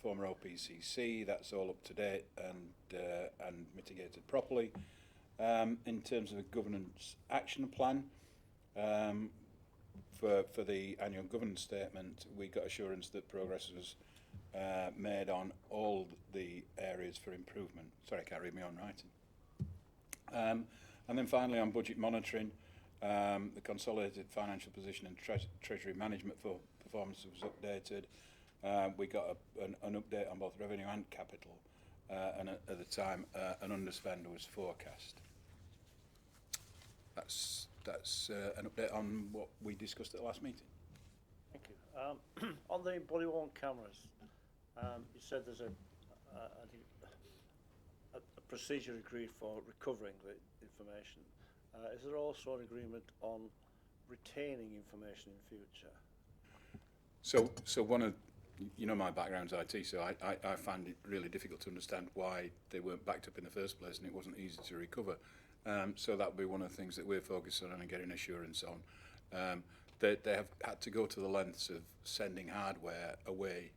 former OPCC, that's all up to date and mitigated properly. In terms of a governance action plan, for the annual governance statement, we got assurance that progress was made on all the areas for improvement. Sorry, I can't read my own writing. And then finally on budget monitoring, the consolidated financial position and treasury management for performance was updated. We got an update on both revenue and capital, and at the time an underspend was forecast. That's an update on what we discussed at the last meeting. Thank you. On the body-worn cameras, you said there's a procedure agreed for recovering the information. Is there also an agreement on retaining information in future? So one of, you know, my background's IT, so I found it really difficult to understand why they weren't backed up in the first place, and it wasn't easy to recover. So that would be one of the things that we're focused on and getting assurance on. They have had to go to the lengths of sending hardware away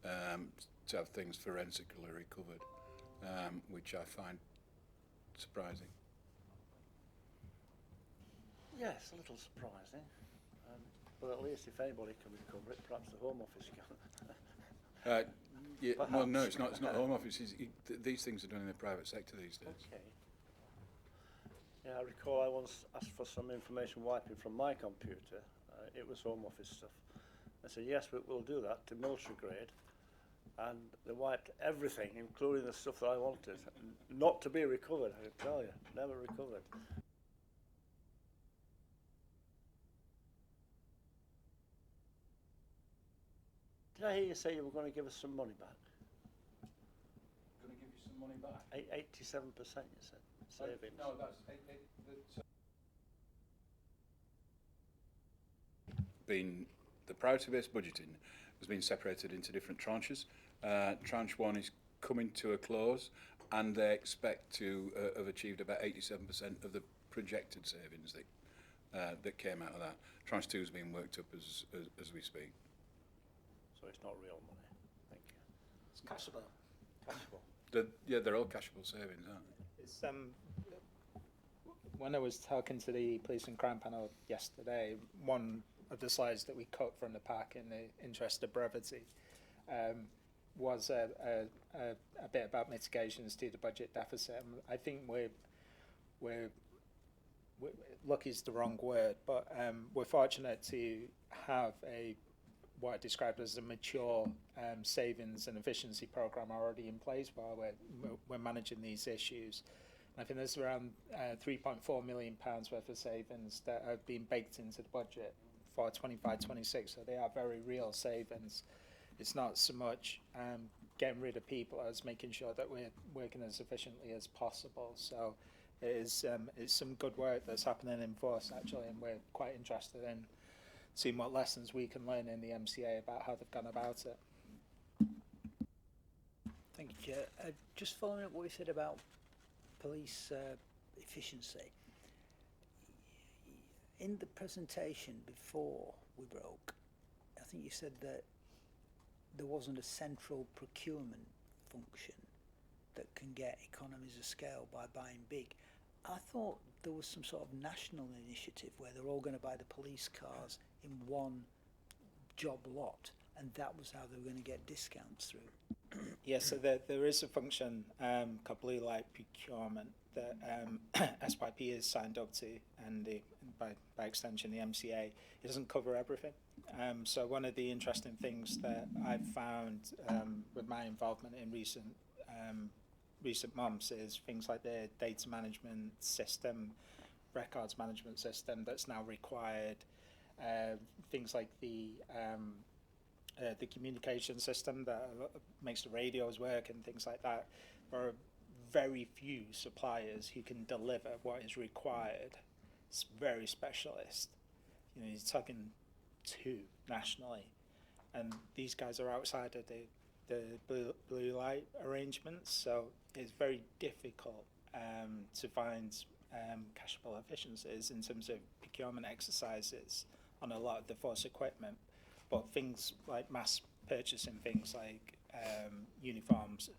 to have things forensically recovered, which I find surprising. Yes, a little surprising. But at least if anybody can recover it, perhaps the Home Office can. Yeah, well, no, it's not the Home Office. These things are done in the private sector these days. Okay. Yeah, I recall I once asked for some information wiping from my computer. It was Home Office stuff. I said, yes, we'll do that to military grade. And they wiped everything, including the stuff that I wanted. Not to be recovered, I can tell you. Never recovered. Did I hear you say you were going to give us some money back? Going to give you some money back? 87%, you said. Savings. No, that's been the priority-based budgeting has been separated into different tranches. Tranche 1 is coming to a close, and they expect to have achieved about 87% of the projected savings that came out of that. Tranche 2 is being worked up as we speak. So it's not real money. Thank you. It's cashable. Cashable. Yeah, they're all cashable savings, aren't they? It's, when I was talking to the police and crime panel yesterday, one of the slides that we cut from the pack in the interest of brevity was a bit about mitigations to the budget deficit. And I think we're lucky is the wrong word, but we're fortunate to have what I described as a mature savings and efficiency program already in place while we're managing these issues. And I think there's around £3.4 million worth of savings that have been baked into the budget for 25-26, so they are very real savings. It's not so much getting rid of people as making sure that we're working as efficiently as possible. So it's some good work that's happening in force actually, and we're quite interested in seeing what lessons we can learn in the MCA about how they've gone about it. Thank you, Chair. Just following up what you said about police efficiency. In the presentation before we broke, I think you said that there wasn't a central procurement function that can get economies of scale by buying big. I thought there was some sort of national initiative where they're all going to buy the police cars in one job lot, and that was how they were going to get discounts through. Yes, so there is a function called Blue Light Procurement that SYP is signed up to, and by extension the MCA. It doesn't cover everything. So one of the interesting things that I've found with my involvement in recent months is things like the data management system, records management system that's now required, things like the communication system that makes the radios work and things like that. There are very few suppliers who can deliver what is required. It's very specialist. You know, you're talking 2 nationally, and these guys are outside of the blue light arrangements, so it's very difficult to find cashable efficiencies in terms of procurement exercises on a lot of the force equipment. But things like mass purchasing, things like uniforms,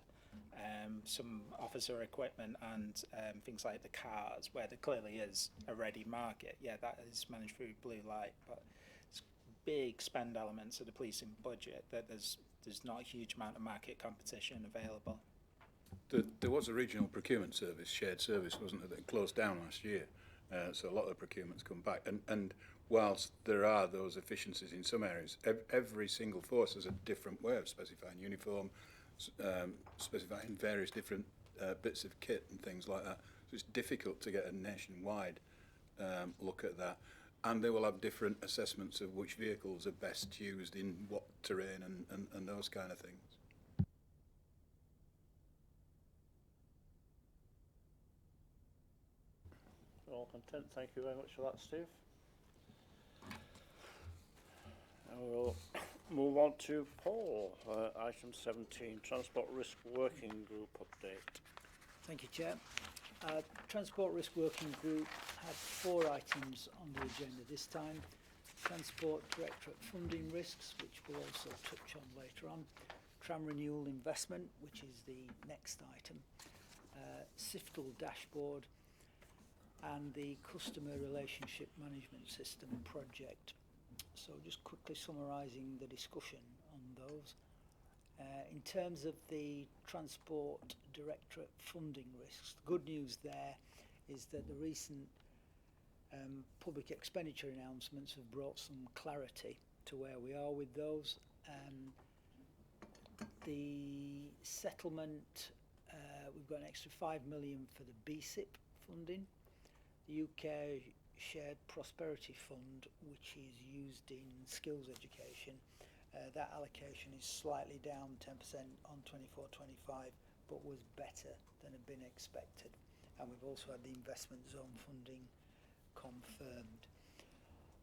some officer equipment, and things like the cars, where there clearly is a ready market, yeah, that is managed through blue light. But it's big spend elements of the policing budget that there's not a huge amount of market competition available. There was a regional procurement service, shared service, wasn't there, that closed down last year. So a lot of the procurements come back. And whilst there are those efficiencies in some areas, every single force has a different way of specifying uniform, specifying various different bits of kit and things like that. So it's difficult to get a nationwide look at that. And they will have different assessments of which vehicles are best used in what terrain and those kind of things. All content. Thank you very much for that, Steve. Now we'll move on to Paul. Item 17, Transport Risk Working Group update. Thank you, Chair. Transport Risk Working Group had 4 items on the agenda this time. Transport Directorate funding risks, which we'll also touch on later on. Tram Renewal investment, which is the next item. SIFTL dashboard, and the Customer Relationship Management System project. So just quickly summarising the discussion on those. In terms of the Transport Directorate funding risks, the good news there is that the recent public expenditure announcements have brought some clarity to where we are with those. The settlement, we've got an extra 5 million for the BSIP funding. The UK Shared Prosperity Fund, which is used in skills education, that allocation is slightly down 10% on 24-25, but was better than had been expected. And we've also had the investment zone funding confirmed.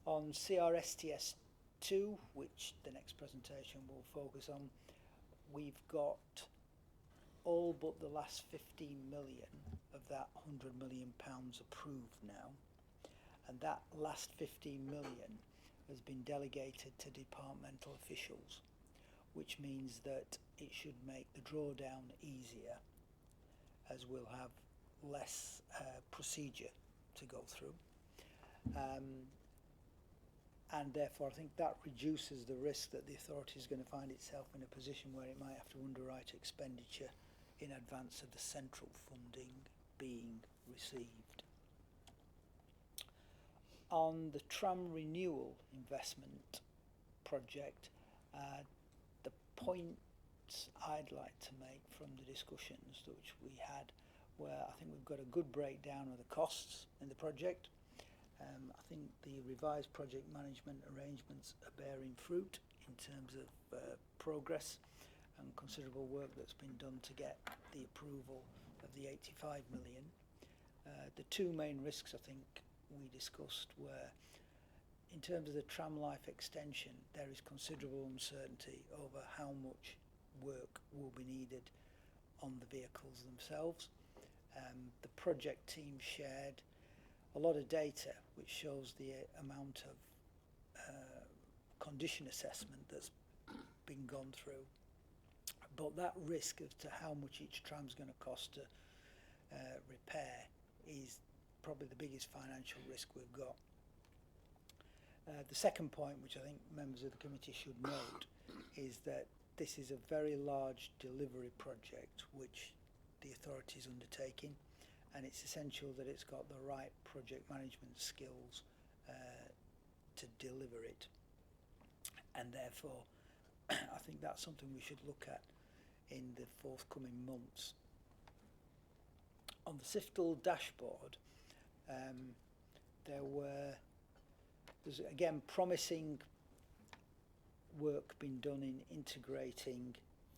On CRSTS2, which the next presentation will focus on, we've got all but the last 15 million of that £100 million approved now, and that last 15 million has been delegated to departmental officials, which means that it should make the drawdown easier, as we'll have less procedure to go through. And therefore I think that reduces the risk that the authority is going to find itself in a position where it might have to underwrite expenditure in advance of the central funding being received. On the Tram Renewal investment project, the points I'd like to make from the discussions which we had were, I think we've got a good breakdown of the costs in the project. I think the revised project management arrangements are bearing fruit in terms of progress and considerable work that's been done to get the approval of the 85 million. The two main risks I think we discussed were, in terms of the tram life extension, there is considerable uncertainty over how much work will be needed on the vehicles themselves. The project team shared a lot of data which shows the amount of condition assessment that's been gone through, but that risk as to how much each tram's going to cost to repair is probably the biggest financial risk we've got. The second point, which I think members of the committee should note, is that this is a very large delivery project which the authority is undertaking, and it's essential that it's got the right project management skills to deliver it. And therefore, I think that's something we should look at in the forthcoming months. On the SIFTL dashboard, there's again promising work being done in integrating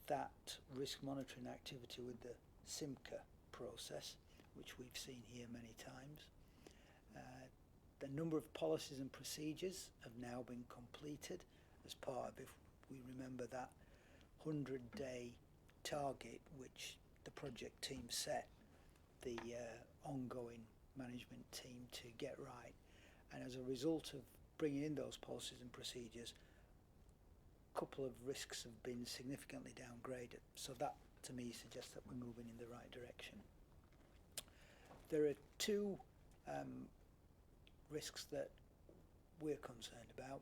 that risk monitoring activity with the SIMCA process, which we've seen here many times. The number of policies and procedures have now been completed as part of, if we remember, that 100-day target which the project team set the ongoing management team to get right. And as a result of bringing in those policies and procedures, a couple of risks have been significantly downgraded. So that, to me, suggests that we're moving in the right direction. There are two risks that we're concerned about.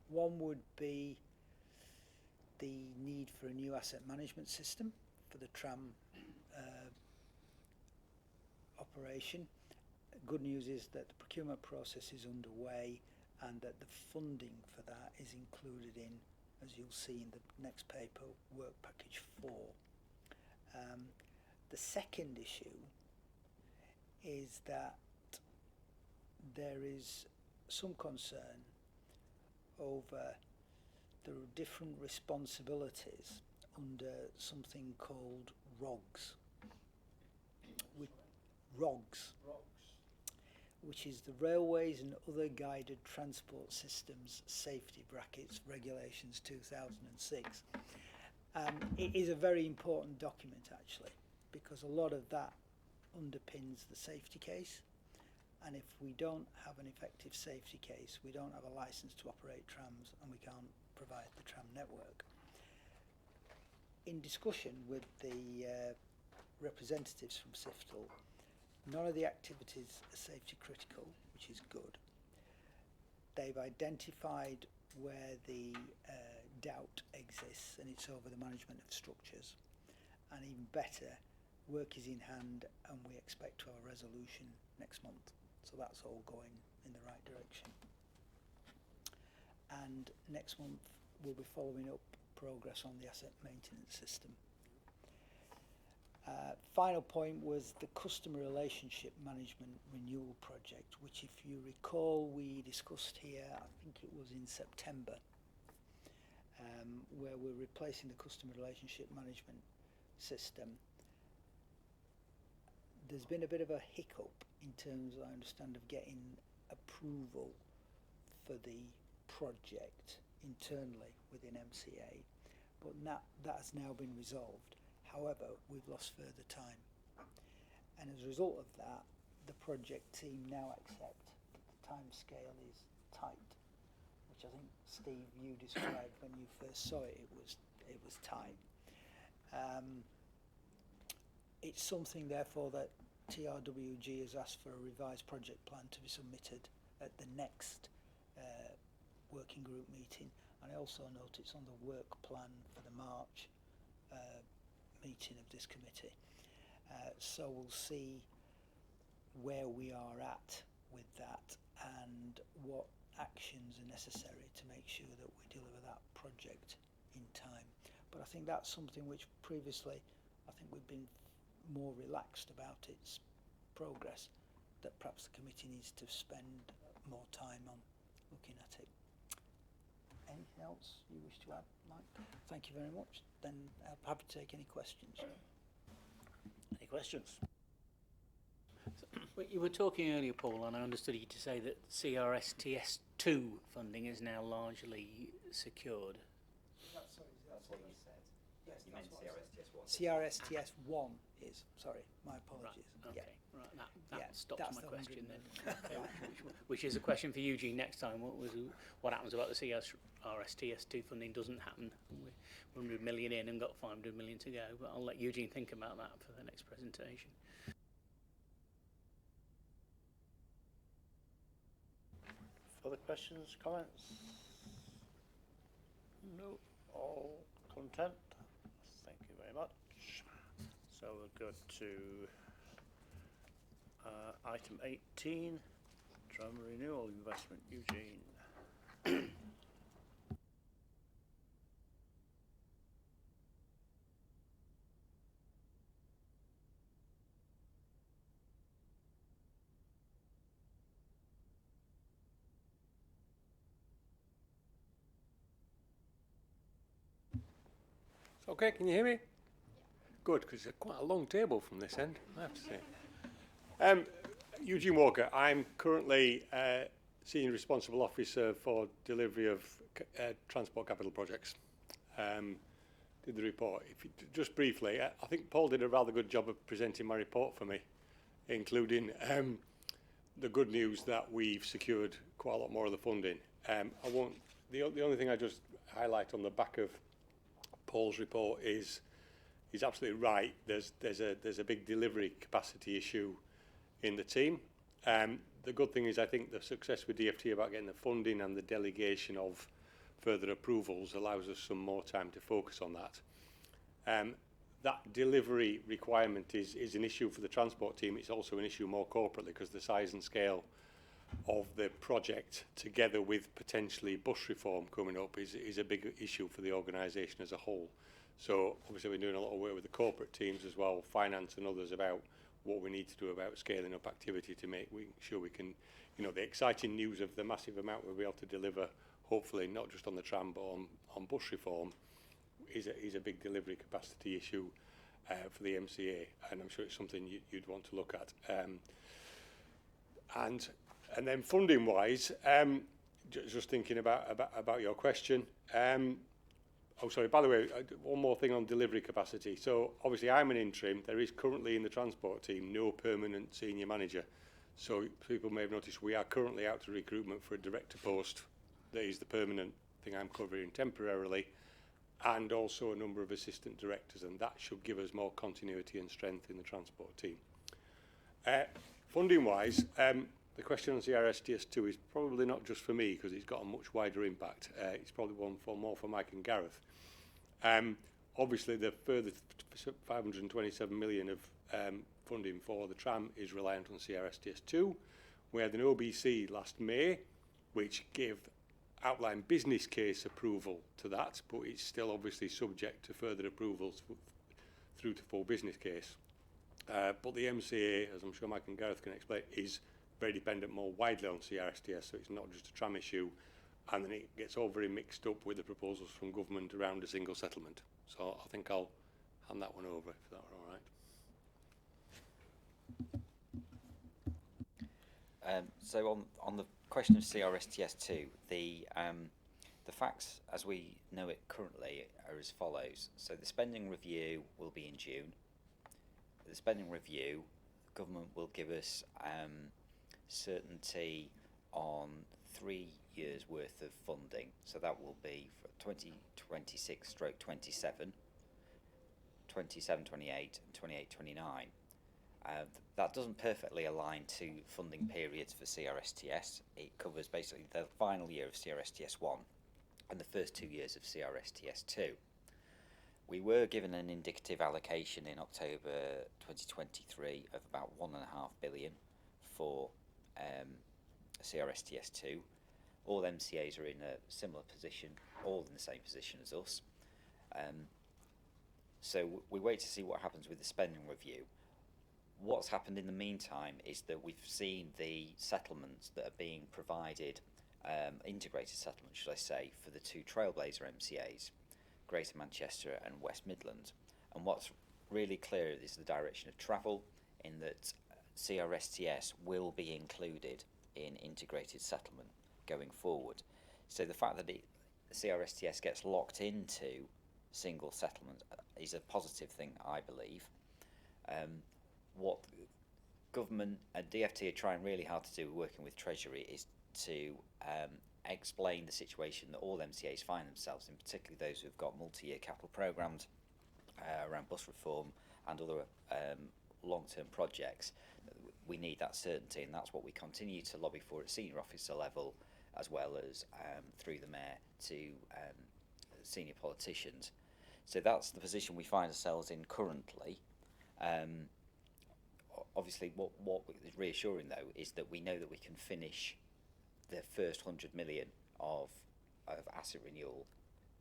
One would be the need for a new asset management system for the tram operation. Good news is that the procurement process is underway and that the funding for that is included in, as you'll see in the next paper, Work Package 4. The second issue is that there is some concern over the different responsibilities under something called ROGS, which is the Railways and Other Guided Transport Systems Safety Brackets Regulations 2006. It is a very important document actually, because a lot of that underpins the safety case, and if we don't have an effective safety case, we don't have a license to operate trams and we can't provide the tram network. In discussion with the representatives from SIFTL, none of the activities are safety critical, which is good. They've identified where the doubt exists, and it's over the management of structures, and even better, work is in hand and we expect to have a resolution next month. So that's all going in the right direction. And next month we'll be following up progress on the asset maintenance system. Final point was the customer relationship management renewal project, which, if you recall, we discussed here, I think it was in September, where we're replacing the customer relationship management system. There's been a bit of a hiccup in terms, I understand, of getting approval for the project internally within MCA, but that has now been resolved. However, we've lost further time, and as a result of that, the project team now accept that the time scale is tight, which I think, Steve, you described when you first saw it. It was tight. It's something, therefore, that TRWG has asked for a revised project plan to be submitted at the next working group meeting, and I also note it's on the work plan for the March meeting of this committee. So we'll see where we are at with that and what actions are necessary to make sure that we deliver that project in time. But I think that's something which previously I think we've been more relaxed about its progress, that perhaps the committee needs to spend more time on looking at it. Anything else you wish to add, Mike? Thank you very much. Then I'm happy to take any questions. Any questions? Well, you were talking earlier, Paul, and I understood you to say that CRSTS2 funding is now largely secured. That's what you said. Yes, you meant CRSTS1. CRSTS1 is, sorry, my apologies. Right, okay, yeah. right, that stops my question then. Okay. which is a question for Eugene next time. What happens about the CRSTS2 funding doesn't happen? We're 100 million in and got 500 million to go, but I'll let Eugene think about that for the next presentation. Further questions, comments? No. All content? Thank you very much. So we'll go to item 18, Tram Renewal Investment, Eugene. Okay, can you hear me? Good, because it's quite a long table from this end, I have to say. Eugene Walker, I'm currently Senior Responsible Officer for delivery of transport capital projects. Did the report. Just briefly, I think Paul did a rather good job of presenting my report for me, including the good news that we've secured quite a lot more of the funding. The only thing I just highlight on the back of Paul's report is he's absolutely right. There's a big delivery capacity issue in the team. The good thing is I think the success with DFT about getting the funding and the delegation of further approvals allows us some more time to focus on that. That delivery requirement is an issue for the transport team. It's also an issue more corporately because the size and scale of the project, together with potentially bus reform coming up, is a big issue for the organisation as a whole. So obviously we're doing a lot of work with the corporate teams as well, finance and others, about what we need to do about scaling up activity to make sure we can, the exciting news of the massive amount we'll be able to deliver, hopefully not just on the tram but on bus reform, is a big delivery capacity issue for the MCA, and I'm sure it's something you'd want to look at. And then funding wise, just thinking about your question. Oh, sorry, by the way, one more thing on delivery capacity. So obviously I'm an interim. There is currently in the transport team no permanent senior manager. So people may have noticed we are currently out to recruitment for a director post. That is the permanent thing I'm covering temporarily, and also a number of assistant directors, and that should give us more continuity and strength in the transport team. Funding wise, the question on CRSTS2 is probably not just for me because it's got a much wider impact. It's probably one more for Mike and Gareth. Obviously, the further 527 million of funding for the tram is reliant on CRSTS2. We had an OBC last May, which gave outline business case approval to that, but it's still obviously subject to further approvals through to full business case. But the MCA, as I'm sure Mike and Gareth can explain, is very dependent more widely on CRSTS, so it's not just a tram issue, and then it gets all very mixed up with the proposals from government around a single settlement. So I think I'll hand that one over, if that's all right. So on the question of CRSTS2, the facts as we know it currently are as follows. So the spending review will be in June. The spending review, government will give us certainty on 3 years worth of funding. So that will be for 2026/27, 27/28 and 28/29. That doesn't perfectly align to funding periods for CRSTS. It covers basically the final year of CRSTS 1 and the first 2 years of CRSTS 2. We were given an indicative allocation in October 2023 of about £1.5 billion for CRSTS 2. All MCAs are in a similar position, all in the same position as us. So we wait to see what happens with the spending review. What's happened in the meantime is that we've seen the settlements that are being provided, integrated settlements, should I say, for the two Trailblazer MCAs, Greater Manchester and West Midlands. And what's really clear is the direction of travel, in that CRSTS will be included in integrated settlement going forward. So the fact that CRSTS gets locked into single settlement is a positive thing, I believe. What government and DFT are trying really hard to do, working with Treasury, is to explain the situation that all MCAs find themselves in, particularly those who've got multi-year capital programmes around bus reform and other long-term projects. We need that certainty, and that's what we continue to lobby for at senior officer level, as well as through the Mayor to senior politicians. So that's the position we find ourselves in currently. Obviously, what is reassuring, though, is that we know that we can finish the first 100 million of asset renewal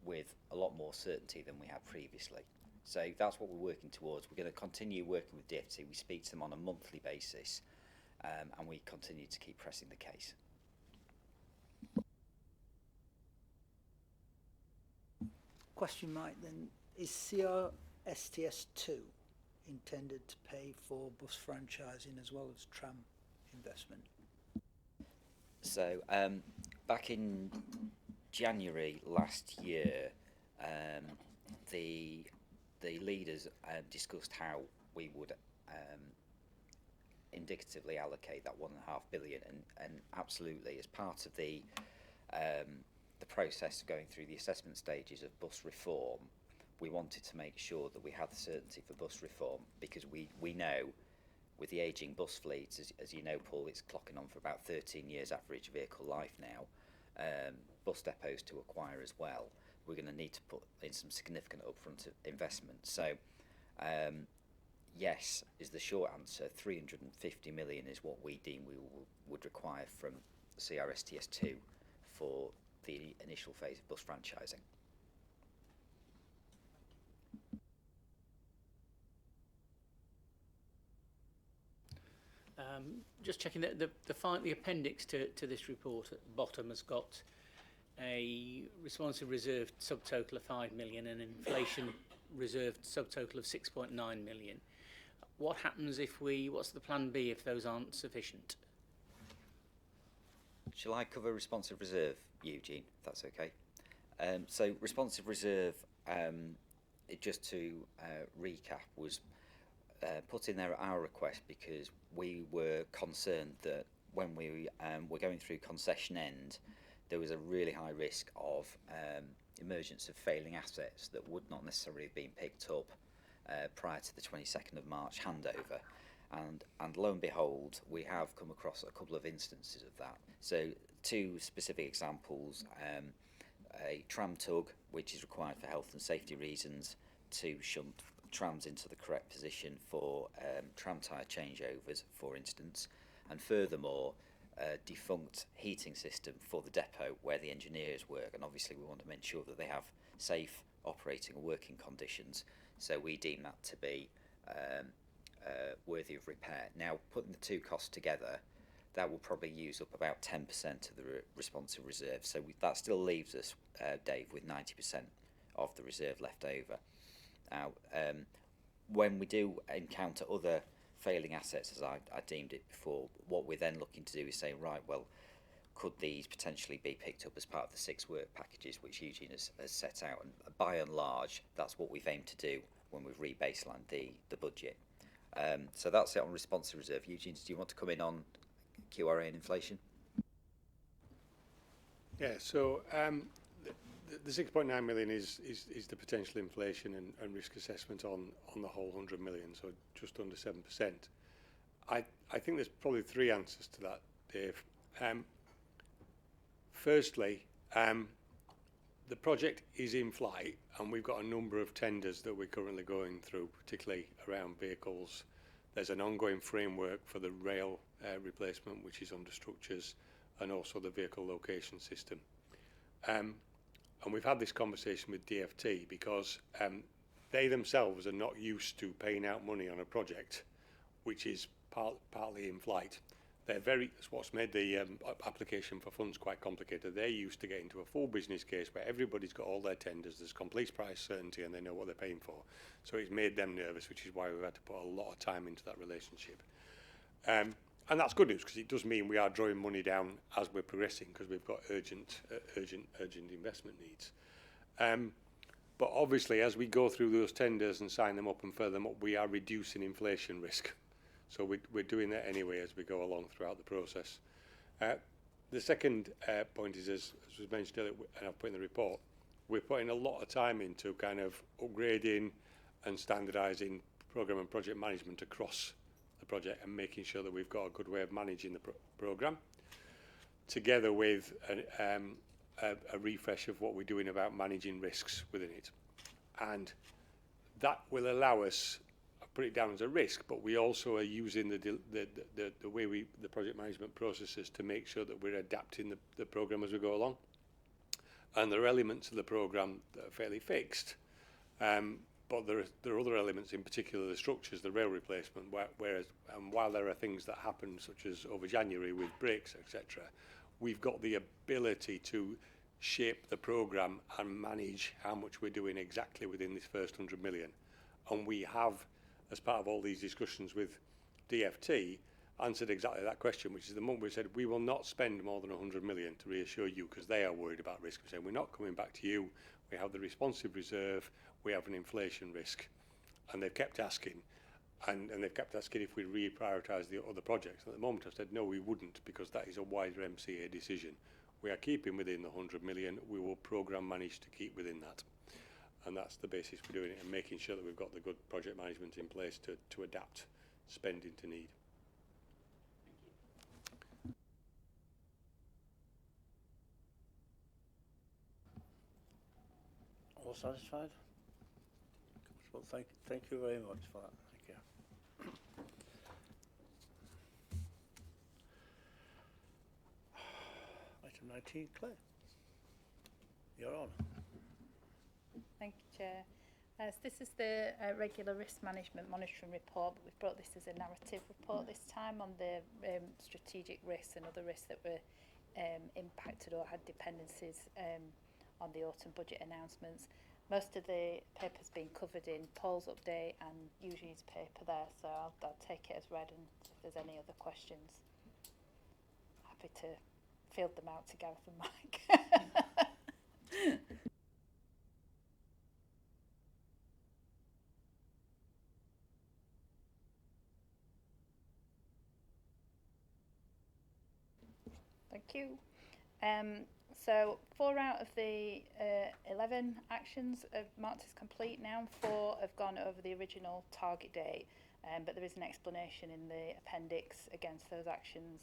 with a lot more certainty than we had previously. So that's what we're working towards. We're going to continue working with DFT. We speak to them on a monthly basis, and we continue to keep pressing the case. Question, Mike, then, is CRSTS 2 intended to pay for bus franchising as well as tram investment? So back in January last year, the leaders discussed how we would indicatively allocate that £1.5 billion, and absolutely, as part of the process going through the assessment stages of bus reform, we wanted to make sure that we had the certainty for bus reform, because we know with the ageing bus fleets, as you know, Paul, it's clocking on for about 13 years average vehicle life now, bus depots to acquire as well. We're going to need to put in some significant upfront investment. So yes is the short answer. 350 million is what we deem we would require from CRSTS 2 for the initial phase of bus franchising. Just checking that the appendix to this report at the bottom has got a responsive reserve subtotal of 5 million and an inflation reserved subtotal of 6.9 million. What happens what's the plan B if those aren't sufficient? Shall I cover responsive reserve, Eugene, if that's okay? So responsive reserve, just to recap, was put in there at our request because we were concerned that when we were going through concession end, there was a really high risk of emergence of failing assets that would not necessarily have been picked up prior to the 22nd of March handover. And lo and behold, we have come across a couple of instances of that. So two specific examples, a tram tug, which is required for health and safety reasons to shunt trams into the correct position for tram tyre changeovers, for instance, and furthermore, a defunct heating system for the depot where the engineers work, and obviously we want to make sure that they have safe operating and working conditions, so we deem that to be worthy of repair. Now, putting the two costs together, that will probably use up about 10% of the responsive reserve, so that still leaves us, Dave, with 90% of the reserve left over. Now, when we do encounter other failing assets, as I deemed it before, what we're then looking to do is say, right, well, could these potentially be picked up as part of the 6 work packages which Eugene has set out? And by and large, that's what we've aimed to do when we've re-baselined the budget. So that's it on responsive reserve. Eugene, do you want to come in on QRA and inflation? Yeah, so the 6.9 million is the potential inflation and risk assessment on the whole 100 million, so just under 7%. I think there's probably three answers to that, Dave. Firstly, the project is in flight and we've got a number of tenders that we're currently going through, particularly around vehicles. There's an ongoing framework for the rail replacement, which is under structures, and also the vehicle location system. And we've had this conversation with DFT because they themselves are not used to paying out money on a project which is partly in flight. That's what's made the application for funds quite complicated. They're used to getting to a full business case where everybody's got all their tenders, there's complete price certainty, and they know what they're paying for. So it's made them nervous, which is why we've had to put a lot of time into that relationship. And that's good news because it does mean we are drawing money down as we're progressing because we've got urgent investment needs. But obviously, as we go through those tenders and sign them up and firm them up, we are reducing inflation risk. So we're doing that anyway as we go along throughout the process. The second point is, as was mentioned earlier, and I've put in the report, we're putting a lot of time into kind of upgrading and standardising programme and project management across the project and making sure that we've got a good way of managing the programme, together with a refresh of what we're doing about managing risks within it. And that will allow us, put it down as a risk, but we also are using the way the project management processes to make sure that we're adapting the programme as we go along. And there are elements of the programme that are fairly fixed, but there are other elements, in particular the structures, the rail replacement, while there are things that happen, such as over January with brakes, etc., we've got the ability to shape the programme and manage how much we're doing exactly within this first 100 million. And we have, as part of all these discussions with DFT, answered exactly that question, which is the moment we said we will not spend more than 100 million to reassure you because they are worried about risk. We're saying we're not coming back to you. We have the responsive reserve. We have an inflation risk. And they've kept asking. And they've kept asking if we reprioritise the other projects. And at the moment I've said no, we wouldn't, because that is a wider MCA decision. We are keeping within the 100 million. We will programme manage to keep within that. And that's the basis for doing it and making sure that we've got the good project management in place to adapt spending to need. All satisfied? Well, thank you very much for that. Thank you. Item 19, Claire. You're on. Thank you, Chair. So this is the regular risk management monitoring report, but we've brought this as a narrative report this time on the strategic risks and other risks that were impacted or had dependencies on the autumn budget announcements. Most of the paper's been covered in Paul's update and Eugene's paper there, so I'll take it as read, and if there's any other questions, happy to field them out to Gareth and Mike. Thank you. So 4 out of the 11 actions are marked as complete now, and 4 have gone over the original target date, but there is an explanation in the appendix against those actions,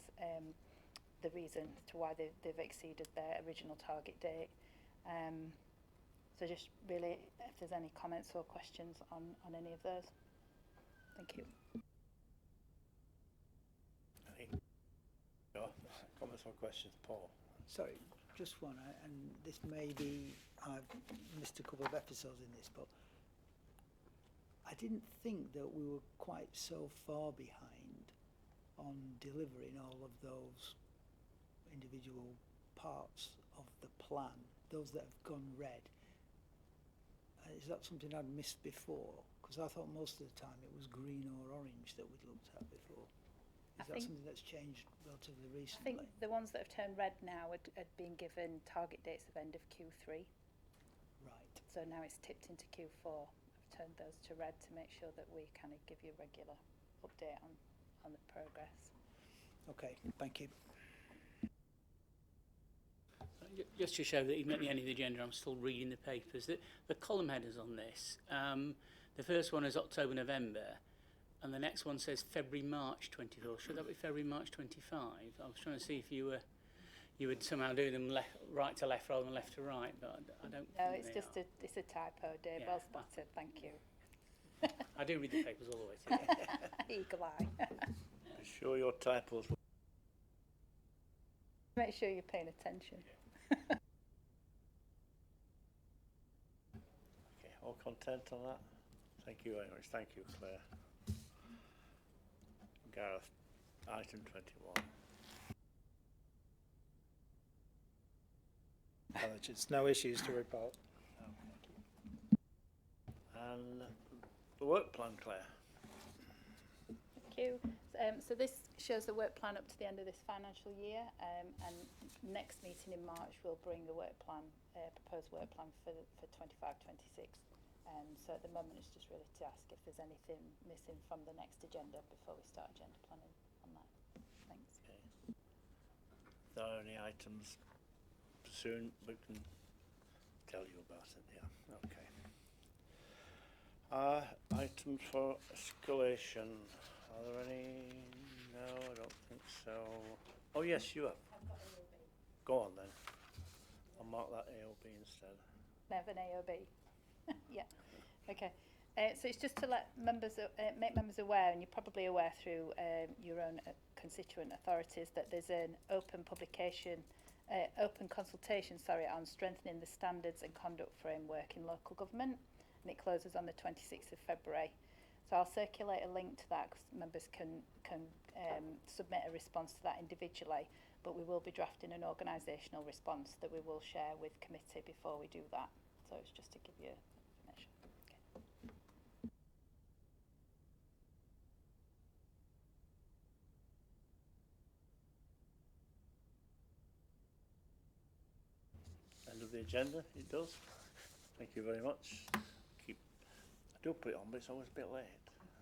the reason to why they've exceeded their original target date. So just really, if there's any comments or questions on any of those. Thank you. Comments or questions, Paul? Sorry, just one, and this may be, I've missed a couple of episodes in this, but I didn't think that we were quite so far behind on delivering all of those individual parts of the plan, those that have gone red. Is that something I'd missed before? Because I thought most of the time it was green or orange that we'd looked at before. Is that something that's changed relatively recently? I think the ones that have turned red now had been given target dates of end of Q3. Right. So now it's tipped into Q4. I've turned those to red to make sure that we kind of give you a regular update on the progress. Okay, thank you. Just to show that even at the end of the agenda, I'm still reading the papers. The column headers on this, the first one is October, November. And the next one says February, March 24. Should that be February, March 25? I was trying to see if you would somehow do them right to left rather than left to right, but I don't. No, think it's they just are. it's a typo, Dave. Yeah. Well spotted, thank you. I do read the papers all the way through. Eagle eye. I'm sure your typos. Make sure you're paying attention. Okay, all content on that? Thank you very much. Thank you, Claire. Gareth, item 21. Apologies, no issues to report. And the work plan, Claire. Thank you. So this shows the work plan up to the end of this financial year, and next meeting in March we'll bring a work plan, proposed work plan for 25-26. So at the moment it's just really to ask if there's anything missing from the next agenda before we start agenda planning on that. Thanks. Okay. If there are any items soon, we can tell you about it. Yeah. Okay. Items for escalation. Are there any? No, I don't think so. Oh yes, you have. Go on then. I'll mark that AOB instead. Never an AOB. Yeah. Okay. So it's just to let members, make members aware, and you're probably aware through your own constituent authorities, that there's an open publication, open consultation, on strengthening the standards and conduct framework in local government, and it closes on the 26th of February. So I'll circulate a link to that because members can submit a response to that individually, but we will be drafting an organisational response that we will share with committee before we do that. So it's just to give you information. Okay. End of the agenda, it does. Thank you very much. I do put it on, but it's always a bit late.